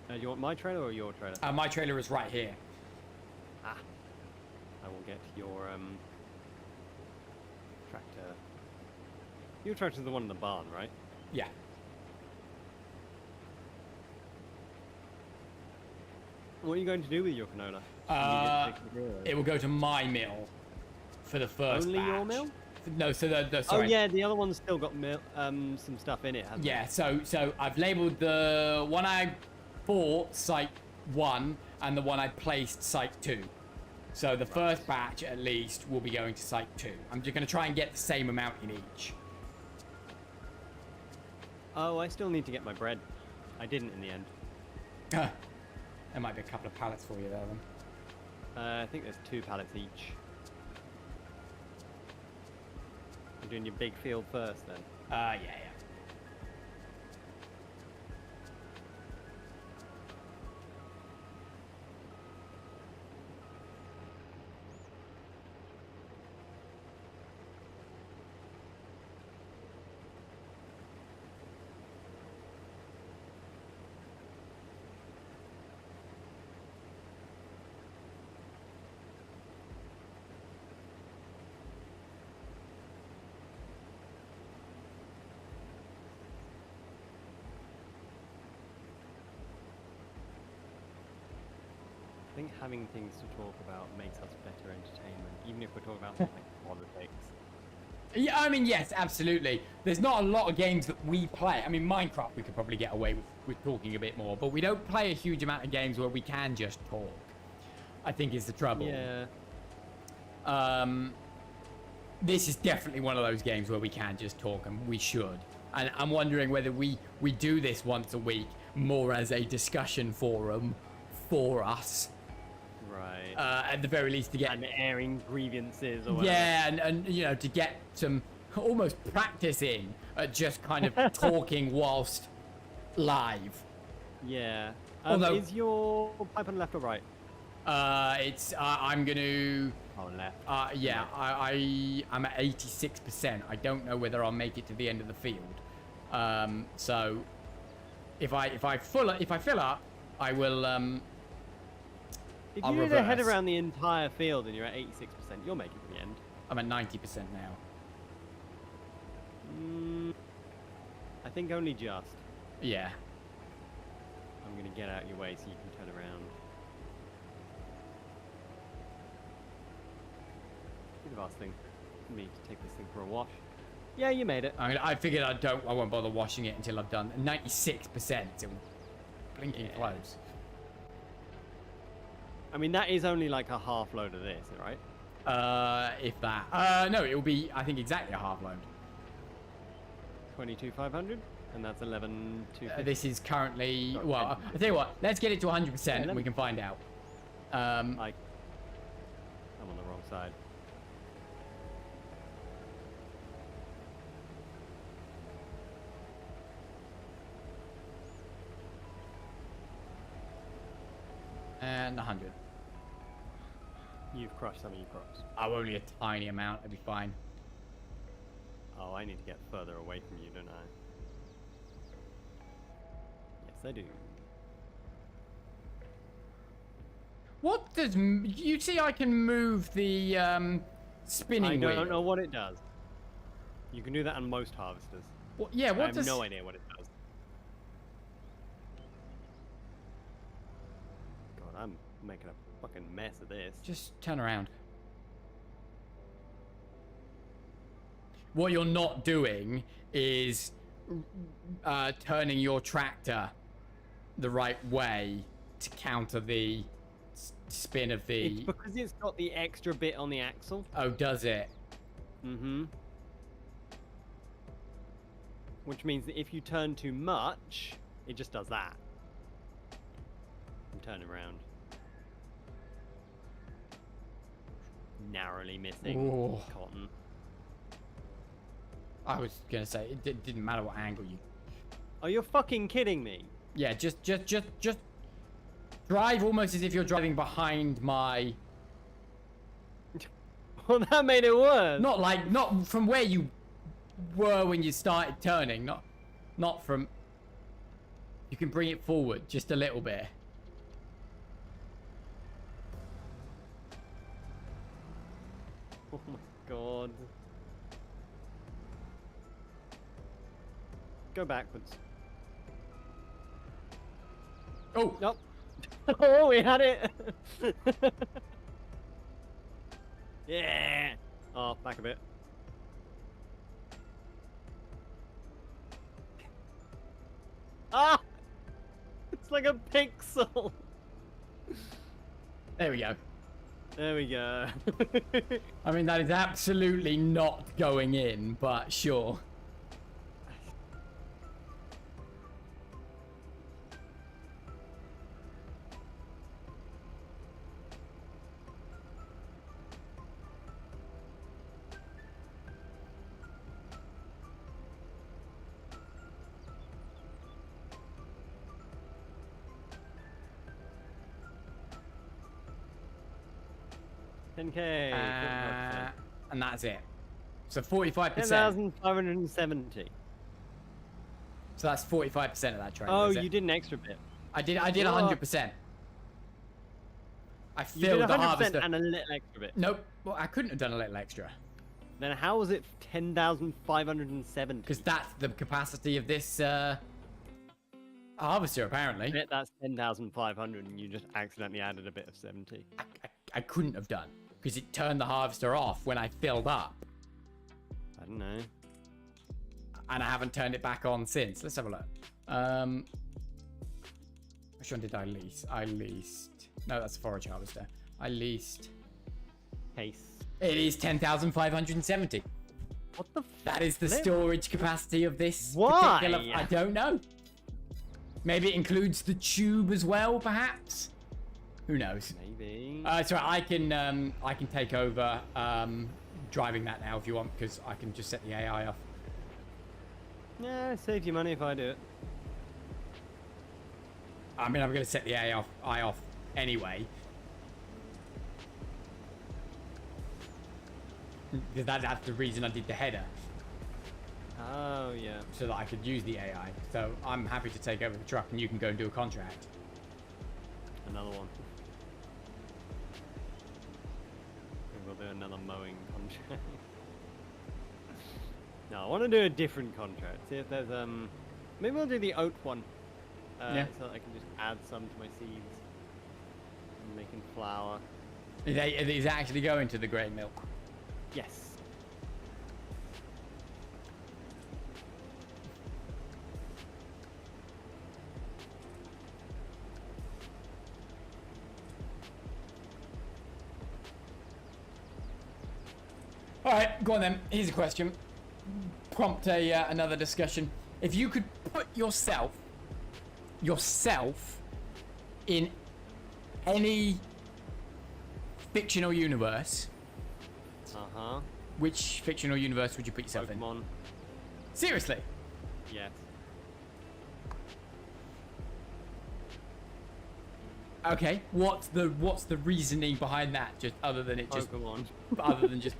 Do you want my trailer or your trailer? My trailer is right here. Ah. I will get your tractor. Your tractor's the one in the barn, right? Yeah. What are you going to do with your canola? It will go to my mill for the first Only batch. your mill? No, so the Oh sorry. yeah, the other one's still got some stuff in it, hasn't Yeah, it? so I've labeled the one I bought site 1 and the one I placed site 2. So the first batch at least will be going to site 2. I'm just going to try and get the same amount in each. Oh, I still need to get my bread. I didn't in the end. There might be a couple of pallets for you there then. I think there's 2 pallets each. You're doing your big field first then. Yeah. I think having things to talk about makes us better entertainment, even if we're talking about something like politics. Yeah, I mean, yes, absolutely. There's not a lot of games that we play. I mean, Minecraft we could probably get away with talking a bit more, but we don't play a huge amount of games where we can just talk, I think is the trouble. Yeah. This is definitely one of those games where we can just talk, and we should. And I'm wondering whether we do this once a week more as a discussion forum for us. Right. At the very least to get... And airing grievances or whatever. Yeah, and you know, to get some almost practice in at just kind of talking whilst live. Yeah. Although- Is your pipe on the left or right? It's I'm gonna. Oh, left. Yeah, I'm at 86%. I don't know whether I'll make it to the end of the field. So if I fill up, I will. If I'll you did a head reverse. around the entire field and you're at 86%, you'll make it to the end. I'm at 90% now. I think only just. Yeah. I'm gonna get out of your way so you can turn around. You'd have asked me to take this thing for a wash. Yeah, you made it. I figured I won't bother washing it until I've done 96%. Still blinking close. I mean, that is only like a half load of this, right? If that. No, it will be, I think, exactly a half load. 22,500, and that's 11,250. This is currently, Sorry, well, I'll tell you what, let's get it to 100% and we can find out. I'm on the wrong side. And 100. You've crushed some of your crops. Oh, only a tiny amount, it'll be fine. Oh, I need to get further away from you, don't I? Yes, I do. What does, you see I can move the spinning wheel. I don't know what it does. You can do that on most harvesters. What, yeah, I what have does... no idea what it does. God, I'm making a fucking mess of this. Just turn around. What you're not doing is turning your tractor the right way to counter the spin of the... It's because it's got the extra bit on the axle. Oh, does it? Mm-hmm. Which means that if you turn too much, it just does that. And turn around. Narrowly missing Ooh. cotton. I was gonna say, it didn't matter what angle you... Oh, you're fucking kidding me. Yeah, just drive almost as if you're driving behind my... Well, that made it worse. Not from where you were when you started turning, not from... You can bring it forward just a little bit. Oh my god. Go backwards. Oh! Nope. Oh, we had it. Yeah. Oh, back a bit. Ah! It's like a pixel. There we go. There we go. I mean, that is absolutely not going in, but sure. $10K. And that's it. So 45%. 10,570. So that's 45% of that trade. Oh, is it? you did an extra bit. I did 100%. I You did filled the 100% harvester. and a little extra bit. Nope. Well, I couldn't have done a little extra. Then how was it 10,570? Because that's the capacity of this harvester, apparently. I bet that's 10,500 and you just accidentally added a bit of 70. I couldn't have done. Because it turned the harvester off when I filled up. I don't know. And I haven't turned it back on since. Let's have a look. Which one did I lease? I leased... No, that's a forage harvester. I leased... Case. It is 10,570. What the That is the flip? storage capacity of this Why? particular... I don't know. Maybe it includes the tube as well, perhaps? Who knows? Maybe. It's all right. I can take over driving that now if you want, because I can just set the AI off. Yeah, save you money if I do it. I mean, I'm going to set the AI off anyway. because that's the reason I did the header, Oh, yeah. so that I could use the AI. So I'm happy to take over the truck, and you can go and do a contract. Another one. Maybe we'll do another mowing contract. No, I want to do a different contract. See if there's maybe I'll do the oat one. Yeah. So that I can just add some to my seeds. I'm making flour. It is actually going to the grain mill. Yes. All right, go on then. Here's a question. Prompt another discussion. If you could put yourself in any fictional universe, Uh-huh. which fictional universe would you put yourself in? Pokemon. Seriously? Yes. Okay. What's the reasoning behind that? Just other than it just Pokemon. other than just.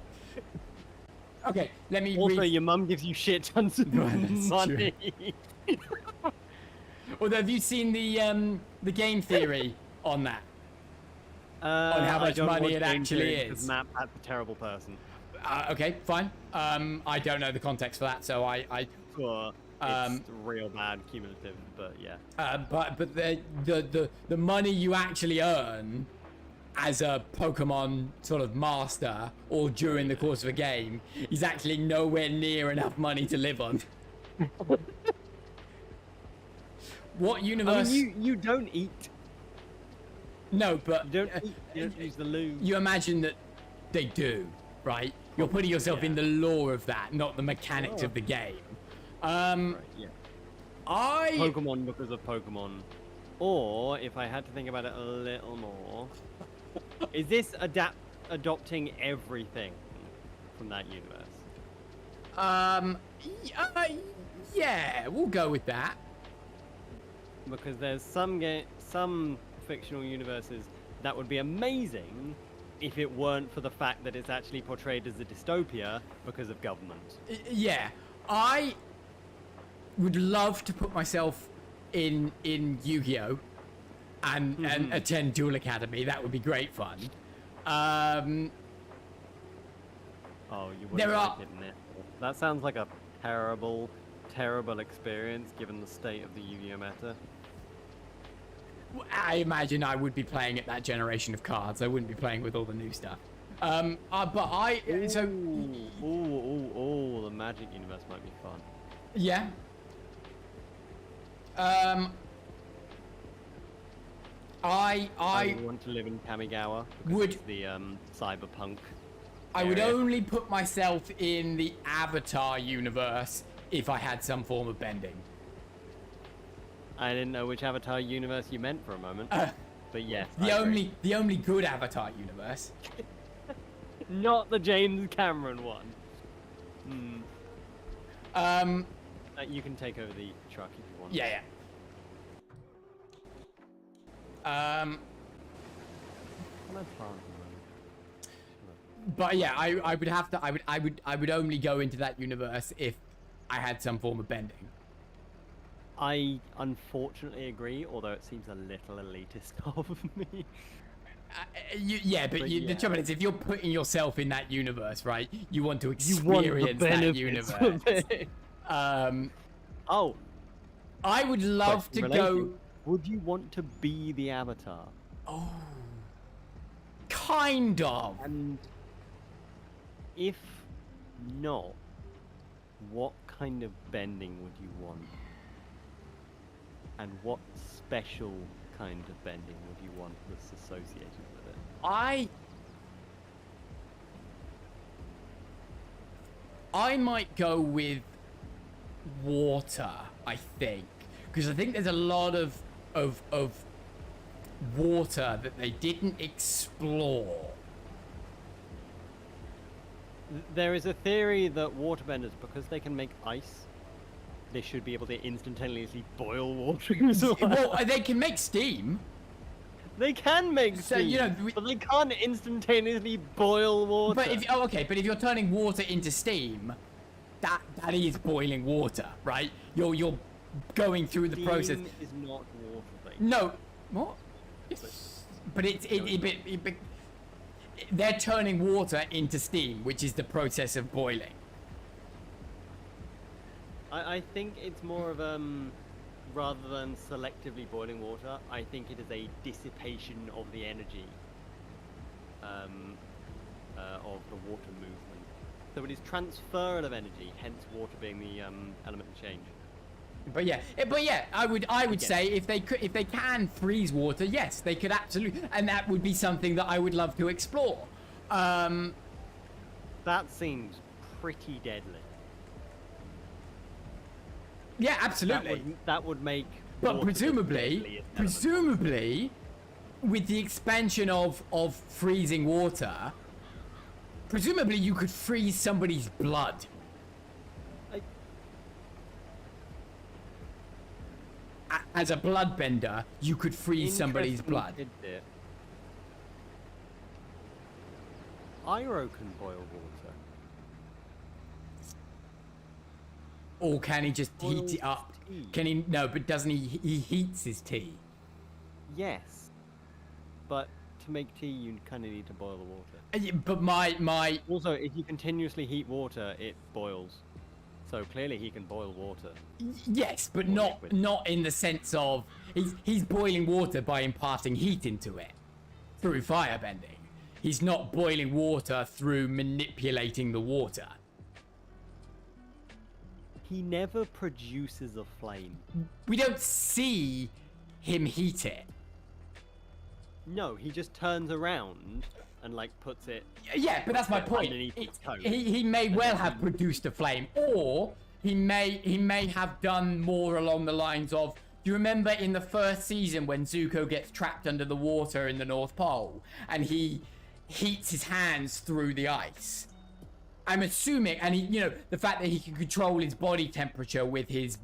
Okay, let me. Also, your mum gives you shit tons of That's money. Although, have you seen the game theory on that? On how I much don't money watch it game actually theory 'cause is. Matt, that's a terrible person. Okay, fine. I don't know the context for that, so I Sure. It's real bad cumulative, but yeah. but the money you actually earn as a Pokemon sort of master or during the course of a game is actually nowhere near enough money to live on. What universe? I mean, you don't eat. No, but You don't eat. You don't use the loo. you imagine that they do, right? You're putting yourself in the lore of that, not the mechanics of the game. Right, yeah. I Pokemon because of Pokemon. Or, if I had to think about it a little more, is this adopting everything from that universe? yeah, we'll go with that. Because there's some fictional universes that would be amazing if it weren't for the fact that it's actually portrayed as a dystopia because of government. Yeah, I would love to put myself in Yu-Gi-Oh and attend Duel Academy. That would be great fun. Oh, you wouldn't There like are- it in it. That sounds like a terrible, terrible experience given the state of the Yu-Gi-Oh meta. I imagine I would be playing at that generation of cards. I wouldn't be playing with all the new stuff. But I so Ooh, the Magic universe might be fun. yeah. I want to live in Kamigawa because would- it's the cyberpunk. I would area. only put myself in the Avatar universe if I had some form of bending. I didn't know which Avatar universe you meant for a moment, but yes, The I agree. only good Avatar universe. Not the James Cameron one. You can take over the truck if you want. Yeah. Can I plant them? But yeah, I would have to. I would only go into that universe if I had some form of bending. I unfortunately agree, although it seems a little elitist of me. But yeah. the trouble is, if you're putting yourself in that universe, right, you want to want the experience that benefits of universe. it. I would love to Relation. go. Would you want to be the Avatar? Oh, kind of. And if not, what kind of bending would you want? And what special kind of bending would you want that's associated with it? I might go with water, I think, because I think there's a lot of water that they didn't explore. There is a theory that waterbenders, because they can make ice, they should be able to instantaneously boil water as well. Well, they can make steam. They can make So, steam, you know, but they can't instantaneously boil water. But if you're turning water into steam, that is boiling water, right? You're going through the process. Steam is not water based. No, what? But they're turning water into steam, which is the process of boiling. I think it's more of rather than selectively boiling water, I think it is a dissipation of the energy of the water movement. So it is transferal of energy, hence water being the element of change. But yeah, I would say if they can freeze water, yes, they could absolutely, and that would be something that I would love to explore. That seems pretty deadly. Yeah, absolutely. That would make. But presumably, with the expansion of freezing water, presumably you could freeze somebody's blood. As a bloodbender, you could freeze somebody's blood. Iroh can boil water. Or can he just heat it up? Tea. Can he? No, but doesn't he? He heats his tea. Yes, but to make tea, you kind of need to boil the water. Yeah, but my Also, if you continuously heat water, it boils. So clearly, he can boil water. yes, but Or not liquid. in the sense of he's boiling water by imparting heat into it through firebending. He's not boiling water through manipulating the water. He never produces a flame. We don't see him heat it. No, he just turns around and like puts it. Yeah, but that's my point. Underneath his coat. He may well have produced a flame, or he may have done more along the lines of. Do you remember in the first season when Zuko gets trapped under the water in the North Pole and he heats his hands through the ice? I'm assuming, and the fact that he can control his body temperature with his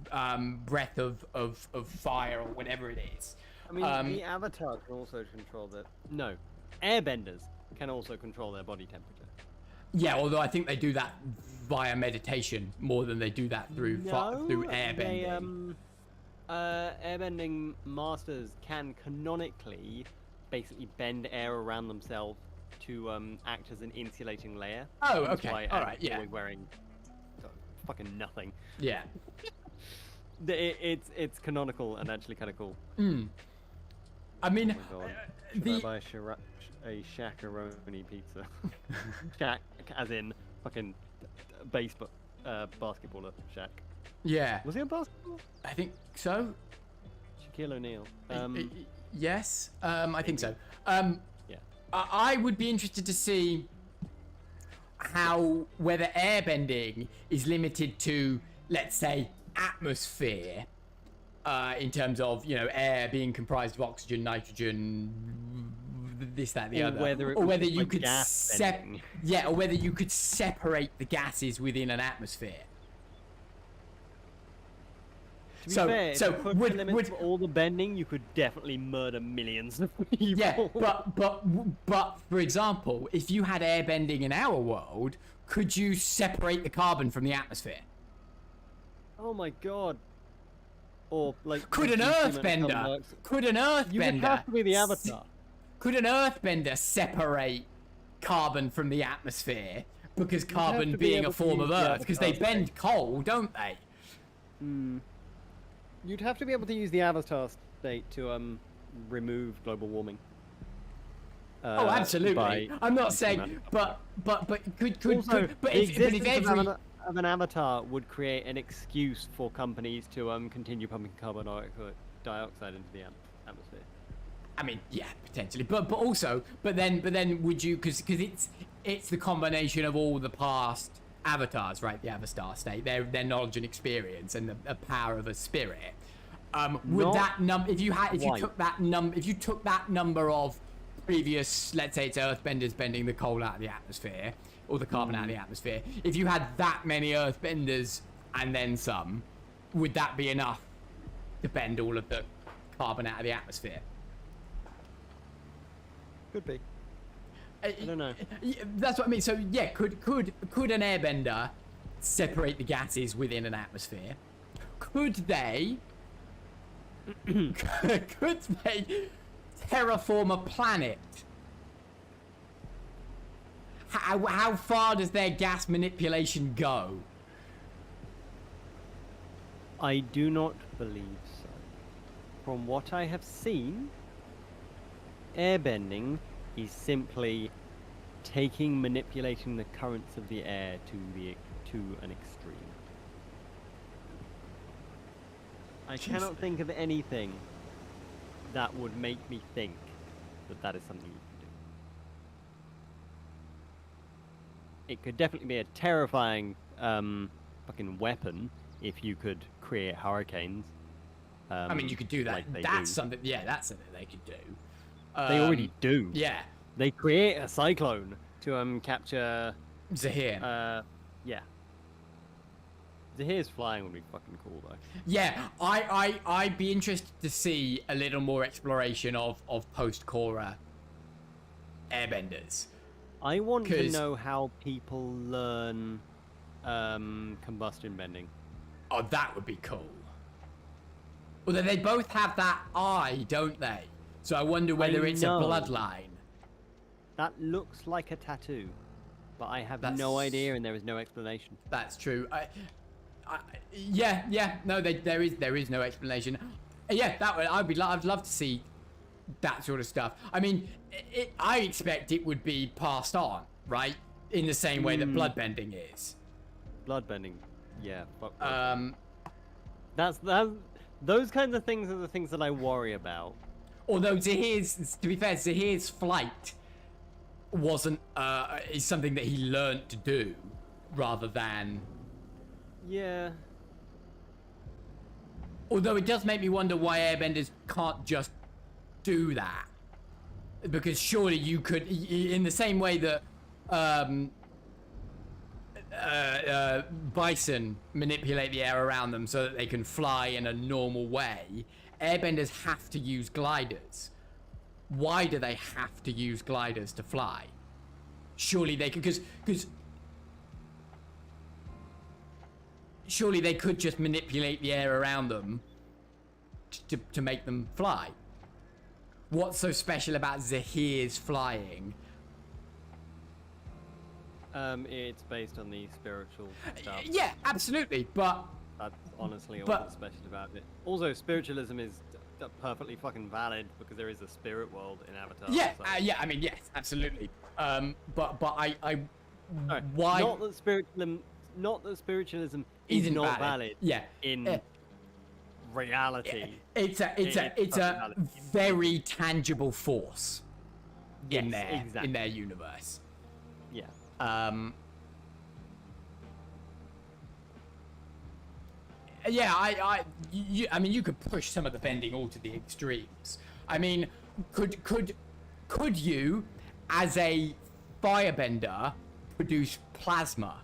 breath of fire or whatever it is. I mean, the Avatar can also control the. No, airbenders can also control their body temperature. Yeah, although I think they do that via meditation more than they do that through through airbending. Airbending masters can canonically basically bend air around themselves to act as an insulating layer. Oh, That's okay. why All Aang's right, yeah. always wearing fucking nothing. Yeah. It's canonical and actually kind of cool. I mean, Oh my god. Should I buy a shakaroni pizza? Shaq, as in fucking basketballer Shaq. yeah, Was he a basketballer? I think so. Shaquille O'Neal. Yes, I think so. Yeah. I would be interested to see whether airbending is limited to, let's say, atmosphere, in terms of air being comprised of oxygen, nitrogen, this, that, the other, or whether you like could gas bending. or whether you could separate the gases within an atmosphere. To be fair, if you put would- the limits for all the bending, you could definitely murder millions of people. Yeah, but for example, if you had airbending in our world, could you separate the carbon from the atmosphere? Oh my god. Or like. Could an reduce the amount of carbon earthbender? dioxide. Could an earthbender? You would have to be the Avatar. Could an earthbender separate carbon from the atmosphere? Because have carbon to be being able a to form use of the earth, because they Avatar bend coal, don't they? You'd have to be able to use the Avatar state to remove global warming. Oh, absolutely. by I'm not reducing the saying, amount of but Also, but the if existence every of an avatar would create an excuse for companies to continue pumping carbon dioxide into the atmosphere. I mean, yeah, potentially, but then would you? Because it's the combination of all the past avatars, right? The Avatar state, their knowledge and experience, and the power of a spirit. Would Not that number, if you quite. took that number of previous, let's say it's earthbenders bending the coal out of the atmosphere or the carbon out of the atmosphere, if you had that many earthbenders and then some, would that be enough to bend all of the carbon out of the atmosphere? Could be. I don't know. That's what I mean. So yeah, could an airbender separate the gases within an atmosphere? Could they? Could they terraform a planet? How far does their gas manipulation go? I do not believe so. From what I have seen, airbending is simply manipulating the currents of the air to an extreme. I cannot think of anything that would make me think that is something you can do. It could definitely be a terrifying fucking weapon if you could create hurricanes. I mean, you could do that. Like they That's do. something. Yeah, that's something they could do. They already do. Yeah, They create a cyclone to capture. Zahir. Yeah. Zahir's flying would be fucking cool though. Yeah, I'd be interested to see a little more exploration of post-Korra airbenders. I want to 'Cause- know how people learn combustion bending. Oh, that would be cool. Although they both have that eye, don't they? So I wonder whether it's know. a bloodline. That looks like a tattoo, but I have That's- no idea, and there is no explanation. That's true. Yeah. No, there is no explanation. Yeah, that would I'd love to see that sort of stuff. I mean, I expect it would be passed on, right? In the same way that bloodbending is. Bloodbending, yeah. Fuck Um, those kinds of things are the things that I worry about. Although to be fair, Zahir's flight wasn't is something that he learned to do rather than. Yeah. Although it does make me wonder why airbenders can't just do that, because surely you could, in the same way that bison manipulate the air around them so that they can fly in a normal way. Airbenders have to use gliders. Why do they have to use gliders to fly? Surely they could, because surely they could just manipulate the air around them to make them fly. What's so special about Zahir's flying? It's based on the spiritual stuff. Yeah, absolutely, but That's honestly all But- that's special about it. Also, spiritualism is perfectly fucking valid because there is a spirit world in Avatar. yeah, so- yeah. I mean, yes, absolutely. But I Sorry, why Not that spiritualism is isn't not valid. Yeah, In reality. it's a It's fucking valid. very tangible force in Yes, their exactly. in their universe. Yeah. Yeah, I mean, you could push some of the bending all to the extremes. I mean, could you, as a firebender, produce plasma?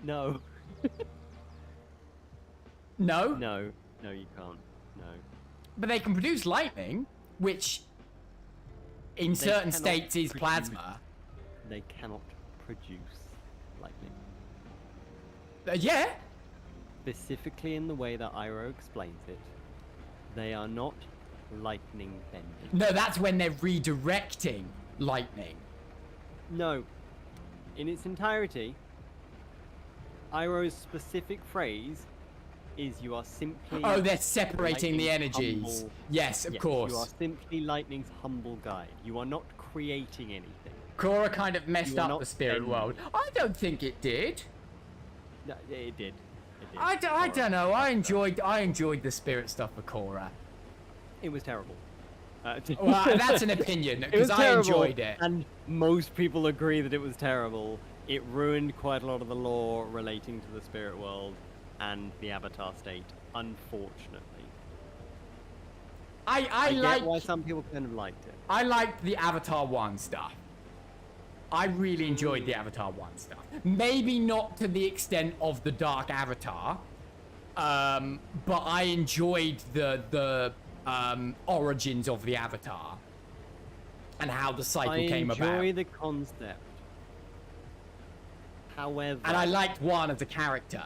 No. No? No. No, you can't. No. But they can produce lightning, which in They certain cannot states is produce- plasma. They cannot produce lightning. Yeah. Specifically in the way that Iroh explains it, they are not lightning bending. No, that's when they're redirecting lightning. No. In its entirety, Iroh's specific phrase is you are simply... Oh, they're separating the lightning's energies. humble- Yes, of Yes, course. You are simply lightning's humble guide. You are not creating anything. Korra kind of messed You are up not the spirit bending. world. I don't think it did. No, it did. It did. I Korra. don't know. I enjoyed the spirit stuff for Korra. It was terrible. Well, that's an opinion It was because I terrible, enjoyed it. and most people agree that it was terrible. It ruined quite a lot of the lore relating to the spirit world and the Avatar state, unfortunately. I get like why some people kind of liked it. I liked the Avatar 1 stuff. I really enjoyed the Avatar 1 stuff. Maybe not to the extent of the Dark Avatar, but I enjoyed the origins of the Avatar and how the cycle came about. I enjoy the concept. However, And I liked Juan as a character,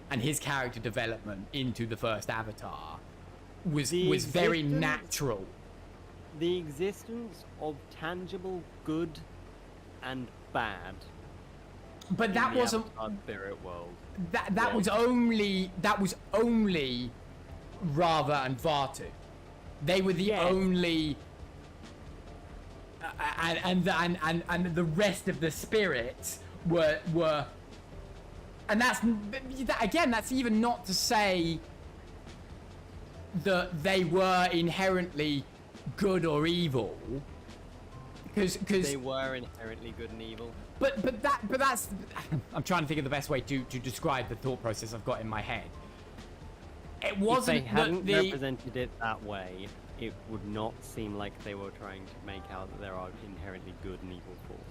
and his character development into the first Avatar was very natural. The existence of tangible good and bad. But that wasn't spirit world. that was only Rava and Vatu. They were the only and the rest of the spirits were and that's even not to say that they were inherently good or evil, because they were inherently good and evil. But that's I'm trying to think of the best way to describe the thought process I've got in my head. It wasn't if they hadn't represented it that way, it would not seem like they were trying to make out that there are inherently good and evil forces.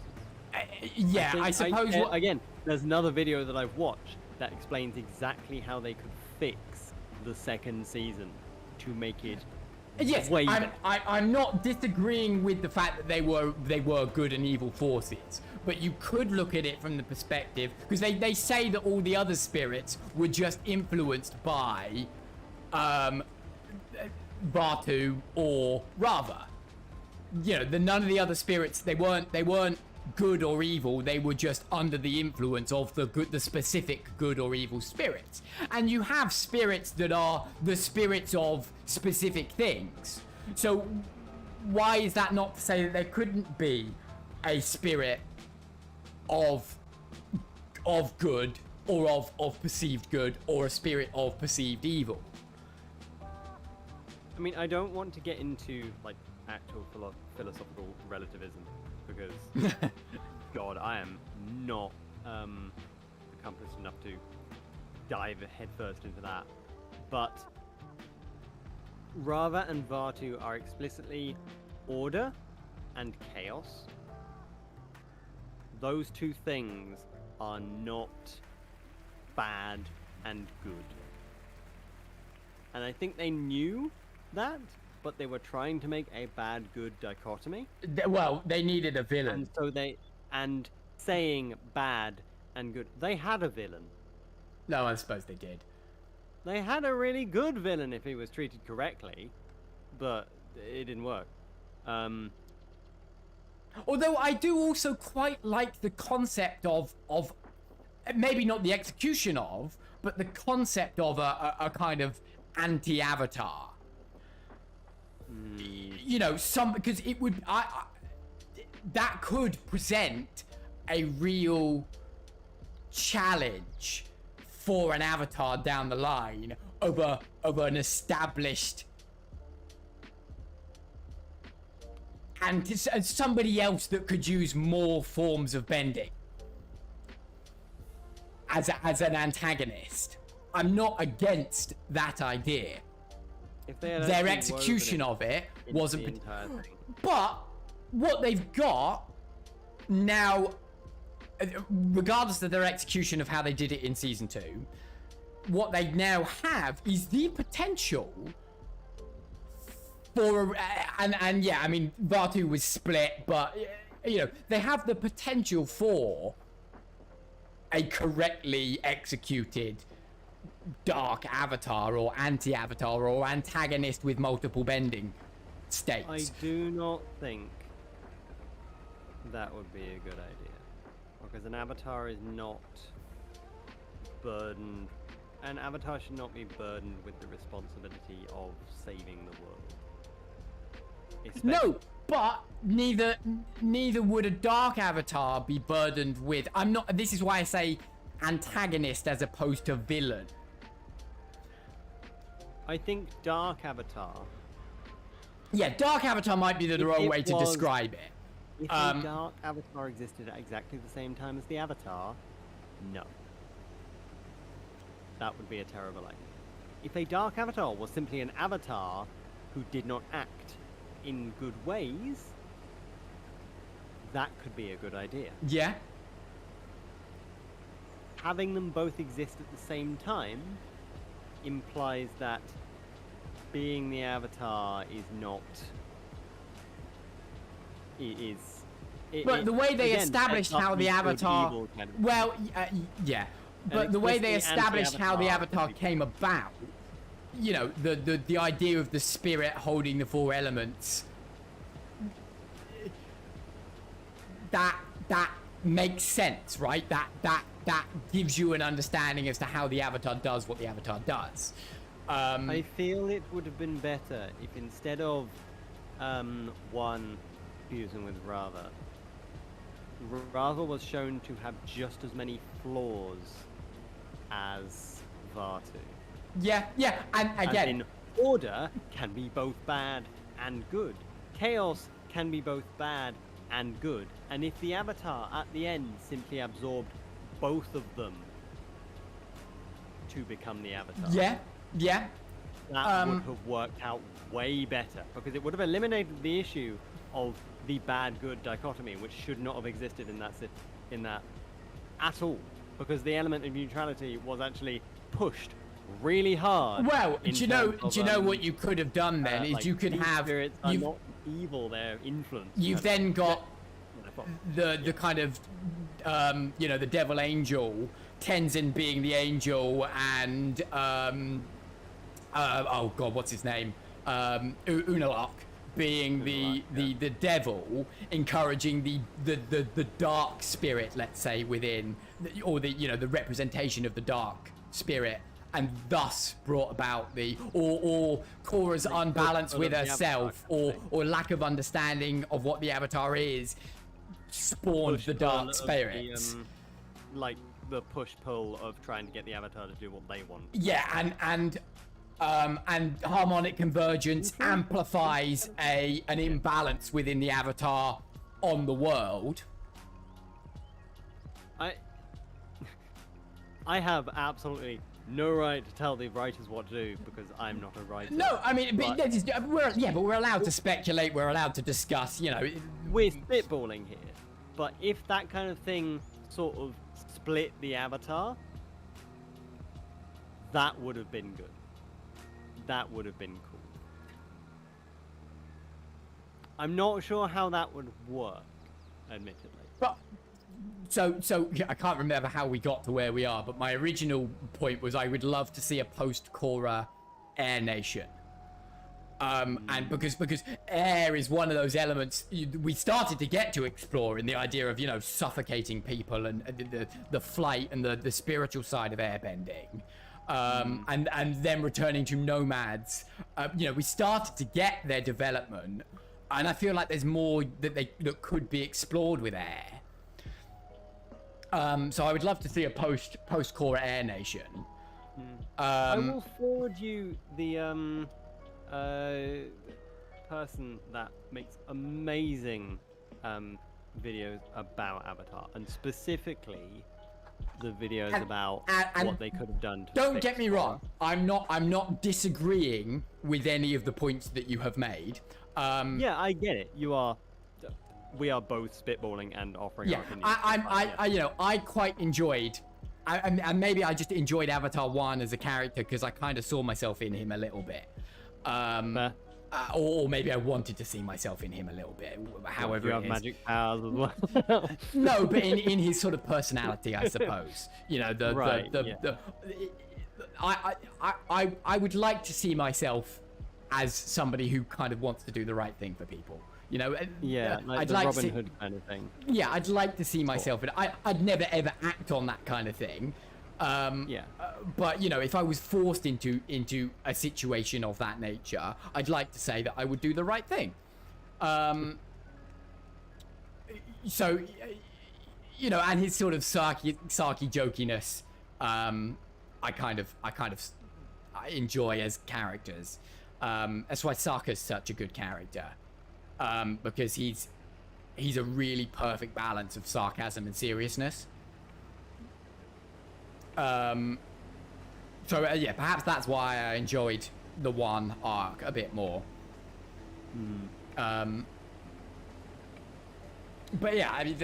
Yeah, I suppose. Again, there's another video that I've watched that explains exactly how they could fix the second season to make it. Yes, I'm not disagreeing with the fact that they were good and evil forces, but you could look at it from the perspective, because they say that all the other spirits were just influenced by Batu or Rava. You know, none of the other spirits, they weren't good or evil, they were just under the influence of the specific good or evil spirits. And you have spirits that are the spirits of specific things. So why is that not to say that there couldn't be a spirit of good or of perceived good, or a spirit of perceived evil? I mean, I don't want to get into like actual philosophical relativism, because God, I am not accomplished enough to dive headfirst into that. But Rava and Vatu are explicitly order and chaos. Those two things are not bad and good. And I think they knew that, but they were trying to make a bad-good dichotomy. Well, they needed a villain. And so and saying bad and good, they had a villain. No, I suppose they did. They had a really good villain if he was treated correctly, but it didn't work. Although I do also quite like the concept of maybe not the execution of, but the concept of a kind of anti-Avatar. You know, because it would that could present a real challenge for an Avatar down the line of an established and somebody else that could use more forms of bending as an antagonist. I'm not against that idea. If they had their execution of it wasn't, but what they've got now, regardless of their execution of how they did it in season 2, what they now have is the potential for and yeah, I mean Vatu was split, but you know, they have the potential for a correctly executed dark Avatar or anti-Avatar or antagonist with multiple bending states. I do not think that would be a good idea, because an Avatar is not burdened. An Avatar should not be burdened with the responsibility of saving the world. No, but neither would a dark Avatar be burdened with. This is why I say antagonist as opposed to villain. I think Dark Avatar. Yeah, Dark Avatar might be the wrong way to describe it. If a Dark Avatar existed at exactly the same time as the Avatar, no. That would be a terrible idea. If a Dark Avatar was simply an Avatar who did not act in good ways, that could be a good idea. Yeah. Having them both exist at the same time implies that being the Avatar is not. But the way they again, established sets up how the good, Avatar, evil kind of- well, yeah, but the way they explicitly established how the anti-Avatar Avatar came about, you know, the idea of the spirit holding the four elements, that makes sense, right? That gives you an understanding as to how the Avatar does what the Avatar does. I feel it would have been better if instead of one fusing with Rava was shown to have just as many flaws as Vatu. Yeah, and As again, in, order can be both bad and good. Chaos can be both bad and good. And if the Avatar at the end simply absorbed both of them to become the Avatar, yeah, that would have worked out way better, because it would have eliminated the issue of the bad-good dichotomy, which should not have existed in that at all, because the element of neutrality was actually pushed really hard. Well, do you know what you could have done then is like, you could these have spirits are not evil; they're influenced. You've then got the kind of you know, the devil angel, Tenzin being the angel, and oh god, what's his name? Unalaq being the devil, encouraging the dark spirit, let's say, within, or the, you know, the representation of the dark spirit, and thus brought about or Korra's unbalance with herself, or lack of understanding of what the Avatar is, spawned the dark spirits. Like the push-pull of trying to get the Avatar to do what they want. Yeah, and harmonic convergence amplifies an imbalance within the Avatar on the world. I have absolutely no right to tell the writers what to do, because I'm not a writer. No, I mean, but we're allowed to speculate. We're allowed to discuss. You know, we're spitballing here. But if that kind of thing sort of split the Avatar, that would have been good. That would have been cool. I'm not sure how that would work, admittedly. But so I can't remember how we got to where we are, but my original point was I would love to see a post-Korra Air Nation. And because air is one of those elements we started to get to explore in the idea of, you know, suffocating people, and the flight and the spiritual side of airbending. And then returning to nomads. You know, we started to get their development, and I feel like there's more that could be explored with air. So I would love to see a post-Korra Air Nation. I will forward you the person that makes amazing videos about Avatar, and specifically the videos about what they could have done to don't get me wrong, I'm not disagreeing with any of the points that you have made. Yeah, I get it. We are both spitballing and offering our opinions. I quite enjoyed, and maybe I just enjoyed Avatar 1 as a character because I kind of saw myself in him a little bit. Or maybe I wanted to see myself in him a little bit, however you have it is. magic powers as well. No, but in his sort of personality, I suppose. You know, I would like to see myself as somebody who kind of wants to do the right thing for people. You know, yeah, like I'd the like Robin Hood kind of thing. Yeah, I'd like to see myself in. I'd never ever act on that kind of thing. But you know, if I was forced into a situation of that nature, I'd like to say that I would do the right thing. So, you know, and his sort of sarky jokiness, I kind of enjoy as characters. That's why Sokka's such a good character, because he's a really perfect balance of sarcasm and seriousness. Yeah, perhaps that's why I enjoyed the one arc a bit more. But yeah, I mean,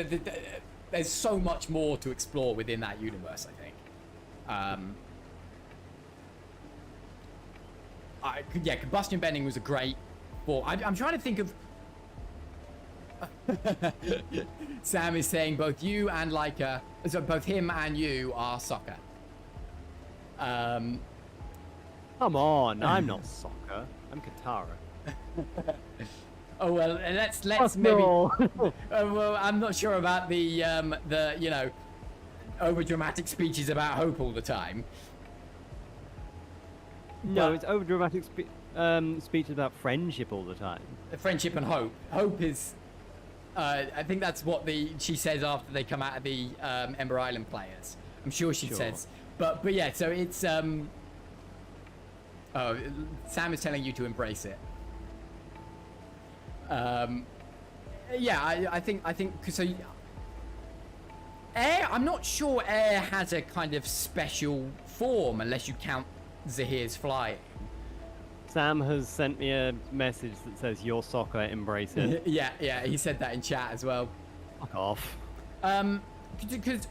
there's so much more to explore within that universe, I think. yeah, combustion bending was a great form. I'm trying to think of. Sam is saying both you and so both him and you are soccer. Come on, I'm not soccer. I'm Katara. Oh well, let's maybe. No. Well, I'm not sure about the over dramatic speeches about hope all the time. No, But- it's over dramatic speeches about friendship all the time. Friendship and hope. Hope is. I think that's what she says after they come out of the Ember Island players. I'm sure she Sure. says. But yeah, so it's Oh, Sam is telling you to embrace it. Yeah, I think so. Air. I'm not sure air has a kind of special form unless you count Zahir's flying. Sam has sent me a message that says, "Your soccer, embrace it." Yeah, he said that in chat as well. Fuck off. Because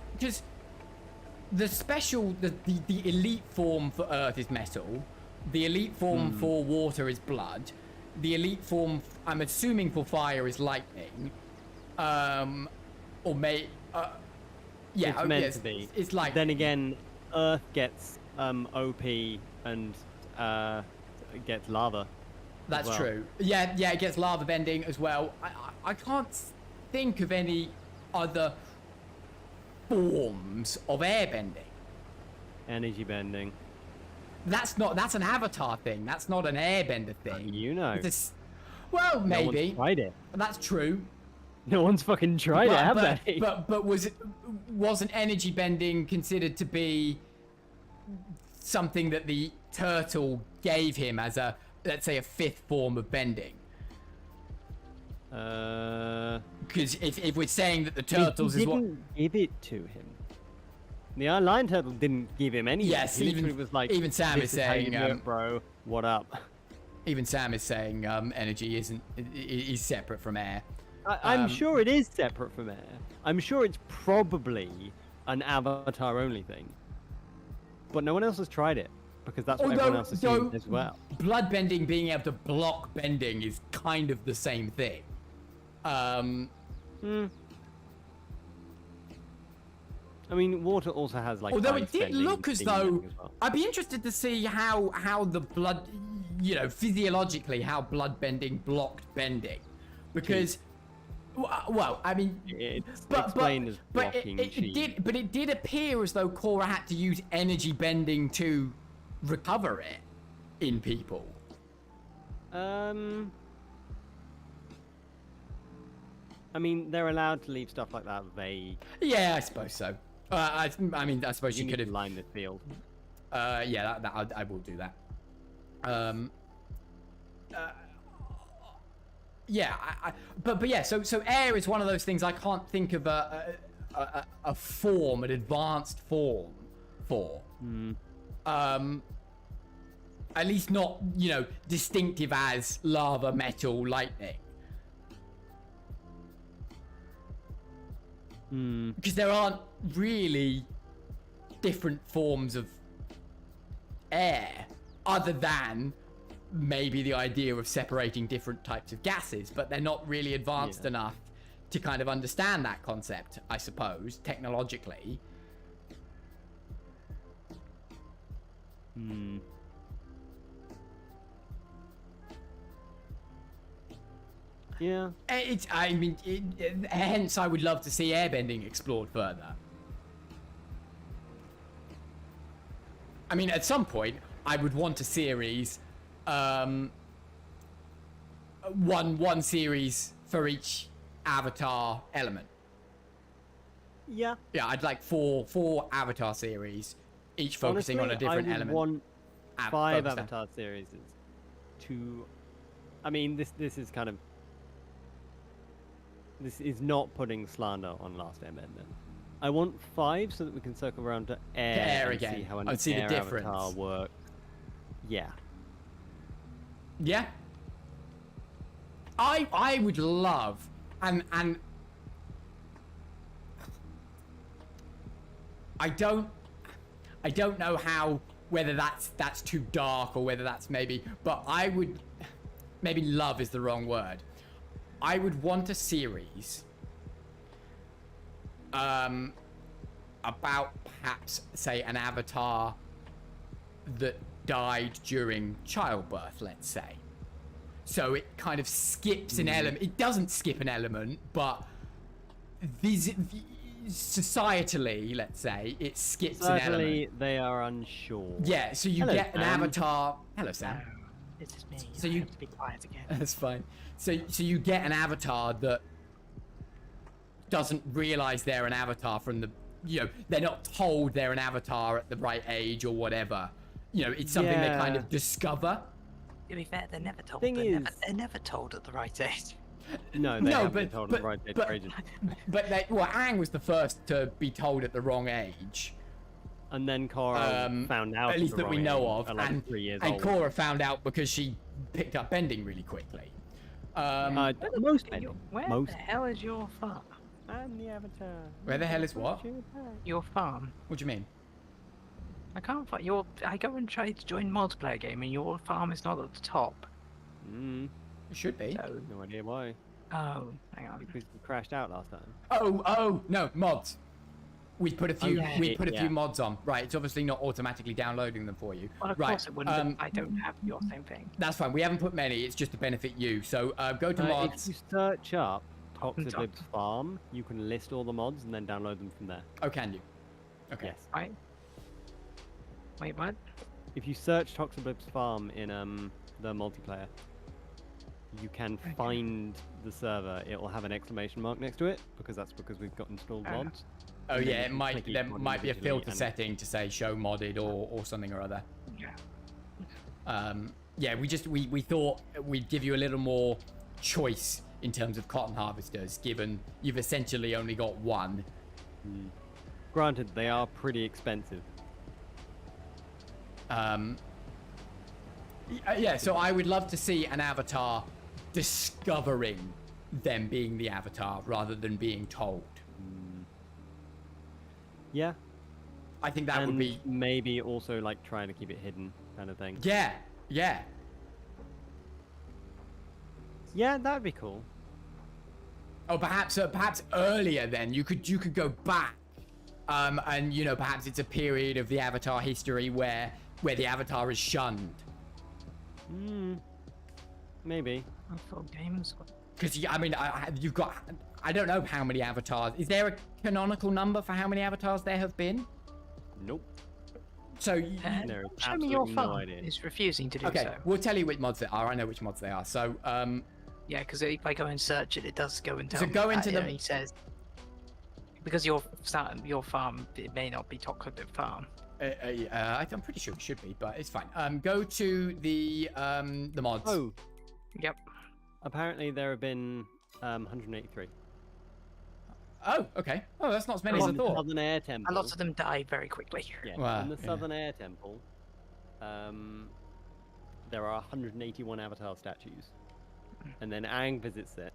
the special, the elite form for Earth is metal. The elite form for water is blood. The elite form, I'm assuming, for fire is lightning. Or yeah, It's meant to be. It's like. Then again, Earth gets OP and gets lava. That's well. true. Yeah, it gets lava bending as well. I can't think of any other forms of air bending. Energy bending. That's an avatar thing. That's not an airbender thing. You know. Well, No one's maybe. tried it. That's true. No one's fucking tried it, have they? But wasn't energy bending considered to be something that the turtle gave him as a, let's say, a fifth form of bending? Because if we're saying that the turtles is what. didn't give it to him. The lion turtle didn't give him anything. Yes, he literally even- was like, even Sam "This is how you saying, do it, bro, what up?" Even Sam is saying energy is separate from air. I'm sure it is separate from air. I'm sure it's probably an avatar only thing. But no one else has tried it because that's what everyone else assumed as well. Blood bending, being able to block bending, is kind of the same thing. I mean, water also has like. Although ice it did bending look as thing though, as well. I'd be interested to see how the blood, physiologically how blood bending blocked bending, because, well, I mean, It's explained as blocking chi. it did appear as though Korra had to use energy bending to recover it in people. I mean, they're allowed to leave stuff like that vague. Yeah, I suppose so. I mean, I suppose You you need could to have. line the field. Yeah, I will do that. Yeah, but yeah. So air is one of those things I can't think of a form, an advanced form for. At least not distinctive as lava, metal, lightning. Because there aren't really different forms of air other than maybe the idea of separating different types of gases, but they're not really advanced enough to kind of understand that concept, I suppose, technologically. Yeah. Hence I would love to see airbending explored further. I mean, at some point, I would want a series, one series for each avatar element. Yeah. Yeah, I'd like four avatar series, each focusing on a different I would element. want 5 focused on. avatar series to. I mean, this is kind of. This is not putting slander on Last Airbender. I want 5 so that we can circle around to air, and again. see how an And see the air difference. avatar works. Yeah. Yeah. I would love and I don't know how whether that's too dark or whether that's maybe, but I would, maybe love is the wrong word. I would want a series about perhaps, say, an avatar that died during childbirth, let's say. So it kind of skips an element. It doesn't skip an element, but societally, let's say, it skips an element. Certainly, they are unsure. Yeah, so you Hello, get an Sam. avatar. Hello, Sam. This is me. So I you- have to be quiet again. That's fine. So you get an avatar that doesn't realize they're an avatar from the, they're not told they're an avatar at the right age or whatever. It's something they kind Yeah. of discover. To be fair, they're never told. Thing They're never told at the right age. No, they No, haven't been but- told but- on the right age but- for ages. But Aang was the first to be told at the wrong age. And then Korra found out. At least the that we wrong know age of. at, like, And 3 years and old. Korra found out because she picked up bending really quickly. Most Where most. the hell is your farm? I'm the avatar. Where the hell is what? Your farm? What do you mean? I can't find your. I go and try to join multiplayer game, and your farm is not at the top. It should be. So, No idea why. oh, hang on. Because we crashed out last time. Oh, no, mods. We put a few. yeah. We put a few Yeah. mods on. Right, it's obviously not automatically downloading them for you. Well, of right. course it wouldn't. But I don't have your same thing. That's fine. We haven't put many. It's just to benefit you. So go to If mods. you search up Toxablib's farm, you can list all the mods and then download them from there. Oh, can you? Okay. Yes. Right. Wait, what? If you search Toxablib's farm in the multiplayer, you can find the server. It will have an exclamation mark next to it because we've got installed mods. Oh And then yeah, you it can might. click each There mod might be a individually filter and- setting to say show modded or something or other. Yeah. Yeah, we thought we'd give you a little more choice in terms of cotton harvesters, given you've essentially only got one. Granted, they are pretty expensive. Yeah, so I would love to see an avatar discovering them being the avatar rather than being told. Yeah. I think that and would be. maybe also like trying to keep it hidden kind of thing. Yeah, yeah. Yeah, that'd be cool. Oh, perhaps earlier then you could go back, and perhaps it's a period of the avatar history where the avatar is shunned. Maybe. I thought games. Because you've got. I don't know how many avatars. Is there a canonical number for how many avatars there have been? Nope. So. There is Show me your absolutely no farm. idea. It's refusing to do Okay, so. we'll tell you which mods they are. I know which mods they are. So, Yeah, because if I go and search it, it does go and tell So me go that, into the- and He says because your farm, it may not be Toxablib farm. I'm pretty sure it should be, but it's fine. Go to the mods. Oh, Yep. apparently there have been 183. Oh, okay. Oh, that's not as many as I In the thought. Southern Air Temple. And lots of them die very quickly. Yeah, Wow, in the yeah. Southern Air Temple, there are 181 Avatar statues, and then Aang visits it,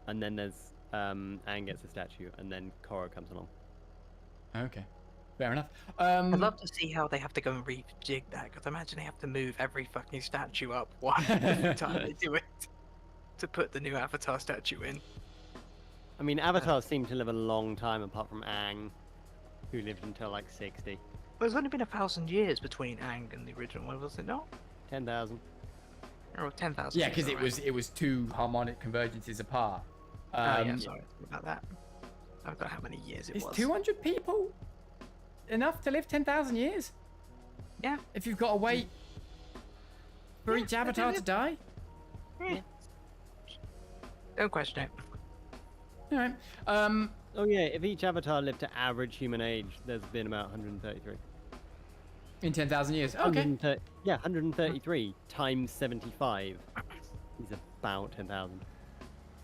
and then there's Aang gets a statue, and then Korra comes along. Okay, fair enough. I'd love to see how they have to go and rejig that, because I imagine they have to move every fucking statue up one every time they do it to put the new Avatar statue in. I mean, Avatars seem to live a long time, apart from Aang, who lived until like 60. Well, it's only been 1,000 years between Aang and the original one, was it not? 10,000. Or 10,000. Yeah, because it was two harmonic convergences apart. yeah, sorry about that. I don't know how many years it Is was. 200 people enough to live 10,000 years? Yeah. If you've got to wait for Yeah, each avatar to die? Yeah. Don't question it. All right. Oh yeah, if each Avatar lived to average human age, there's been about 133. In 10,000 years. Okay. 133 times 75 is about 10,000.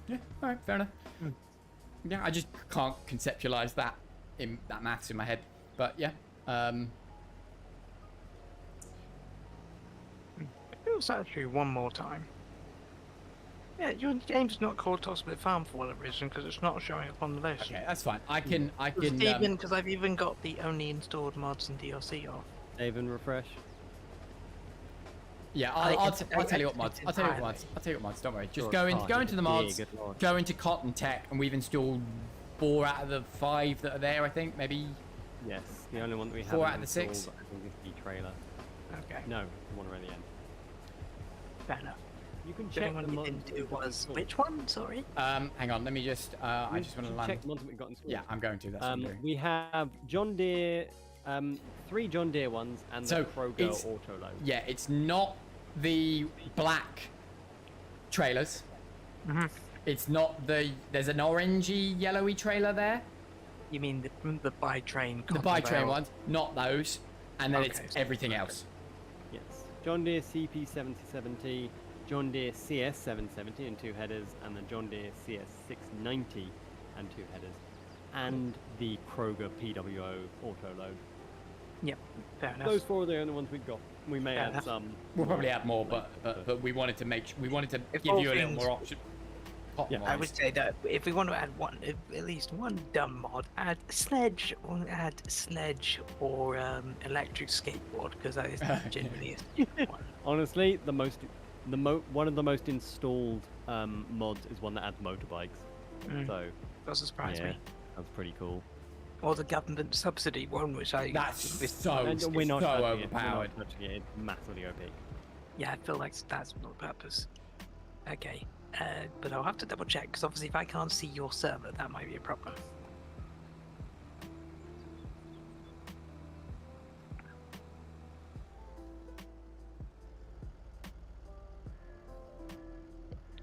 Yeah, all right, fair enough. Yeah, I just can't conceptualize that maths in my head. But yeah, Do actually one more time. Yeah, your game's not called Toxablib Farm for whatever reason, because it's not showing up on the list. okay, that's fine. I can. Because I've even got the only installed mods and DLC off. Save and refresh. Yeah, I- I'll it's- tell you what it's mods. I'll tell you what entirely. mods. I'll tell you what mods. Don't worry. Just Sure, go it's into hard, the yeah, mods. good lord. Go into Cotton Tech, and we've installed 4 out of the 5 that are there. I think maybe. Yes, the only one that we have. 4 out of the 6. I think is the trailer. Okay, No, the one around the end. fair enough. You can The check only the one we mods didn't that do we've got was installed. which one? Sorry. Hang on. Let me just. I You just want to can land. check the ones that we've got installed. Yeah, I'm going to. That's what I'm doing. We have John Deere, 3 John Deere ones, and So, the Kroger it's- auto load. Yeah, it's not the black trailers. Mhm. It's not the. There's an orangey, yellowy trailer there. You mean the by train? The by train ones, not those. And then Okay, it's so- everything else. Yes. John Deere CP7070, John Deere CS770 and 2 headers, and the John Deere CS690 and 2 headers, and the Kroger PWO auto load. Yep, fair enough. Those 4 are the only ones we've got. We may Fair add enough. some. We'll probably add more, later, but we wanted to we wanted to If give all you a little things- more option. Yeah, I would say that if we want to add one, at least one dumb mod, add sledge or electric skateboard because that is genuinely a stupid one. honestly, one of the most installed mods is one that adds motorbikes. Mm, So doesn't surprise yeah, me. that's pretty cool. Or the government subsidy one, which I That's which- so And we're not touching it. We're overpowered. not touching it. It's massively OP. yeah, I feel like that's not the purpose. Okay, but I'll have to double check because obviously if I can't see your server, that might be a problem.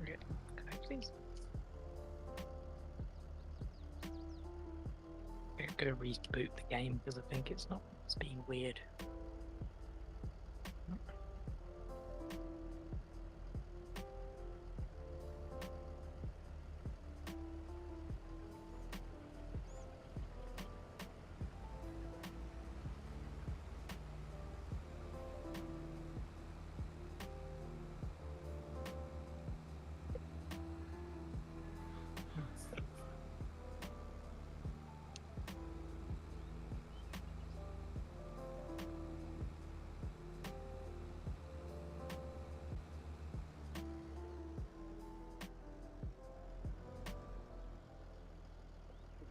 Okay, can I please? I'm gonna reboot the game because I think it's being weird.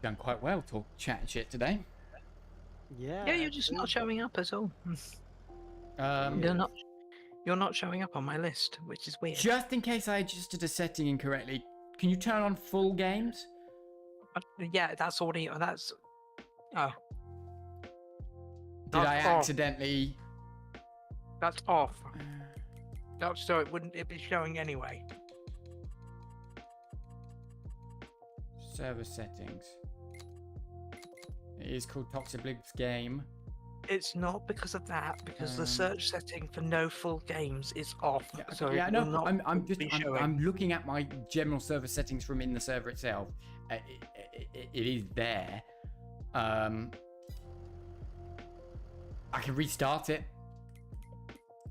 Done quite well chatting shit today. Yeah. Yeah, you're just not showing up at all. Um, You're not showing up on my list, which is weird. just in case I adjusted a setting incorrectly, can you turn on full games? Yeah, that's already. That's. Oh, Did I That's off. accidentally? that's off. That's so it wouldn't. It'd be showing anyway. Server settings. It is called Toxic Blitz Game. It's not because of that. Because the search setting for no full games is off. So yeah, it no, will not I'm just be showing. I'm looking at my general server settings from in the server itself. It is there. I can restart it.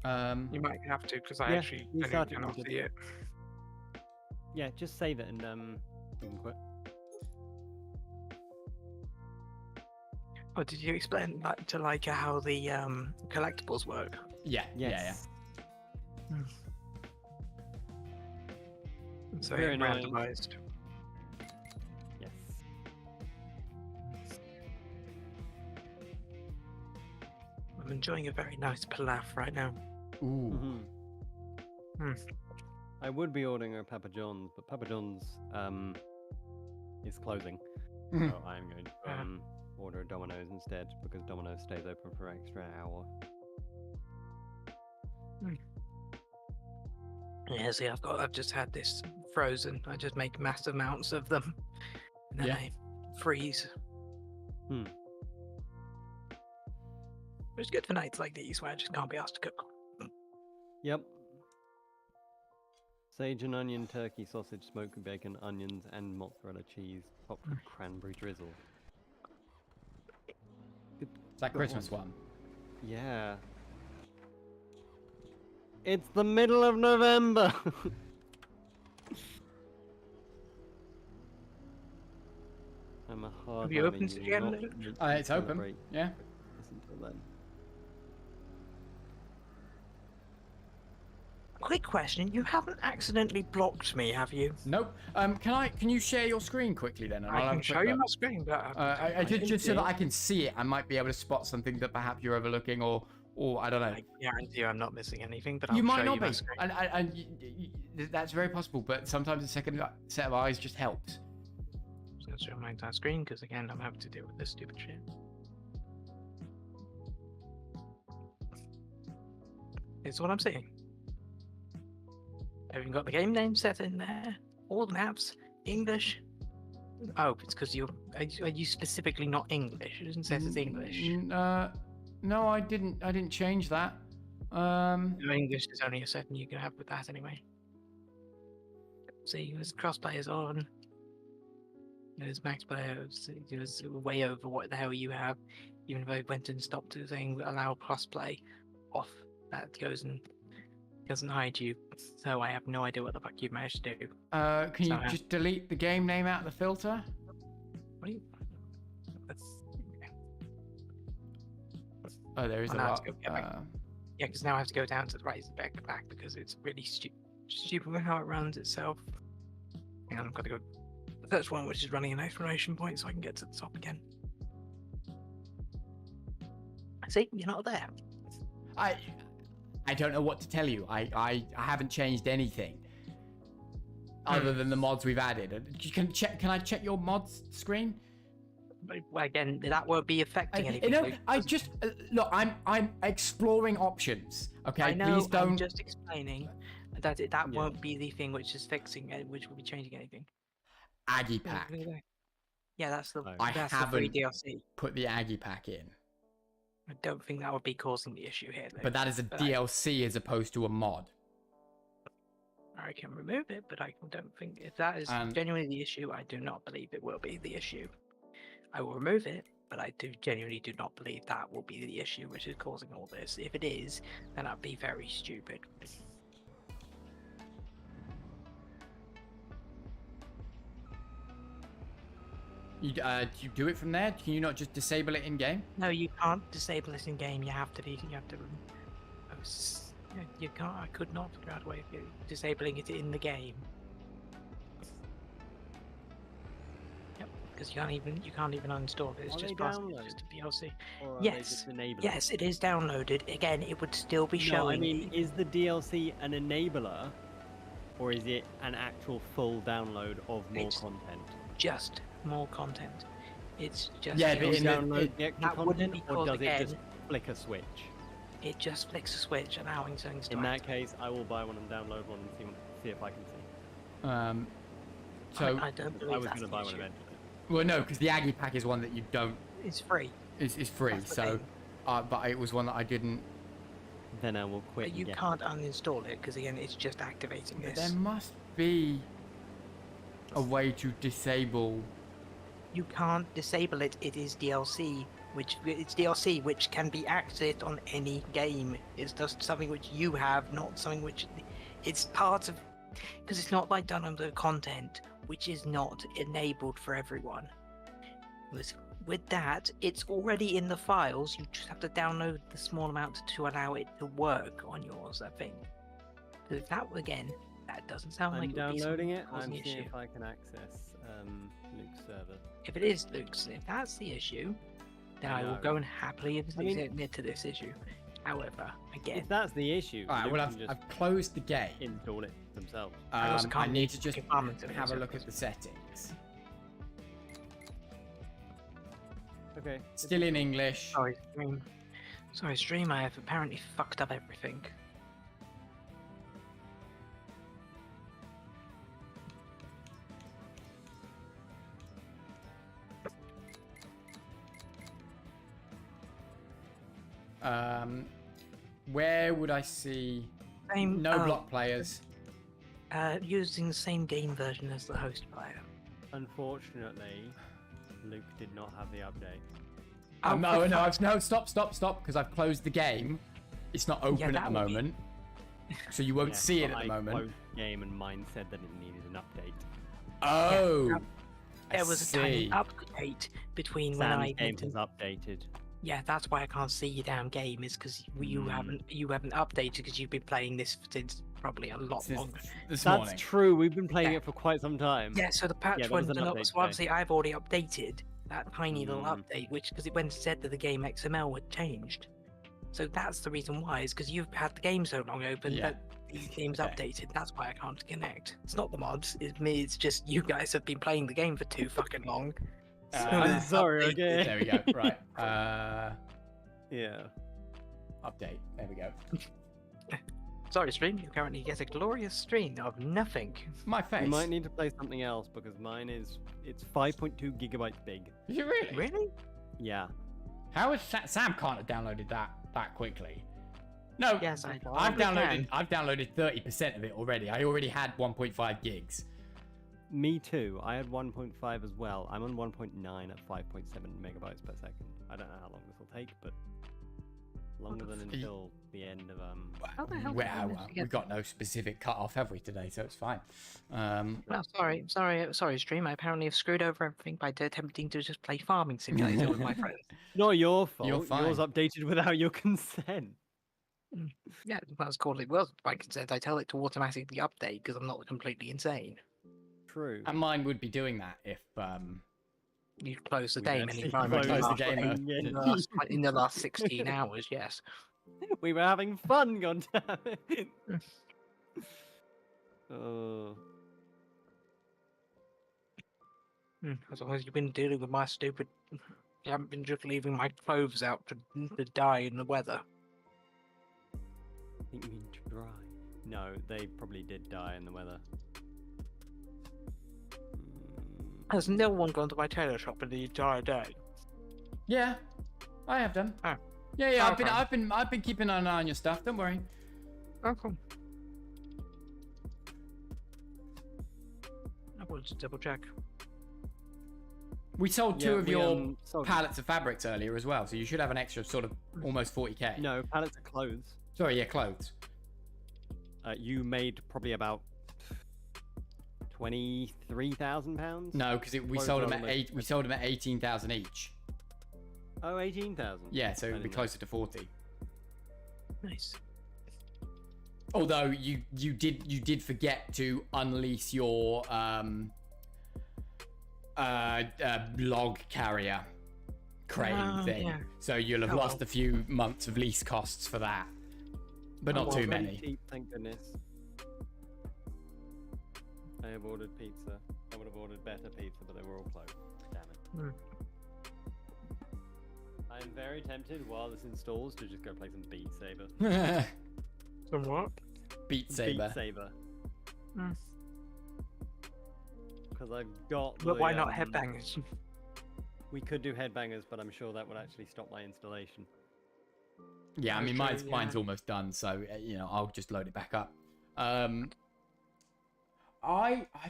You might have to because I Yeah, actually restart it, cannot you see it. Yeah, just save it and you can quit. Oh, did you explain that to like how the collectibles work? Yeah, Yes. So Very it annoying. randomized. Yes. I'm enjoying a very nice pilaf right now. yeah. Ooh. Hmm. I would be ordering a Papa John's, but Papa John's is closing. Mhm. So I'm going to order a Domino's instead because Domino's stays open for an extra hour. Yeah, see, I've just had this frozen. I just make massive amounts of them, and then Yeah. I freeze. Hmm. It's good for nights like these where I just can't be asked to cook. Yep. Sage and onion, turkey, sausage, smoked bacon, onions, and mozzarella cheese, topped with cranberry drizzle. It's that Christmas one. Yeah. It's the middle of November. I'm a hard Have you opened it yet? It's open. Yeah. Until then. Quick question: you haven't accidentally blocked me, have you? Nope. Can you share your screen quickly then? And I I'll have can a quick show you look. my screen, but I just so that I can see it, I might be able to spot something that perhaps you're overlooking, or I don't know. I guarantee you I'm not missing anything. But You I'll might show not you my be, screen. and that's very possible. But sometimes a second set of eyes just helps. I'm just gonna show my entire screen because again, I'm having to deal with this stupid shit. It's what I'm seeing. I've even got the game name set in there. All the maps, English. Oh, it's because are you specifically not English? It doesn't say it's English. No, I didn't change that. No, English is only a setting you can have with that anyway. See, there's crossplay is on. There's max player. There's way over what the hell you have. Even if I went and stopped it saying allow crossplay off, that goes and doesn't hide you. So I have no idea what the fuck you've managed to do. Can you just delete the game name out of the filter? What are you? Oh, there is a now I have lot. to go get back. Yeah, because now I have to go down to the right back because it's really stupid with how it runs itself. And I've got to go the first one, which is running an exclamation point, so I can get to the top again. See, you're not there. I don't know what to tell you. I haven't changed anything other than the mods we've added. Can I check your mods screen? Well, again, that won't be affecting anything. No, I just look. I'm exploring options. Okay, I know. please don't. I'm just explaining that that won't be the thing which is fixing it, which will be changing anything. Aggie pack. Yeah, that's the. I that's haven't the free DLC. put the Aggie pack in. I don't think that would be causing the issue here. Though. But that is a DLC as opposed to a mod. I can remove it, but I don't think if that is genuinely the issue, I do not believe it will be the issue. I will remove it, but I genuinely do not believe that will be the issue which is causing all this. If it is, then I'd be very stupid. You do it from there? Can you not just disable it in game? No, you can't disable it in game. You have to. You can't. I could not figure out a way of disabling it in the game. Yep, because you can't even uninstall it. It's just just a DLC. Yes, yes, it is downloaded. Again, it would still be showing. No, I mean, is the DLC an enabler, or is it an actual full download of more content? Just more content. It's just but download the extra that wouldn't content, be or called does it just flick a switch? It just flicks a switch, allowing things to In that case, I will buy one and download one and see if I can see. So I don't believe I was that's going to the buy one issue. eventually. well, no, because the Aggie pack is one that you don't. It's free. It's free. That's the So, thing. but it was one that I didn't. Then I will quit. But you can't uninstall it because again, it's just activating But this. there must be a way to disable. You can't disable it. It is DLC, which can be accessed on any game. It's just something which you have, not something which it's part of. Because it's not like done under content, which is not enabled for everyone. With that, it's already in the files. You just have to download the small amount to allow it to work on yours, I think. So if that again, that doesn't sound like I'm downloading it. I'm causing seeing issue. if I can access Luke's server. If it is Luke's, if that's the issue, then I will go and happily admit to this issue. However, again, If that's the issue, All right. Luke Well, can just I've closed the game. install it themselves. also I can't need to just fucking farm into it, have a so- look at the settings. Okay. Still in English. sorry, stream. Sorry, stream. I have apparently fucked up everything. Where would I see Same, no block players? Using the same game version as the host player. Unfortunately, Luke did not have the update. Oh, No, stop, because I've closed the game. It's not open at the that would be- moment, so you won't Yes, see it but at the I moment. closed the game and mine said that it needed an update. Oh, There was a tiny update between when I Sam's game went and has updated. yeah, that's why I can't see your damn game. Is because you haven't updated because you've been playing this since probably a lot Since longer. this That's morning. true. We've been playing Yeah. it for quite some time. Yeah, so the patch Yeah, there was went an up. update So today. obviously I've already updated that tiny little Mm. update, which because it went and said that the game XML had changed. So that's the reason why, is because you've had the game so long open Yeah. that the game's Okay. updated. That's why I can't connect. It's not the mods. It's me. It's just you guys have been playing the game for too fucking long. I'm it's sorry, updated. okay? There we go. Right. Yeah. Update. There we go. Sorry, stream. You currently get a glorious stream of nothing. My face. You might need to play something else because mine is it's 5.2 gigabytes big. Is it really? Really? Yeah. How is Sam can't have downloaded that quickly? No. Yes, I know. I've downloaded 30% of it already. I already had 1.5 gigs. Me too. I had 1.5 as well. I'm on 1.9 at 5.7 megabytes per second. I don't know how long this will take, but longer than until the end of How the hell? Well, we've got no specific cut-off, have we, today? So it's fine. Well, sorry, stream. I apparently have screwed over everything by attempting to just play Farming Simulator with my friends. Not your fault. You're fine. Yours updated without your consent. Yeah, that's called it. Well, by consent, I tell it to automatically update because I'm not completely insane. True. And mine would be doing that if You close the We game actually anytime closed the last- game in the last 16 hours. Yes. We were having fun, goddammit. Oh. As long as you've been dealing with my stupid, you haven't been just leaving my clothes out to die in the weather. I think you mean dry. No, they probably did die in the weather. Has no one gone to my tailor shop in the entire day? yeah, I have done. Oh. Yeah, Okay. I've been keeping an eye on your stuff. Don't worry. Oh, cool. I wanted to double check. We sold two Yeah, of we, your sold- pallets of fabrics earlier as well, so you should have an extra sort of almost 40k. No, pallets of clothes. Sorry, yeah, clothes. You made probably about £23,000. No, because we Clothes sold are them at almost- we sold them at 18,000 each. Oh, 18,000. Yeah, so it would be didn't know. closer to 40. Nice. Although you did forget to unleash your log carrier crane Oh, thing, yeah. so you'll have Oh, lost well. a few months of lease costs for that, but not well, too Very many. cheap, thank goodness. I have ordered pizza. I would have ordered better pizza, but they were all closed. Damn it. I am very tempted while this installs to just go play some Beat Saber. Some what? Beat Saber. Beat Saber. Mm. Because I've got. But the, why not headbangers? We could do headbangers, but I'm sure that would actually stop my installation. Yeah, I That's mean true, mine's yeah. almost done, so you know I'll just load it back up. Do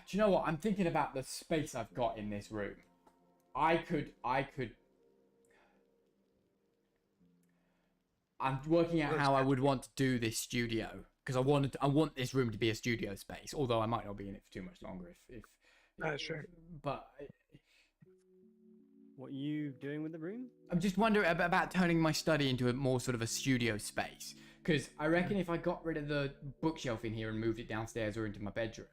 you know what? I'm thinking about the space I've got in this room. I could. I'm working out how I would want to do this studio because I want this room to be a studio space. Although I might not be in it for too much longer if That's true. But What are you doing with the room? I'm just wondering about turning my study into a more sort of a studio space. Because I reckon if I got rid of the bookshelf in here and moved it downstairs or into my bedroom,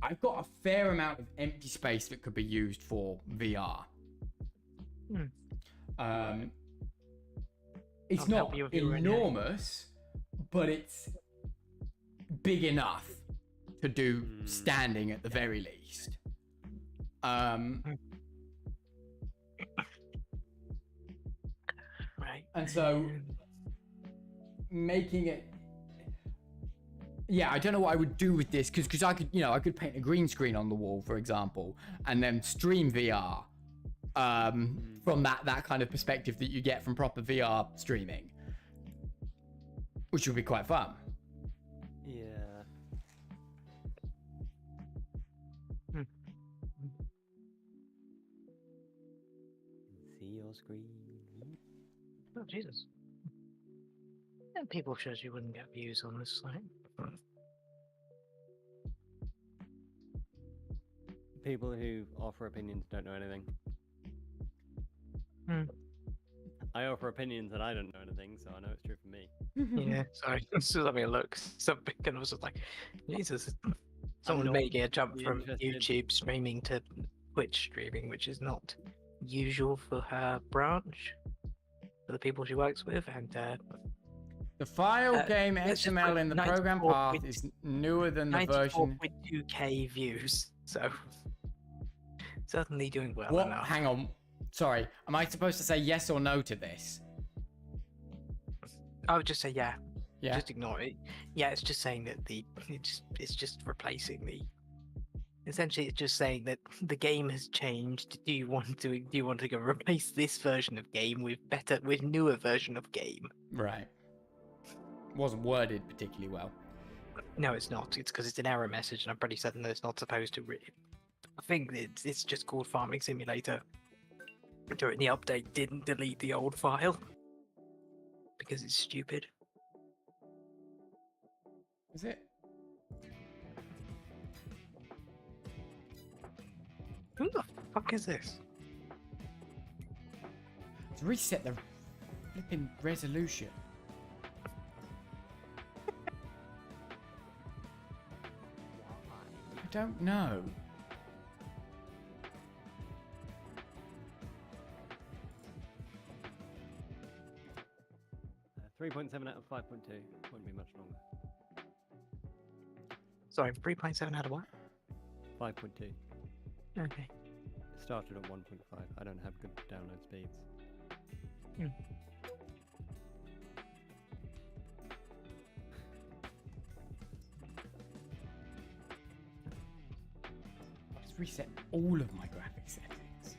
I've got a fair amount of empty space that could be used for VR. It's I'll not help you if you're in there. enormous, but it's big enough to do standing at the very least. Right. And so making it, yeah, I don't know what I would do with this because I could, I could paint a green screen on the wall, for example, and then stream VR from that kind of perspective that you get from proper VR streaming, which would be quite fun. Yeah. See your screen. Oh, Jesus. Yeah, people shows you wouldn't get views on this site. People who offer opinions don't know anything. I offer opinions and I don't know anything, so I know it's true for me. Yeah, sorry. Just having a look. Something and I was just like, Jesus. Someone not making a jump really from interested. YouTube streaming to Twitch streaming, which is not usual for her branch, for the people she works with, and The file game let's just XML put in the program path 94.2 is newer than the version. 94.2k views. So certainly doing well What? enough. Hang on. Sorry. Am I supposed to say yes or no to this? I would just say yeah. Yeah. Just ignore it. Yeah, it's just saying that it's just replacing the. Essentially, it's just saying that the game has changed. Do you want to go replace this version of game with newer version of game? Right. Wasn't worded particularly well. No, it's not. It's because it's an error message, and I'm pretty certain that it's not supposed to. I think it's just called Farming Simulator. During the update, didn't delete the old file because it's stupid. Is it? Who the fuck is this? To reset the flipping resolution. I don't know. Uh, 3.7 out of 5.2. Won't be much longer. Sorry, 3.7 out of what? 5.2. Okay. It started at 1.5. I don't have good download speeds. Just reset all of my graphic settings.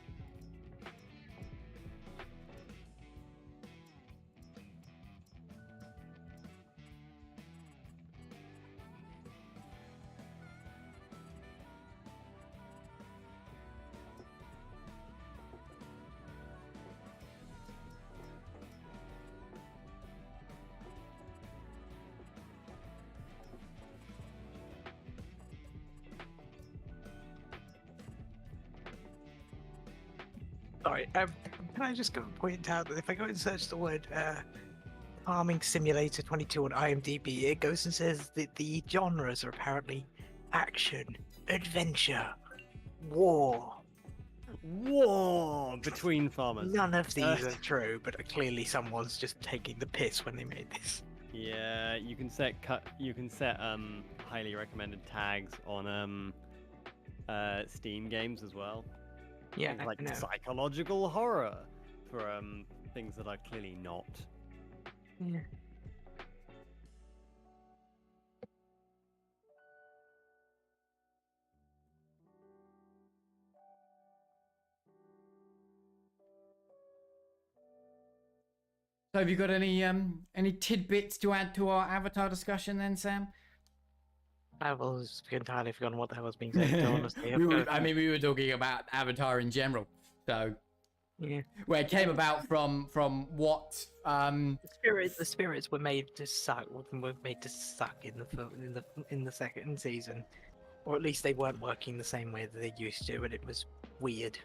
Sorry, can I just go point out that if I go and search the word Farming Simulator 22 on IMDb, it goes and says that the genres are apparently action, adventure, war. War between farmers. None of these are true, but clearly someone's just taking the piss when they made this. Yeah, you can set highly recommended tags on Steam games as well. Yeah, Things like I know. psychological horror for things that are clearly not. Yeah. So have you got any tidbits to add to our Avatar discussion then, Sam? I was entirely forgotten what the hell was being said, honestly. we were talking about Avatar in general. So Yeah. where it came about from what The spirits were made to suck. Were made to suck in the second season, or at least they weren't working the same way that they used to, and it was weird.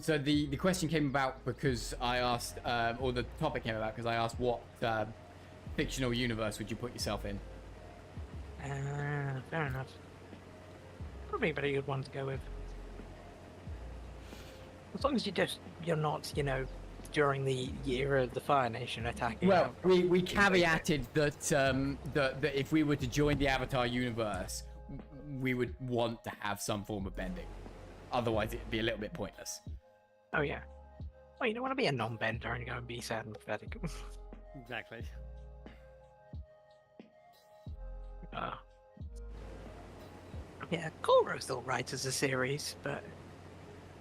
so the question came about because I asked, or the topic came about because I asked what fictional universe would you put yourself in? Fair enough. Probably a very good one to go with. As long as you're not, during the era of the Fire Nation attacking. Well, we caveated that if we were to join the Avatar universe, we would want to have some form of bending. Otherwise, it'd be a little bit pointless. Oh yeah. Well, you don't want to be a non-bender and go and be sad and pathetic. Exactly. Yeah, Korra's all right as a series, but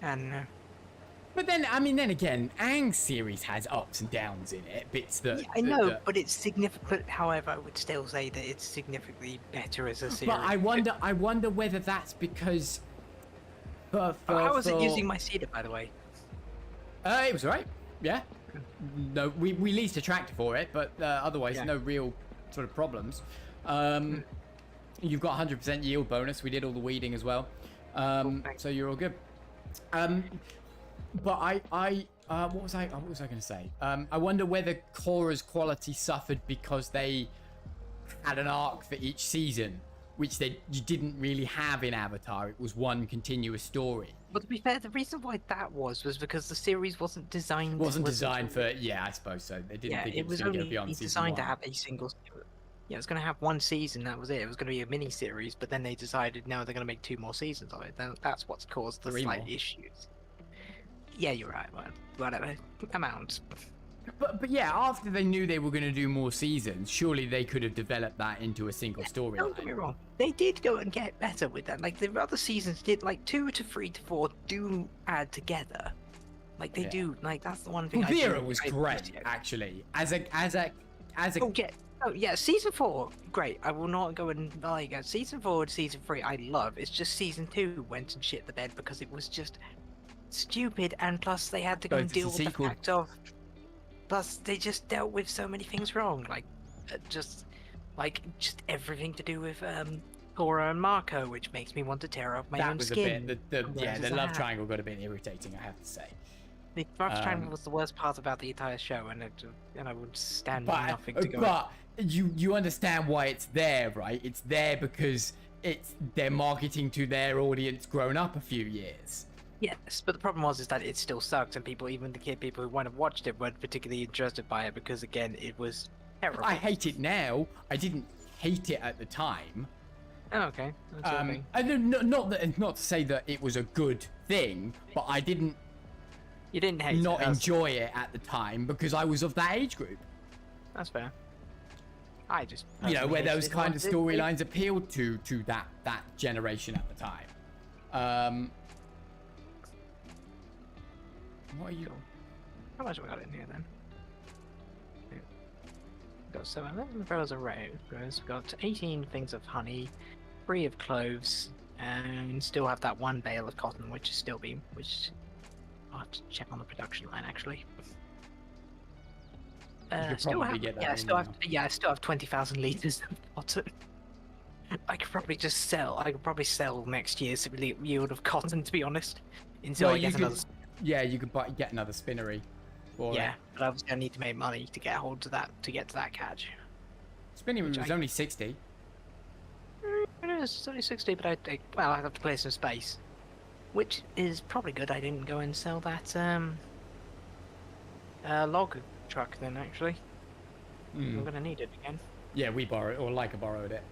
But then, then again, Aang's series has ups and downs in it. Bits that. yeah, I know, but it's significant. However, I would still say that it's significantly better as a series. But I wonder whether that's because. How was it using my cedar, by the way? It was alright. Yeah. No, we leased a tractor for it, but otherwise Yeah. no real sort of problems. You've got 100% yield bonus. We did all the weeding as well, thanks. so you're all good. But What was I going to say? I wonder whether Korra's quality suffered because they had an arc for each season, which you didn't really have in Avatar. It was one continuous story. But to be fair, the reason why that was because the series wasn't designed. Yeah, I suppose so. They didn't think it was going to go only beyond season designed to 1. have a single. Yeah, it was going to have one season. That was it. It was going to be a mini series, but then they decided no, they're going to make 2 more seasons of it. That's what's caused the 3 slight more. issues. Yeah, you're right. Well, whatever amount. But yeah, after they knew they were going to do more seasons, surely they could have developed that into a single Don't get me storyline. wrong. They did go and get better with that. Like the other seasons did, like 2 to 3 to 4 do add together. Like they Yeah. do. Like that's the one thing. Vera was I great, appreciate. actually. As a Oh yeah, season 4, great. I will not go and like season 4 and season 3. I love. It's just season 2 went and shit the bed because it was just stupid, and plus they had to go Both and it's a deal with the sequel. fact of. Plus they just dealt with so many things wrong, like just everything to do with Cora and Marco, which makes me want to tear off my that own was skin. a bit. The love that? triangle got a bit irritating, I have to say. The love triangle Um, was the worst part about the entire show, and I would stand nothing to go. But you understand why it's there, right? It's there because they're marketing to their audience grown up a few years. Yes, but the problem is that it still sucks, and people, even the people who went and watched it, weren't particularly interested by it because, again, it was terrible. I hate it now. I didn't hate it at the time. Oh, okay. That's your thing. And not to say that it was a good thing, but I didn't You didn't hate not it. enjoy it at the time because I was of that age group. That's fair. I just Where those hated kind of it. storylines appealed to that generation at the time. What are you? How much have we got in here then? We've got 11 rows of rose. We've got 18 things of honey, 3 of cloves, and still have that 1 bale of cotton, which I'll have to check on the production line actually. could Still probably have, get that yeah, in still now. have, yeah, I still have 20,000 liters of cotton. I could probably sell next year's yield of cotton, to be honest, until Well, I get another. Yeah, you could get another spinnery. For Yeah, but obviously I need to make money to get hold to that to get to that catch. Spinnery Which was only 60. It is, it's only 60, but I have to play some space, which is probably good. I didn't go and sell that log truck then. Actually, I'm gonna need it again. Yeah, we borrowed, or Leica borrowed it.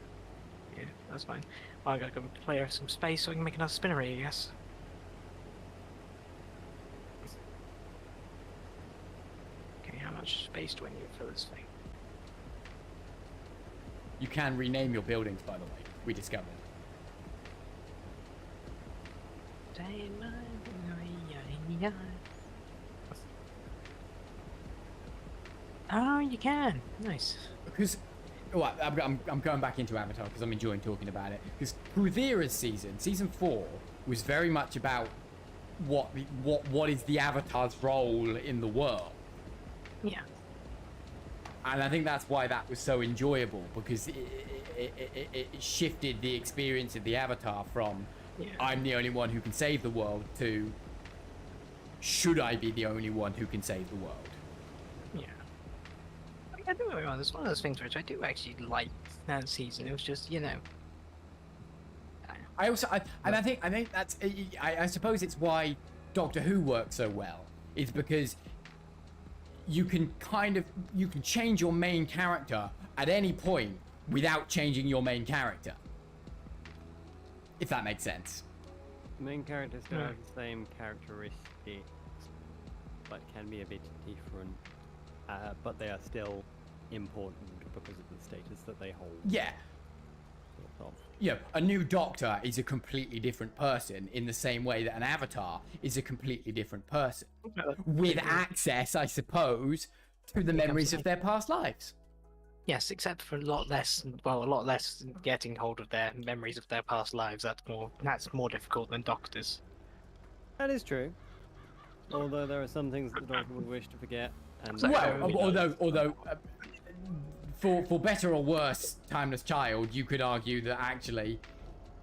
Yeah, that's fine. Well, I gotta go play some space so I can make another spinnery, I guess. Okay, how much space do I need for this thing? You can rename your buildings, by the way. We discovered. Oh, you can. Nice. Because, well, I'm going back into Avatar because I'm enjoying talking about it. Because Pruthira's season 4, was very much about what is the Avatar's role in the world. Yeah. And I think that's why that was so enjoyable, because it shifted the experience of the Avatar from I'm the only one who can save the world to should I be the only one who can save the world? Yeah. I don't know, it's one of those things which I do actually like that season. It was just, I think that's I suppose it's why Doctor Who works so well. Is because you can change your main character at any point without changing your main character. If that makes sense. The main characters still have the same characteristics, but can be a bit different. But they are still important because of the status that they hold. Yeah. Sort of. Yeah, a new Doctor is a completely different person in the same way that an Avatar is a completely different person. With access, I suppose, to the memories of their past lives. Yes, except for a lot less getting hold of their memories of their past lives. That's more difficult than Doctors. That is true. Although there are some things that the Doctor would wish to forget. And Although for better or worse, Timeless Child, you could argue that actually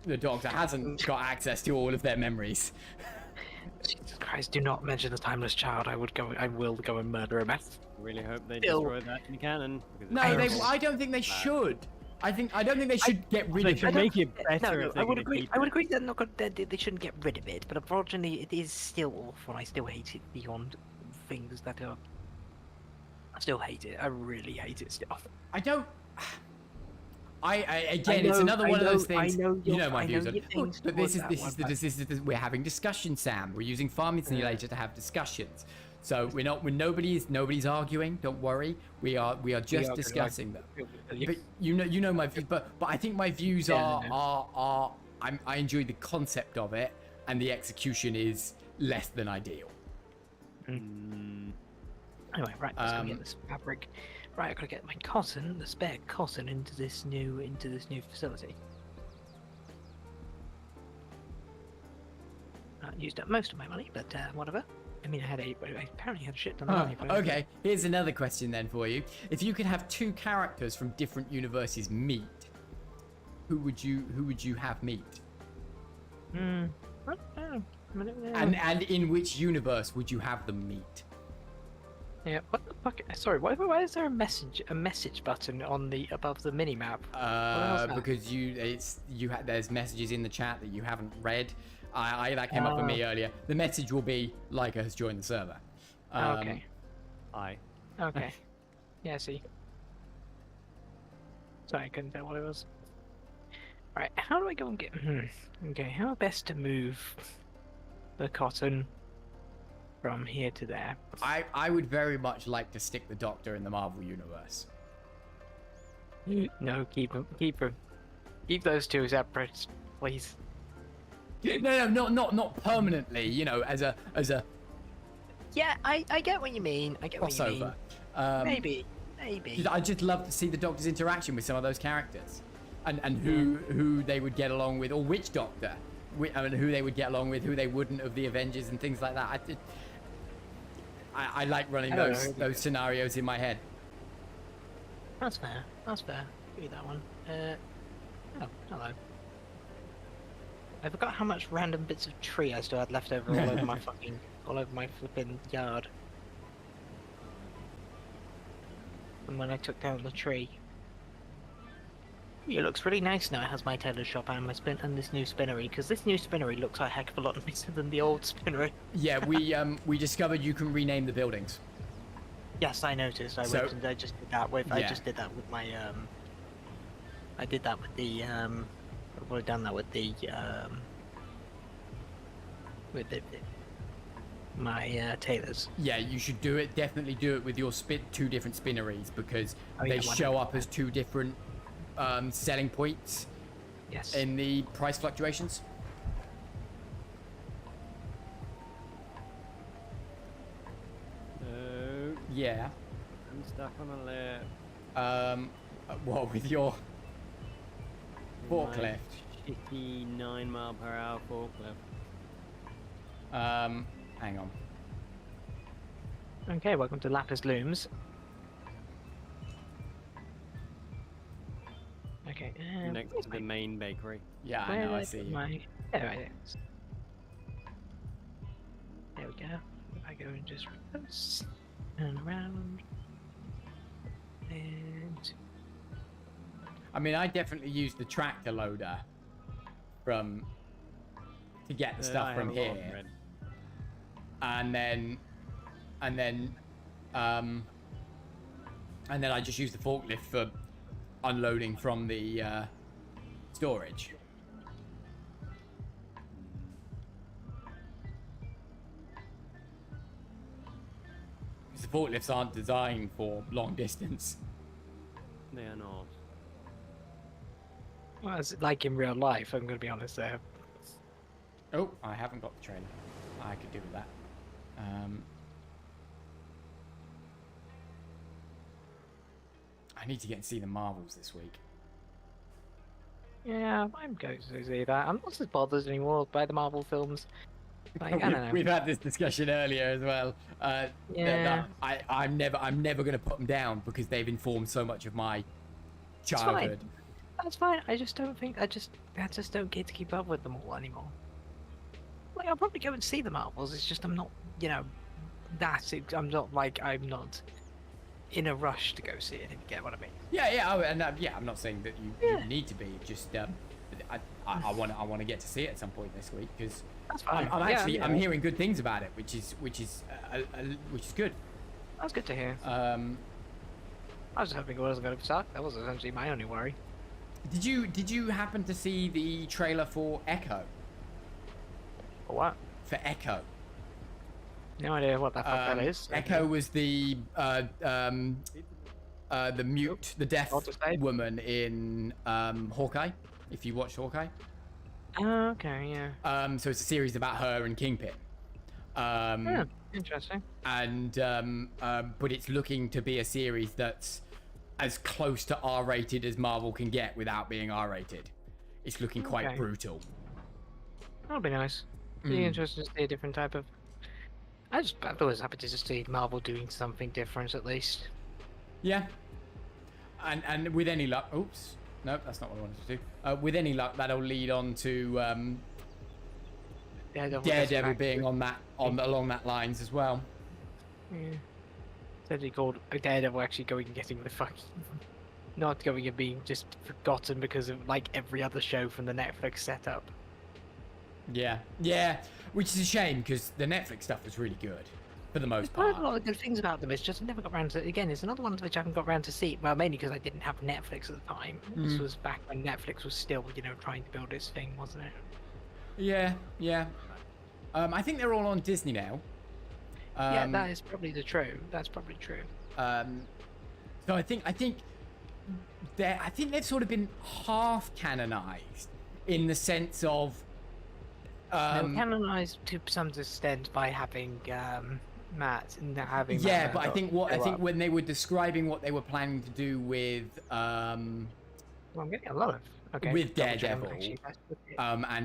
the Doctor hasn't got access to all of their memories. Jesus Christ. Christ, do not mention the timeless child. I will go and murder him. Really hope they Still- destroy that in canon. because No, it's they. terrible. I don't think they should. I don't think they should get rid They of should it. make it No, better no, if they're I would gonna agree. keep I would it. agree that they shouldn't get rid of it, but unfortunately, it is still awful. I still hate it beyond things that are. I still hate it. I really hate it still. I don't. Again, it's another one of those things. You know my views on. But this is we're having discussion, Sam. We're using Farming Simulator to have discussions. So nobody's arguing. Don't worry. We are just discussing them. But you know my views. But I think my views are I enjoy the concept of it, and the execution is less than ideal. Anyway, right, let's go get this fabric. Right, I've got to get my cotton, the spare cotton, into this new facility. Used up most of my money, but whatever. I mean, I apparently had a shit ton of money. But Okay, here's another question then for you. If you could have two characters from different universes meet, who would you have meet? I don't know. And in which universe would you have them meet? Yeah, what the fuck? Sorry, why is there a message button on the above the mini map? Because there's messages in the chat that you haven't read. That came up for me earlier. The message will be Leica has joined the server. Okay. Aye. Okay. Yeah, see. Sorry, I couldn't tell what it was. Right, how do I go and get... Okay, how best to move the cotton from here to there? I would very much like to stick the Doctor in the Marvel universe. No, keep them. Keep those two separate, please. No, not permanently. You know, as a Yeah, I get what you mean. I get what you mean. crossover. Maybe. I'd just love to see the Doctor's interaction with some of those characters, and who they would get along with, or which Doctor, who they would get along with, who they wouldn't of the Avengers and things like that. I like running those scenarios in my head. That's fair. Give you that one. Oh, hello. I forgot how much random bits of tree I still had left over all over my flipping yard. And when I took down the tree. It looks really nice now. It has my tailor shop and and this new spinnery, because this new spinnery looks a heck of a lot nicer than the old spinnery. Yeah, we discovered you can rename the buildings. Yes, I noticed. I went and I just did that with. Yeah. I just did that with my. I did that with the. I've already done that with the. My tailors. Yeah, you should do it. Definitely do it with your two different spinneries, because Oh, they yeah, show up as two different selling points Yes. in the price fluctuations. So, Yeah. I'm stuck on a lip. What with your My forklift? shitty 9 mile/hour forklift. Hang on. Okay, welcome to Lapis Looms. Okay. Next to the main bakery. Yeah, I know. I see you. There it is. There we go. If I go and just reverse, turn around, and I mean, I definitely used the tractor loader to get the I stuff from have a lot of here, bread. and then I just used the forklift for unloading from the storage. Because the forklifts aren't designed for long distance. They are not. well, it's like in real life. I'm going to be honest there. Oh, I haven't got the trailer. I could do with that. I need to get and see the Marvels this week. Yeah, I'm going to see that. I'm not as bothered anymore by the Marvel films. Like, I don't know. We've had this discussion earlier as well. Yeah. I'm never going to put them down because they've informed so much of my It's fine. childhood. That's fine. I just don't think I just don't get to keep up with them all anymore. Like, I'll probably go and see the Marvels. It's just I'm not, you know, I'm not in a rush to go see it. If you get what I mean. Yeah. Oh, and yeah, I'm not saying that you Yeah. need to be. Just I want to get to see it at some point this week because That's fine. I'm Yeah, actually yeah. I'm hearing good things about it, which is good. That's good to hear. Um, I was hoping it wasn't going to suck. That was essentially my only worry. did you happen to see the trailer for Echo? For what? For Echo. No idea what the fuck that is. Echo was the mute, the deaf What to say? woman in Hawkeye. If you watched Hawkeye. Oh, okay, yeah. So it's a series about her and Kingpin. Yeah, interesting. And but it's looking to be a series that's as close to R-rated as Marvel can get without being R-rated. It's looking quite Okay. brutal. That'll be nice. Be interested to see a different type of. I'm always happy to just see Marvel doing something different at least. Yeah. And with any luck, oops, no, that's not what I wanted to do. With any luck, that'll lead on to Daredevil being along that lines as well. Yeah. Essentially called Daredevil actually going and getting the fucking. Not going and being just forgotten because of like every other show from the Netflix setup. Yeah, which is a shame because the Netflix stuff was really good for the most There's part. a lot of good things about them. It's just I never got around to. Again, it's another one which I haven't got around to see. Well, mainly because I didn't have Netflix at the time. This was back when Netflix was still, trying to build its thing, wasn't it? Yeah. I think they're all on Disney now. Yeah, that is probably the true. That's probably true. So I think they've sort of been half canonized in the sense of They were canonized to some extent by having Matt and having. yeah, Matt but I think Murdock when they were describing what they were planning to do with Well, I'm getting a lot of. Okay. with double check, Daredevil, actually, that's okay.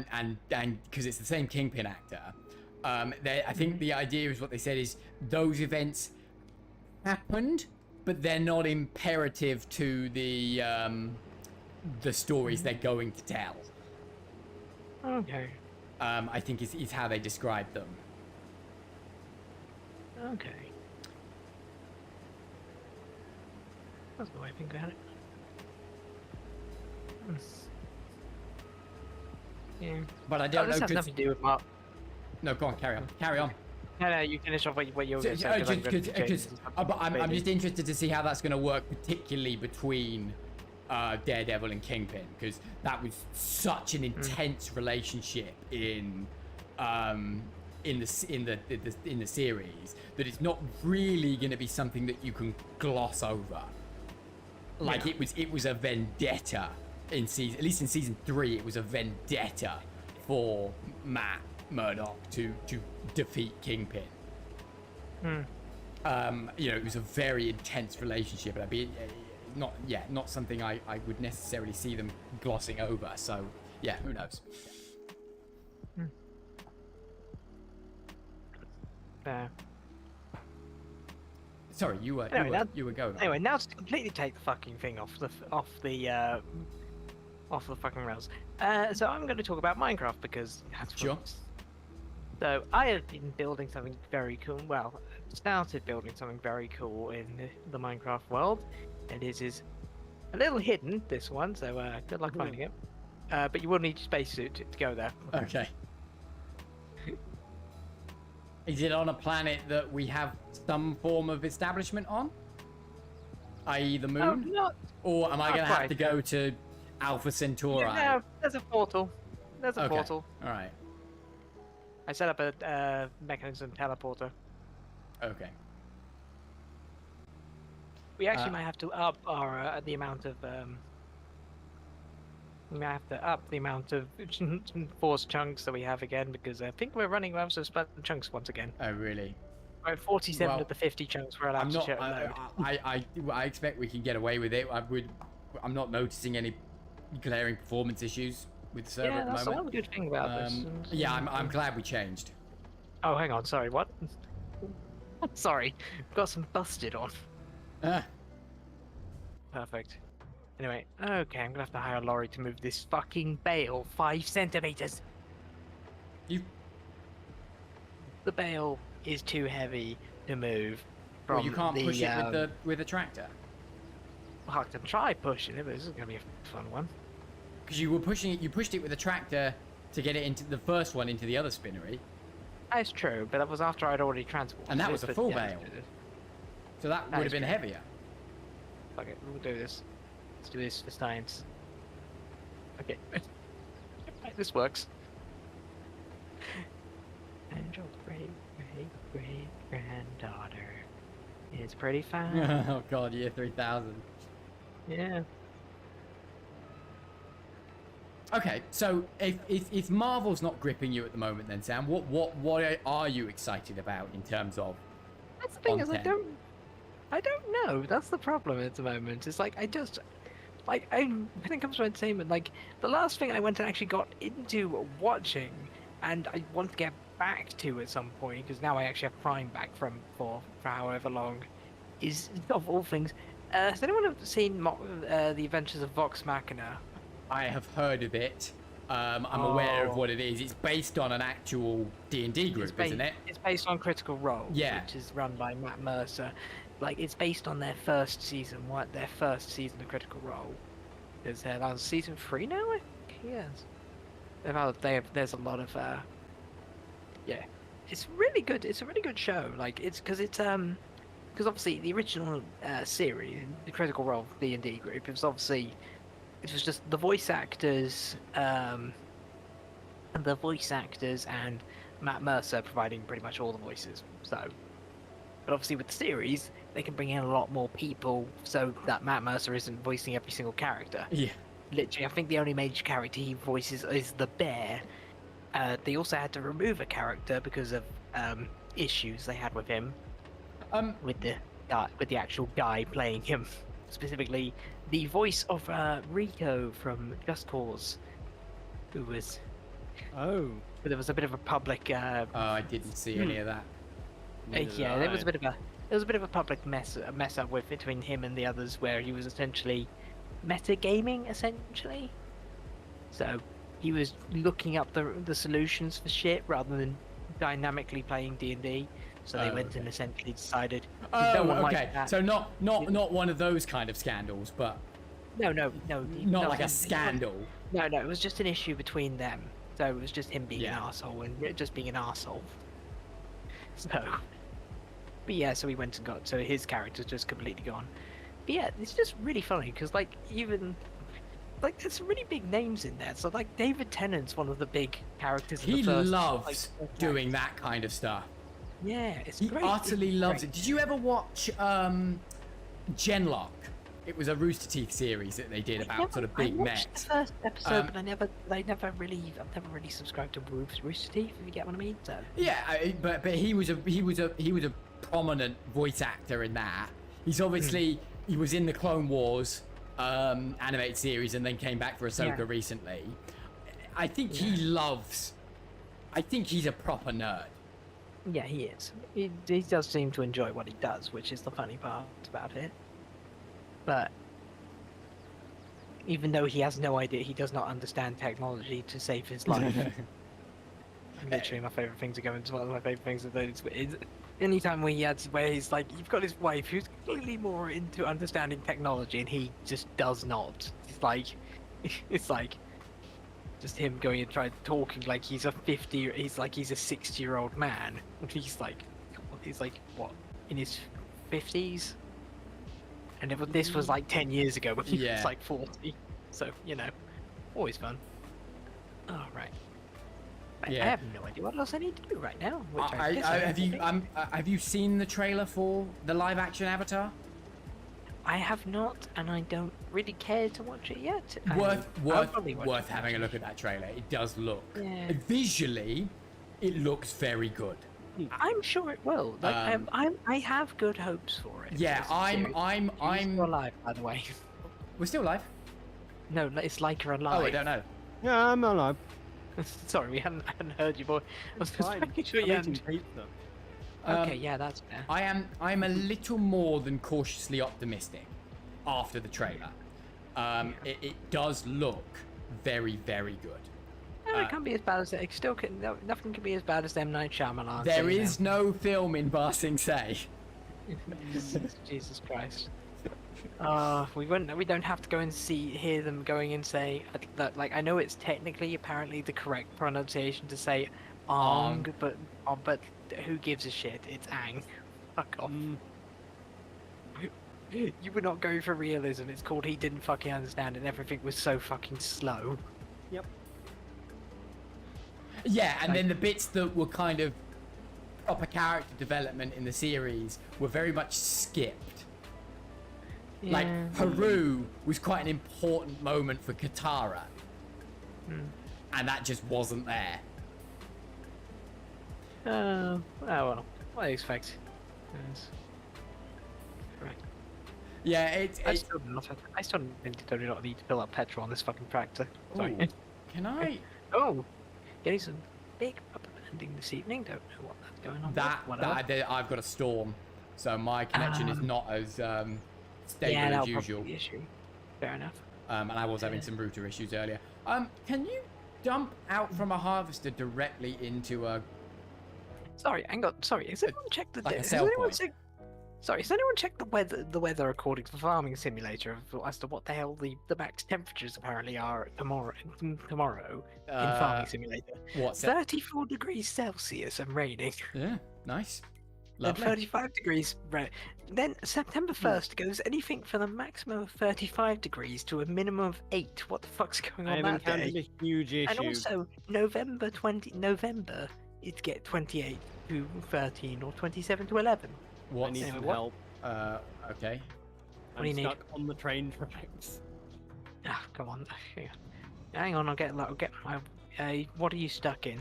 and because it's the same Kingpin actor, I think the idea is what they said is those events happened, but they're not imperative to the stories they're going to tell. Okay. I think is how they described them. Okay. That's the way I think about it. Yeah. But I don't This know. has nothing to do with Mark. No, go on, carry on. No, you finish off what you were going to say. But I'm just interested to see how that's going to work, particularly between Daredevil and Kingpin, because that was such an intense relationship in the series that it's not really going to be something that you can gloss over. Like it was a vendetta in at least in season 3, it was a vendetta for Matt Murdock to defeat Kingpin. It was a very intense relationship, and I'd be not something I would necessarily see them glossing over. So yeah, who knows? Sorry, you were going. Anyway, now to completely take the fucking thing off the fucking rails. So I'm going to talk about Minecraft because Sure. So I have been building something very cool. Well, started building something very cool in the Minecraft world, and it is a little hidden. This one, so good luck finding it. But you will need your spacesuit to go there. Okay. Is it on a planet that we have some form of establishment on? I.e. the moon? Or am I going to have to go to Alpha Centauri? Yeah, there's a portal. There's a portal. All right. I set up a mechanism teleporter. Okay. We actually might have to up our the amount of we might have to up the amount of force chunks that we have again because I think we're running out of chunks once again. Oh really? We're at 47 of the 50 chunks we're allowed to share load. I expect we can get away with it. I'm not noticing any glaring performance issues with the server at the that's moment. one good thing about this. Yeah, I'm glad we changed. Oh, hang on. Sorry, what? Sorry, got some busted on. Perfect. Anyway, okay, I'm gonna have to hire a lorry to move this fucking bale 5 centimeters. the bale is too heavy to move from Well, you can't the, push it with a tractor. I can try pushing it, but this is gonna be a fun one. Because you were pushing it, you pushed it with a tractor to get it into the first one into the other spinnery. That's true, but that was after I'd already transported And that it, was a but full yeah, bale. So that That would is have been true. heavier. Fuck it, we'll do this. Let's do this for science. Okay. This works. Angel's great granddaughter is pretty fine. Oh god, year 3000. Yeah. Okay, so if Marvel's not gripping you at the moment, then Sam, what are you excited about in terms of? That's the thing is content? I don't know. That's the problem at the moment. It's like when it comes to entertainment, like the last thing I went and actually got into watching, and I want to get back to at some point because now I actually have Prime back for however long, is of all things. Has anyone ever seen the Adventures of Vox Machina? I have heard of it. I'm aware of Oh. what it is. It's based on an actual D&D group, isn't it? It's based on Critical Role, Yeah. which is run by Matt Mercer. Like it's based on their first season, their first season of Critical Role. Is that was season 3 now? I think yes. There's a lot of yeah. It's really good. It's a really good show. Like it's because obviously the original series, the Critical Role D&D group, it was just the voice actors and Matt Mercer providing pretty much all the voices. So, but obviously with the series, they can bring in a lot more people so that Matt Mercer isn't voicing every single character. Yeah. Literally, I think the only major character he voices is the bear. They also had to remove a character because of issues they had with him, with the actual guy playing him. Specifically, the voice of Rico from Just Cause, who was. Oh. But there was a bit of a public. Oh, I didn't see any of that. neither did Yeah, there was I. a bit of a. There was a bit of a public mess up with between him and the others, where he was essentially metagaming, essentially. So he was looking up the solutions for shit rather than dynamically playing D&D. So they Oh, went okay. and essentially decided. Oh, no one liked okay. that. So not one of those kind of scandals, but No, not like a scandal. No, it was just an issue between them. So it was just him being an Yeah. arsehole and just being an arsehole. So, but yeah, so he went and got, so his character's just completely gone. But yeah, it's just really funny because like there's some really big names in there. So like David Tennant's one of the big characters. In He the first, loves like, doing that kind of stuff. Yeah, it's He great. utterly it's loves great. it. Did you ever watch Genlock? It was a Rooster Teeth series that they did about sort of big I watched mechs. the first episode, Um, but I've never really subscribed to Rooster Teeth. If you get what I mean. So. Yeah, but he was a prominent voice actor in that. He's obviously he was in the Clone Wars animated series and then came back for Ahsoka Yeah. recently. I think he loves. I think he's a proper nerd. Yeah, he is. He does seem to enjoy what he does, which is the funny part about it. But even though he has no idea, he does not understand technology to save his life. Literally, my favorite thing to go into one of my favorite things to do is anytime where he's like, you've got his wife who's clearly more into understanding technology, and he just does not. It's like just him going and trying talking like he's a 60-year-old man. And he's like what, in his 50s? And this was like 10 years ago when he Yeah. was like 40. So, always fun. All right. I Yeah. have no idea what else I need to do right now. Which I guess Have you seen the trailer for the live action Avatar? I have not, and I don't really care to watch it yet. I'll probably watch Worth it having a after. look at that trailer. It does look Yeah. visually, it looks very good. I'm sure it will. Like Um, I have good hopes for it. Yeah, It's serious. I'm He's still alive, by the way. We're still live. No, it's like you're Oh, alive. I don't know. Yeah, I'm alive. Sorry, we hadn't heard you, boy. I was It's just fine. making sure I'm you eating hadn't. pizza. Okay, yeah, that's fair. I'm a little more than cautiously optimistic after the trailer. It does look very, very good. No, it can't be as bad as it. Still, can, no, nothing can be as bad as M Night Shyamalan. There is no film in Ba Sing Se. Jesus Christ. We don't have to go and hear them going and say that. Like, I know it's technically, apparently, the correct pronunciation to say "ong," but who gives a shit? It's "ang." Fuck off. You were not going for realism. It's called He Didn't Fucking Understand, and everything was so fucking slow. Yep. Yeah, and then the bits that were kind of proper character development in the series were very much skipped. Yeah. Like, Haru was quite an important moment for Katara. And that just wasn't there. Oh well. What do you expect? Yes. Right. Yeah, I still do not need to fill up petrol on this fucking tractor. Sorry. Ooh, can I? Oh, getting some big upper landing this evening. Don't know what that's going on. I've got a storm, so my connection is not as stable yeah, as that'll usual. probably be the issue. Fair enough. And I was having some router issues earlier. Can you dump out from a harvester directly into a? Sorry, hang on. Sorry, has anyone checked the? Like a Has sell anyone point. Sorry, has anyone checked the weather recordings for Farming Simulator as to what the hell the max temperatures apparently are tomorrow in Farming Simulator? What's that? 34 degrees Celsius and raining. Yeah, nice. And Lovely. 35 degrees. Right. Then September 1st goes anything from a maximum of 35 degrees to a minimum of 8. What the fuck's going I on have that encountered day? a huge issue. And also November it get 28 to 13 or 27 to 11. I What's need Anyway, some what? help. okay. What do you I'm need? stuck on the train tracks. Ah, come on. Hang on, I'll get my. What are you stuck in?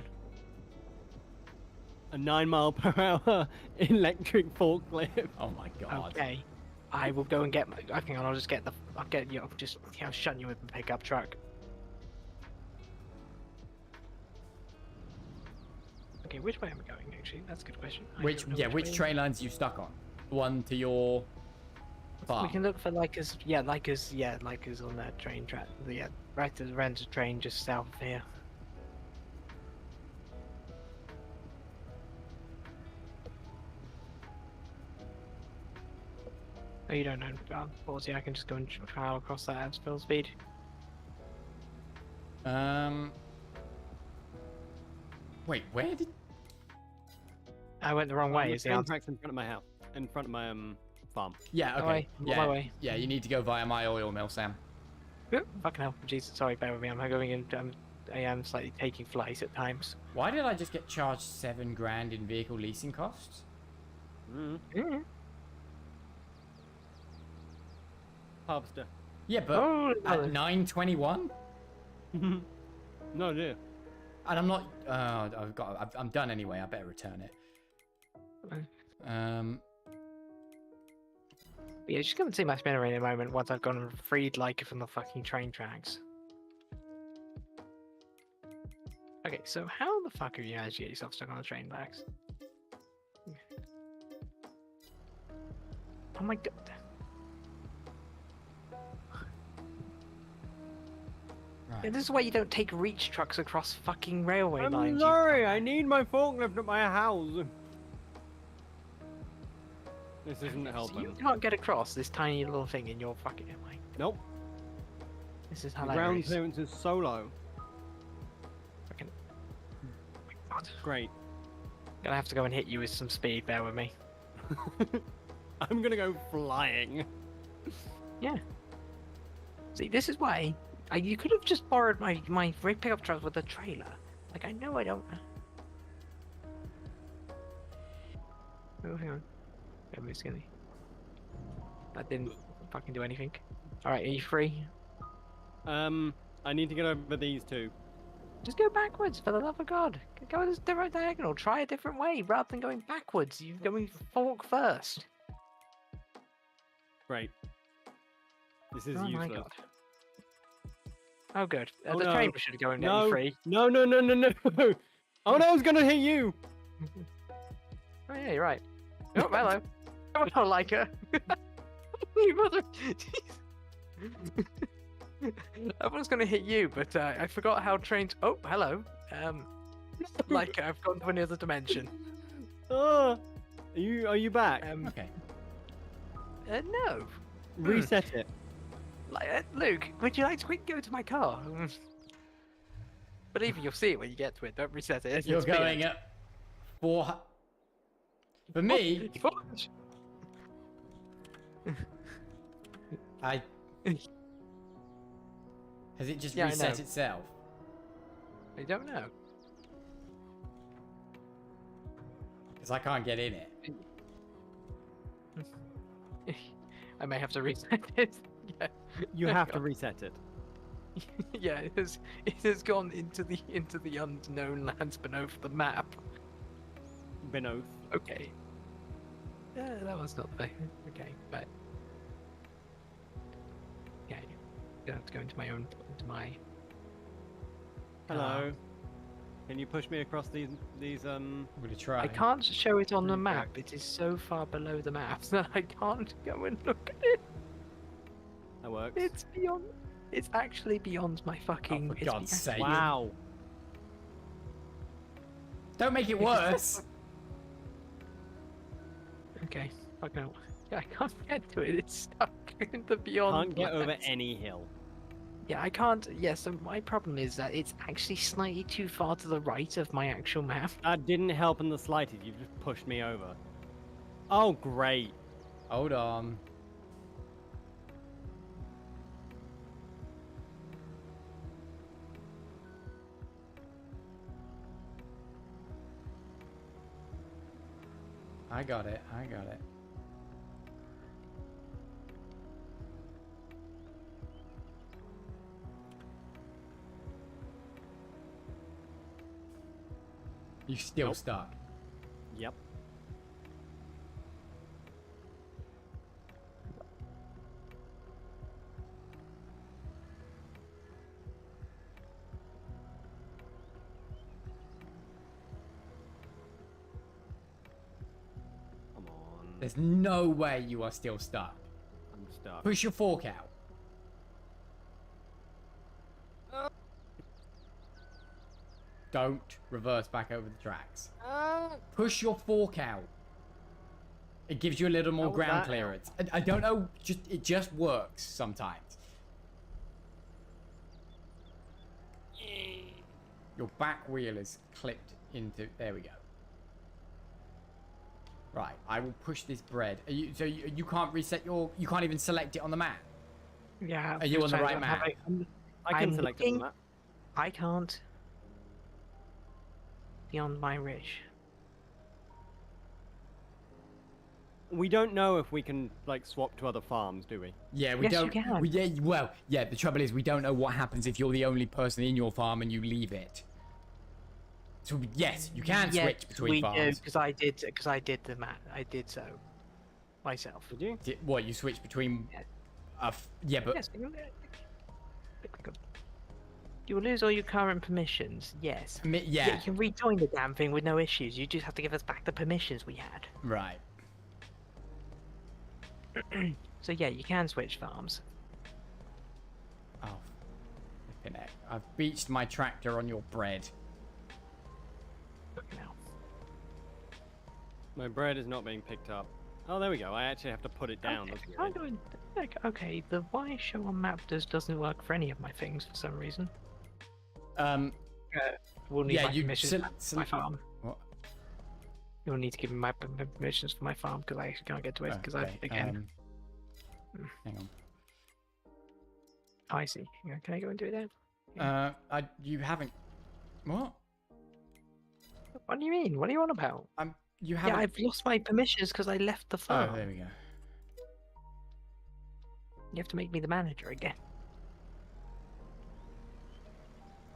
A 9-mile-per-hour electric forklift. Oh my god. Okay. I will go and get my. Hang on, I'll just get the. I'll get you. I'll shut you with the pickup truck. Okay, which way am I going? Actually, that's a good question. I Which don't know which way. train lines are you stuck on? The one to your farm. We can look for Lycas on that train track. Yeah, right to the rent a train just south of here. Oh, you don't know. Forty, I can just go and travel across that at full speed. Wait, where did? I went the wrong way. Is the train answer? tracks in front of my house, in front of my farm. Yeah, okay. Away, on yeah, my way. yeah. You need to go via my oil mill, Sam. Oop, fucking hell, Jesus, sorry, bear with me. I'm going in. I am slightly taking flight at times. Why did I just get charged $7 grand in vehicle leasing costs? Mm. Harvester. Yeah, but Oh, at no. 9:21, No, dear. and I'm not. I'm done anyway. I better return it. But yeah, just come and see my spinner in a moment once I've gone and freed Leica from the fucking train tracks. Okay, so how the fuck have you managed to get yourself stuck on the train tracks? Oh my god. Right. Yeah, this is why you don't take reach trucks across fucking railway lines. I'm you sorry, fucker. I need my forklift at my house. This isn't So helping. you can't get across this tiny little thing in your fucking. Like, Nope. this is The ground hilarious. clearance is so low. Fucking. Oh my god. Great. Gonna have to go and hit you with some speed. Bear with me. I'm gonna go flying. Yeah. See, this is why you could have just borrowed my rig pickup truck with a trailer. Like, I know I don't. Oh, hang on. Everybody's gonna. That didn't fucking do anything. All right, are you free? I need to get over these two. Just go backwards, for the love of God. Go this right diagonal. Try a different way rather than going backwards. You're going fork first. Great. This is Oh my useless. God. Oh, good. Oh, the no. train should go and get No. you free. No, no, no, no, no. Oh no, I was gonna hit you. Oh yeah, you're right. Oh, hello. Oh, I don't like her. You mother. I was going to hit you, but I forgot how trains. Oh, hello. Like I've gone to another dimension. Oh, are you back? Okay. No. Reset it. Like, Luke, would you like to quickly go to my car? Believe me, you'll see it when you get to it. Don't reset it. You're It's going at 4. For me, I. Has it just Yeah, I reset know. itself? I don't know. Because I can't get in it. I may have to reset it. Yeah. You have to reset it. Yeah, it has gone into the unknown lands beneath the map. Beneath. Okay. Yeah, that was not the okay, but yeah, you have to go into my. Hello. Can you push me across these I'm going to try. I can't show it on the Pretty map. It is so far below the map that I can't go and look at it. That works. It's beyond. It's actually beyond my fucking. Oh, for it's God's beyond- sake. Wow. Don't make it worse. Okay, fuck no. Yeah, I can't get to it. It's stuck in the beyond. Can't get over lands. any hill. Yeah, I can't. Yeah, so my problem is that it's actually slightly too far to the right of my actual map. That didn't help in the slightest. You just pushed me over. Oh, great. Hold on. I got it. I got it. You still Nope. stuck. Yep. Come on. There's no way you are still stuck. I'm stuck. Push your fork out. Don't reverse back over the tracks. Push your fork out. It gives you a little more How would ground that clearance. I don't know, it just works sometimes. Your back wheel is clipped into. There we go. Right, I will push this bread. So you can't reset your. You can't even select it on the map. Yeah. Are you on the so right I'm map? I can I'm select it on looking- the map. I can't. Beyond my reach. We don't know if we can like swap to other farms, do we? Yeah, we Yes, you don't. can. Yeah. The trouble is, we don't know what happens if you're the only person in your farm and you leave it. So yes, you can switch between we farms. because I did the map. I did so myself. Did you? What, you switch between? Yeah. Yeah, but Yes. You will lose all your current permissions. Yes. yeah, You can rejoin the damn thing with no issues. You just have to give us back the permissions we had. right. So yeah, you can switch farms. Oh, flipping heck. I've beached my tractor on your bread. Now. My bread is not being picked up. Oh, there we go. I actually have to put it down. Okay, That's I can't weird. go in- like, okay, the Y show on map doesn't work for any of my things for some reason. We'll need Yeah, my you permissions for my farm. What? You'll need to give me my permissions for my farm because I can't get to it because Okay, again. hang on. I see. Yeah, can I go and do it then? You haven't. What? What do you mean? What are you on about? You Yeah, haven't. I've lost my permissions because I left the Oh, farm. there we go. You have to make me the manager again.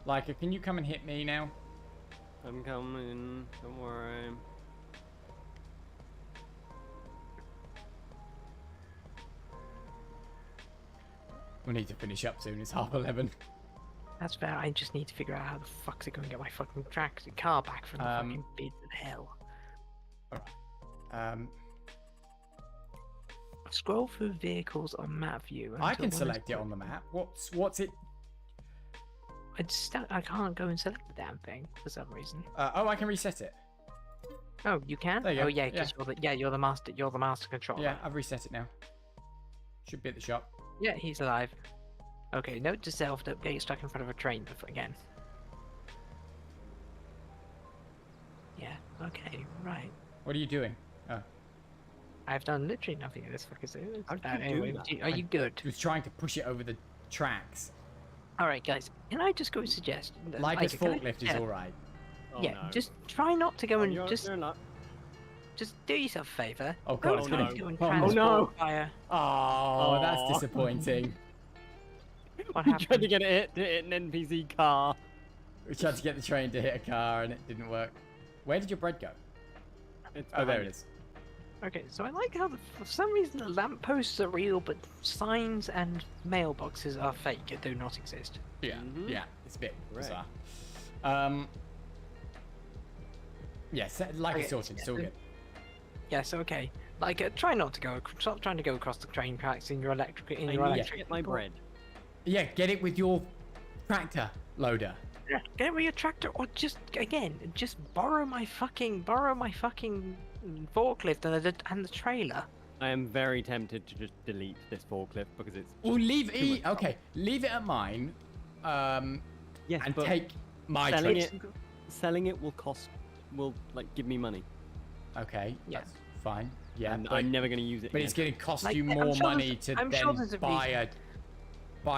Leica, can you come and hit me now? I'm coming. Don't worry. We'll need to finish up soon. It's 11:30. That's fair. I just need to figure out how the fuck's it going to get my fucking car back from the fucking bids of hell. Um. Scroll through vehicles on map view. I until can one is select it on the map. What's it? I can't go and select the damn thing for some reason. Oh, I can reset it. Oh, you can? There you Oh go, yeah, because you're the master. You're the master controller. Yeah, I've reset it now. Should be at the shop. Yeah, he's alive. Okay, note to self: don't get stuck in front of a train again. Yeah. Okay. Right. What are you doing? Oh, I've done literally nothing in this fucking series. How did you do Anyway, that? are you good? I was trying to push it over the tracks. All right, guys. Can I just go and suggest? Liker's can I- forklift is yeah, all right. Oh, Yeah, no. just try not to go Oh, and you're not. just do yourself a favor. Oh, Don't God, it's try gonna- to go and oh, transport no. via. Oh, that's Aw. disappointing. What You tried to happened? get it to hit an NPC car. We tried to get the train to hit a car and it didn't work. Where did your bread go? It's Oh, there behind it is. Okay, so I like how for some reason the lampposts are real, but signs and mailboxes are fake. They do not exist. Yeah, Mhm. yeah, it's a bit Correct. bizarre. Yes, like Okay, it's sorted, it's all good. Yes, okay. Like, try not to go. Stop trying to go across the train tracks in your electric. In I your need to electric. get my vehicle. bread. Yeah, get it with your tractor loader. Yeah, get it with your tractor, or just borrow my fucking forklift and the trailer. I am very tempted to just delete this forklift because it's Well, leave Too much it. Okay, leave it at mine. yes, And but take my selling tractor. it, selling it will like give me money, Okay, Yeah. that's fine. Yeah, and but, I'm never going to use it. but it's again. going to cost Like, you I'm more sure money to I'm then sure there's a buy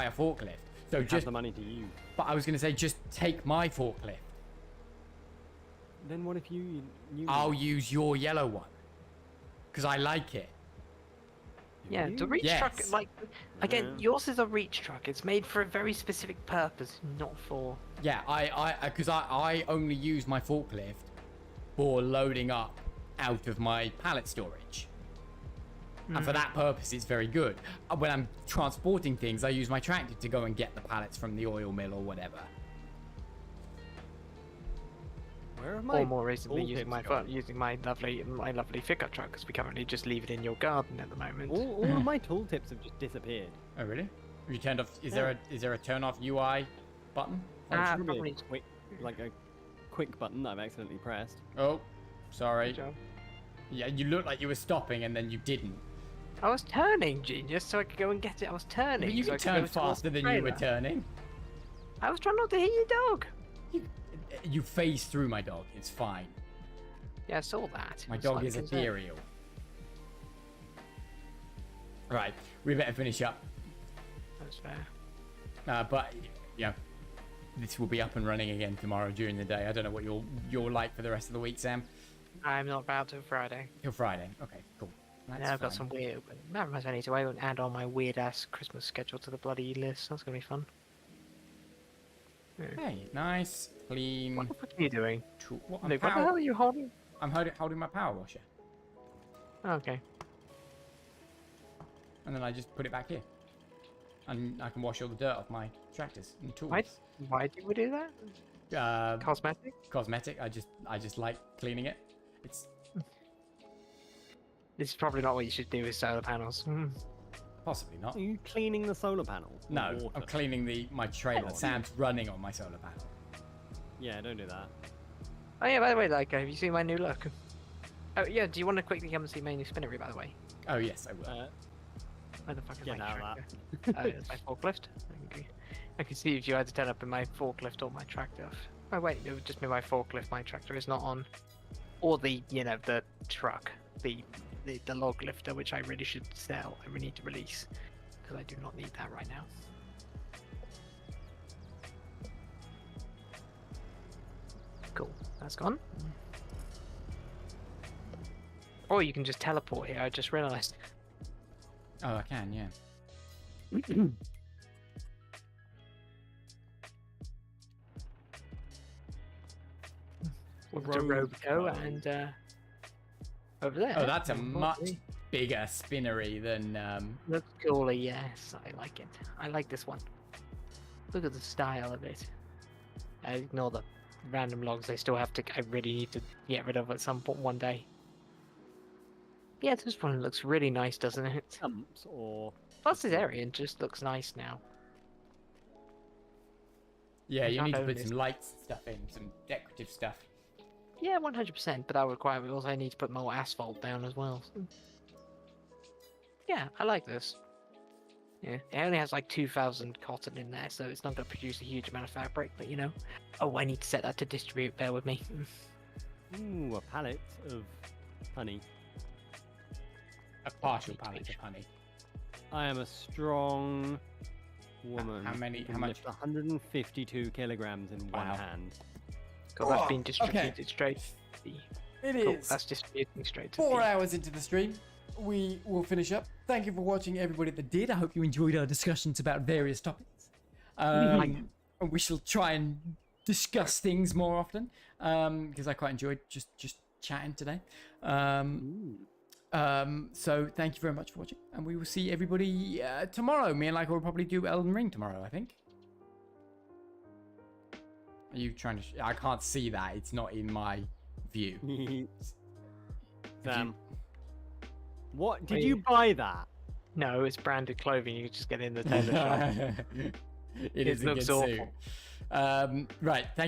a forklift. So have just, the money to use. but I was going to say, just take my forklift. Then what if you I'll use your yellow one because I like it. Yeah, the You? reach truck, Yes. like, again, Yeah. yours is a reach truck. It's made for a very specific purpose, not for. Yeah, because I only use my forklift for loading up out of my pallet storage. And for that purpose, it's very good. When I'm transporting things, I use my tractor to go and get the pallets from the oil mill or whatever. Where am I? Or more recently, tooltips using my going? lovely pickup truck, because we currently just leave it in your garden at the moment. All of my tooltips have just disappeared. Oh, really? Have you turned off? Is there a turn off UI button? Ah, Should be a probably. quick button that I've accidentally pressed. Oh, sorry. Good job. Yeah, you looked like you were stopping and then you didn't. I was turning, genius, so I could go and get it. I was turning. But you so can I could turn go towards faster the than you were trailer. turning. I was trying not to hit your dog. You phased through my dog. It's fine. Yeah, I saw that. My I was dog slightly is concerned. ethereal. Right, we better finish up. That's fair. But yeah, this will be up and running again tomorrow during the day. I don't know what you're like for the rest of the week, Sam. I'm not about to Friday. Till Friday. Okay, cool. That's Yeah, I've got fine. some weird. That reminds me, I need to add on my weird ass Christmas schedule to the bloody list. That's gonna be fun. Hey, nice, clean. What the fuck are you doing? What, I'm, Luke, what the hell are you holding? I'm holding my power washer, Okay. and then I just put it back here, and I can wash all the dirt off my tractors and tools. Why did we do that? Cosmetic? Cosmetic. I just like cleaning it. It's This is probably not what you should do with solar panels. possibly not. Are you cleaning the solar panel? with No, water? I'm cleaning my trailer. on. Sam's running on my solar panel. Yeah, don't do that. Oh yeah, by the way, like, have you seen my new look? Oh yeah, do you want to quickly come and see my new spinnery, by the way? Oh yes, I will. Where the fuck is Get my out of tractor? It's my forklift. I can see if you had to turn up in my forklift or my tractor. Oh wait, it would just be my forklift. My tractor is not on. Or the truck, the log lifter, which I really should sell. I really need to release because I do not need that right now. Cool, that's gone. Or you can just teleport here. I just realised. Oh, I can, yeah. With the Robo and over there. Oh, that's a Lovely. much bigger spinnery than. Looks cooler, yes. I like it. I like this one. Look at the style of it. I ignore the random logs I still have to. I really need to get rid of at some point one day. Yeah, this one looks really nice, doesn't it? Stumps or Plus, this area just looks nice now. Yeah, I you can't need to own put this. some lights and stuff in, some decorative stuff. Yeah, 100%. But that would require we also need to put more asphalt down as well. So. Yeah, I like this. Yeah, it only has like 2,000 cotton in there, so it's not going to produce a huge amount of fabric. But you know, oh, I need to set that to distribute. Bear with me. ooh, a pallet of honey. A partial Need to pallet make of sure. honey. I am a strong woman. How many- who how can much- lift 152 kilograms in one Wow. hand. Cool, that's Oh, being distributed okay. straight. It Cool, is that's distributing straight to 4 the- hours into the stream. We will finish up. Thank you for watching, everybody that did. I hope you enjoyed our discussions about various topics. We shall try and discuss things more often because I quite enjoyed just chatting today. So thank you very much for watching, and we will see everybody tomorrow. Me and Laika will probably do Elden Ring tomorrow, I think. Are you trying to? I can't see that. It's not in my view. Sam, what did Wait. you buy that? No, it's branded clothing. You can just get it in the tailor shop. It is a good looks suit. awful. Right. Thank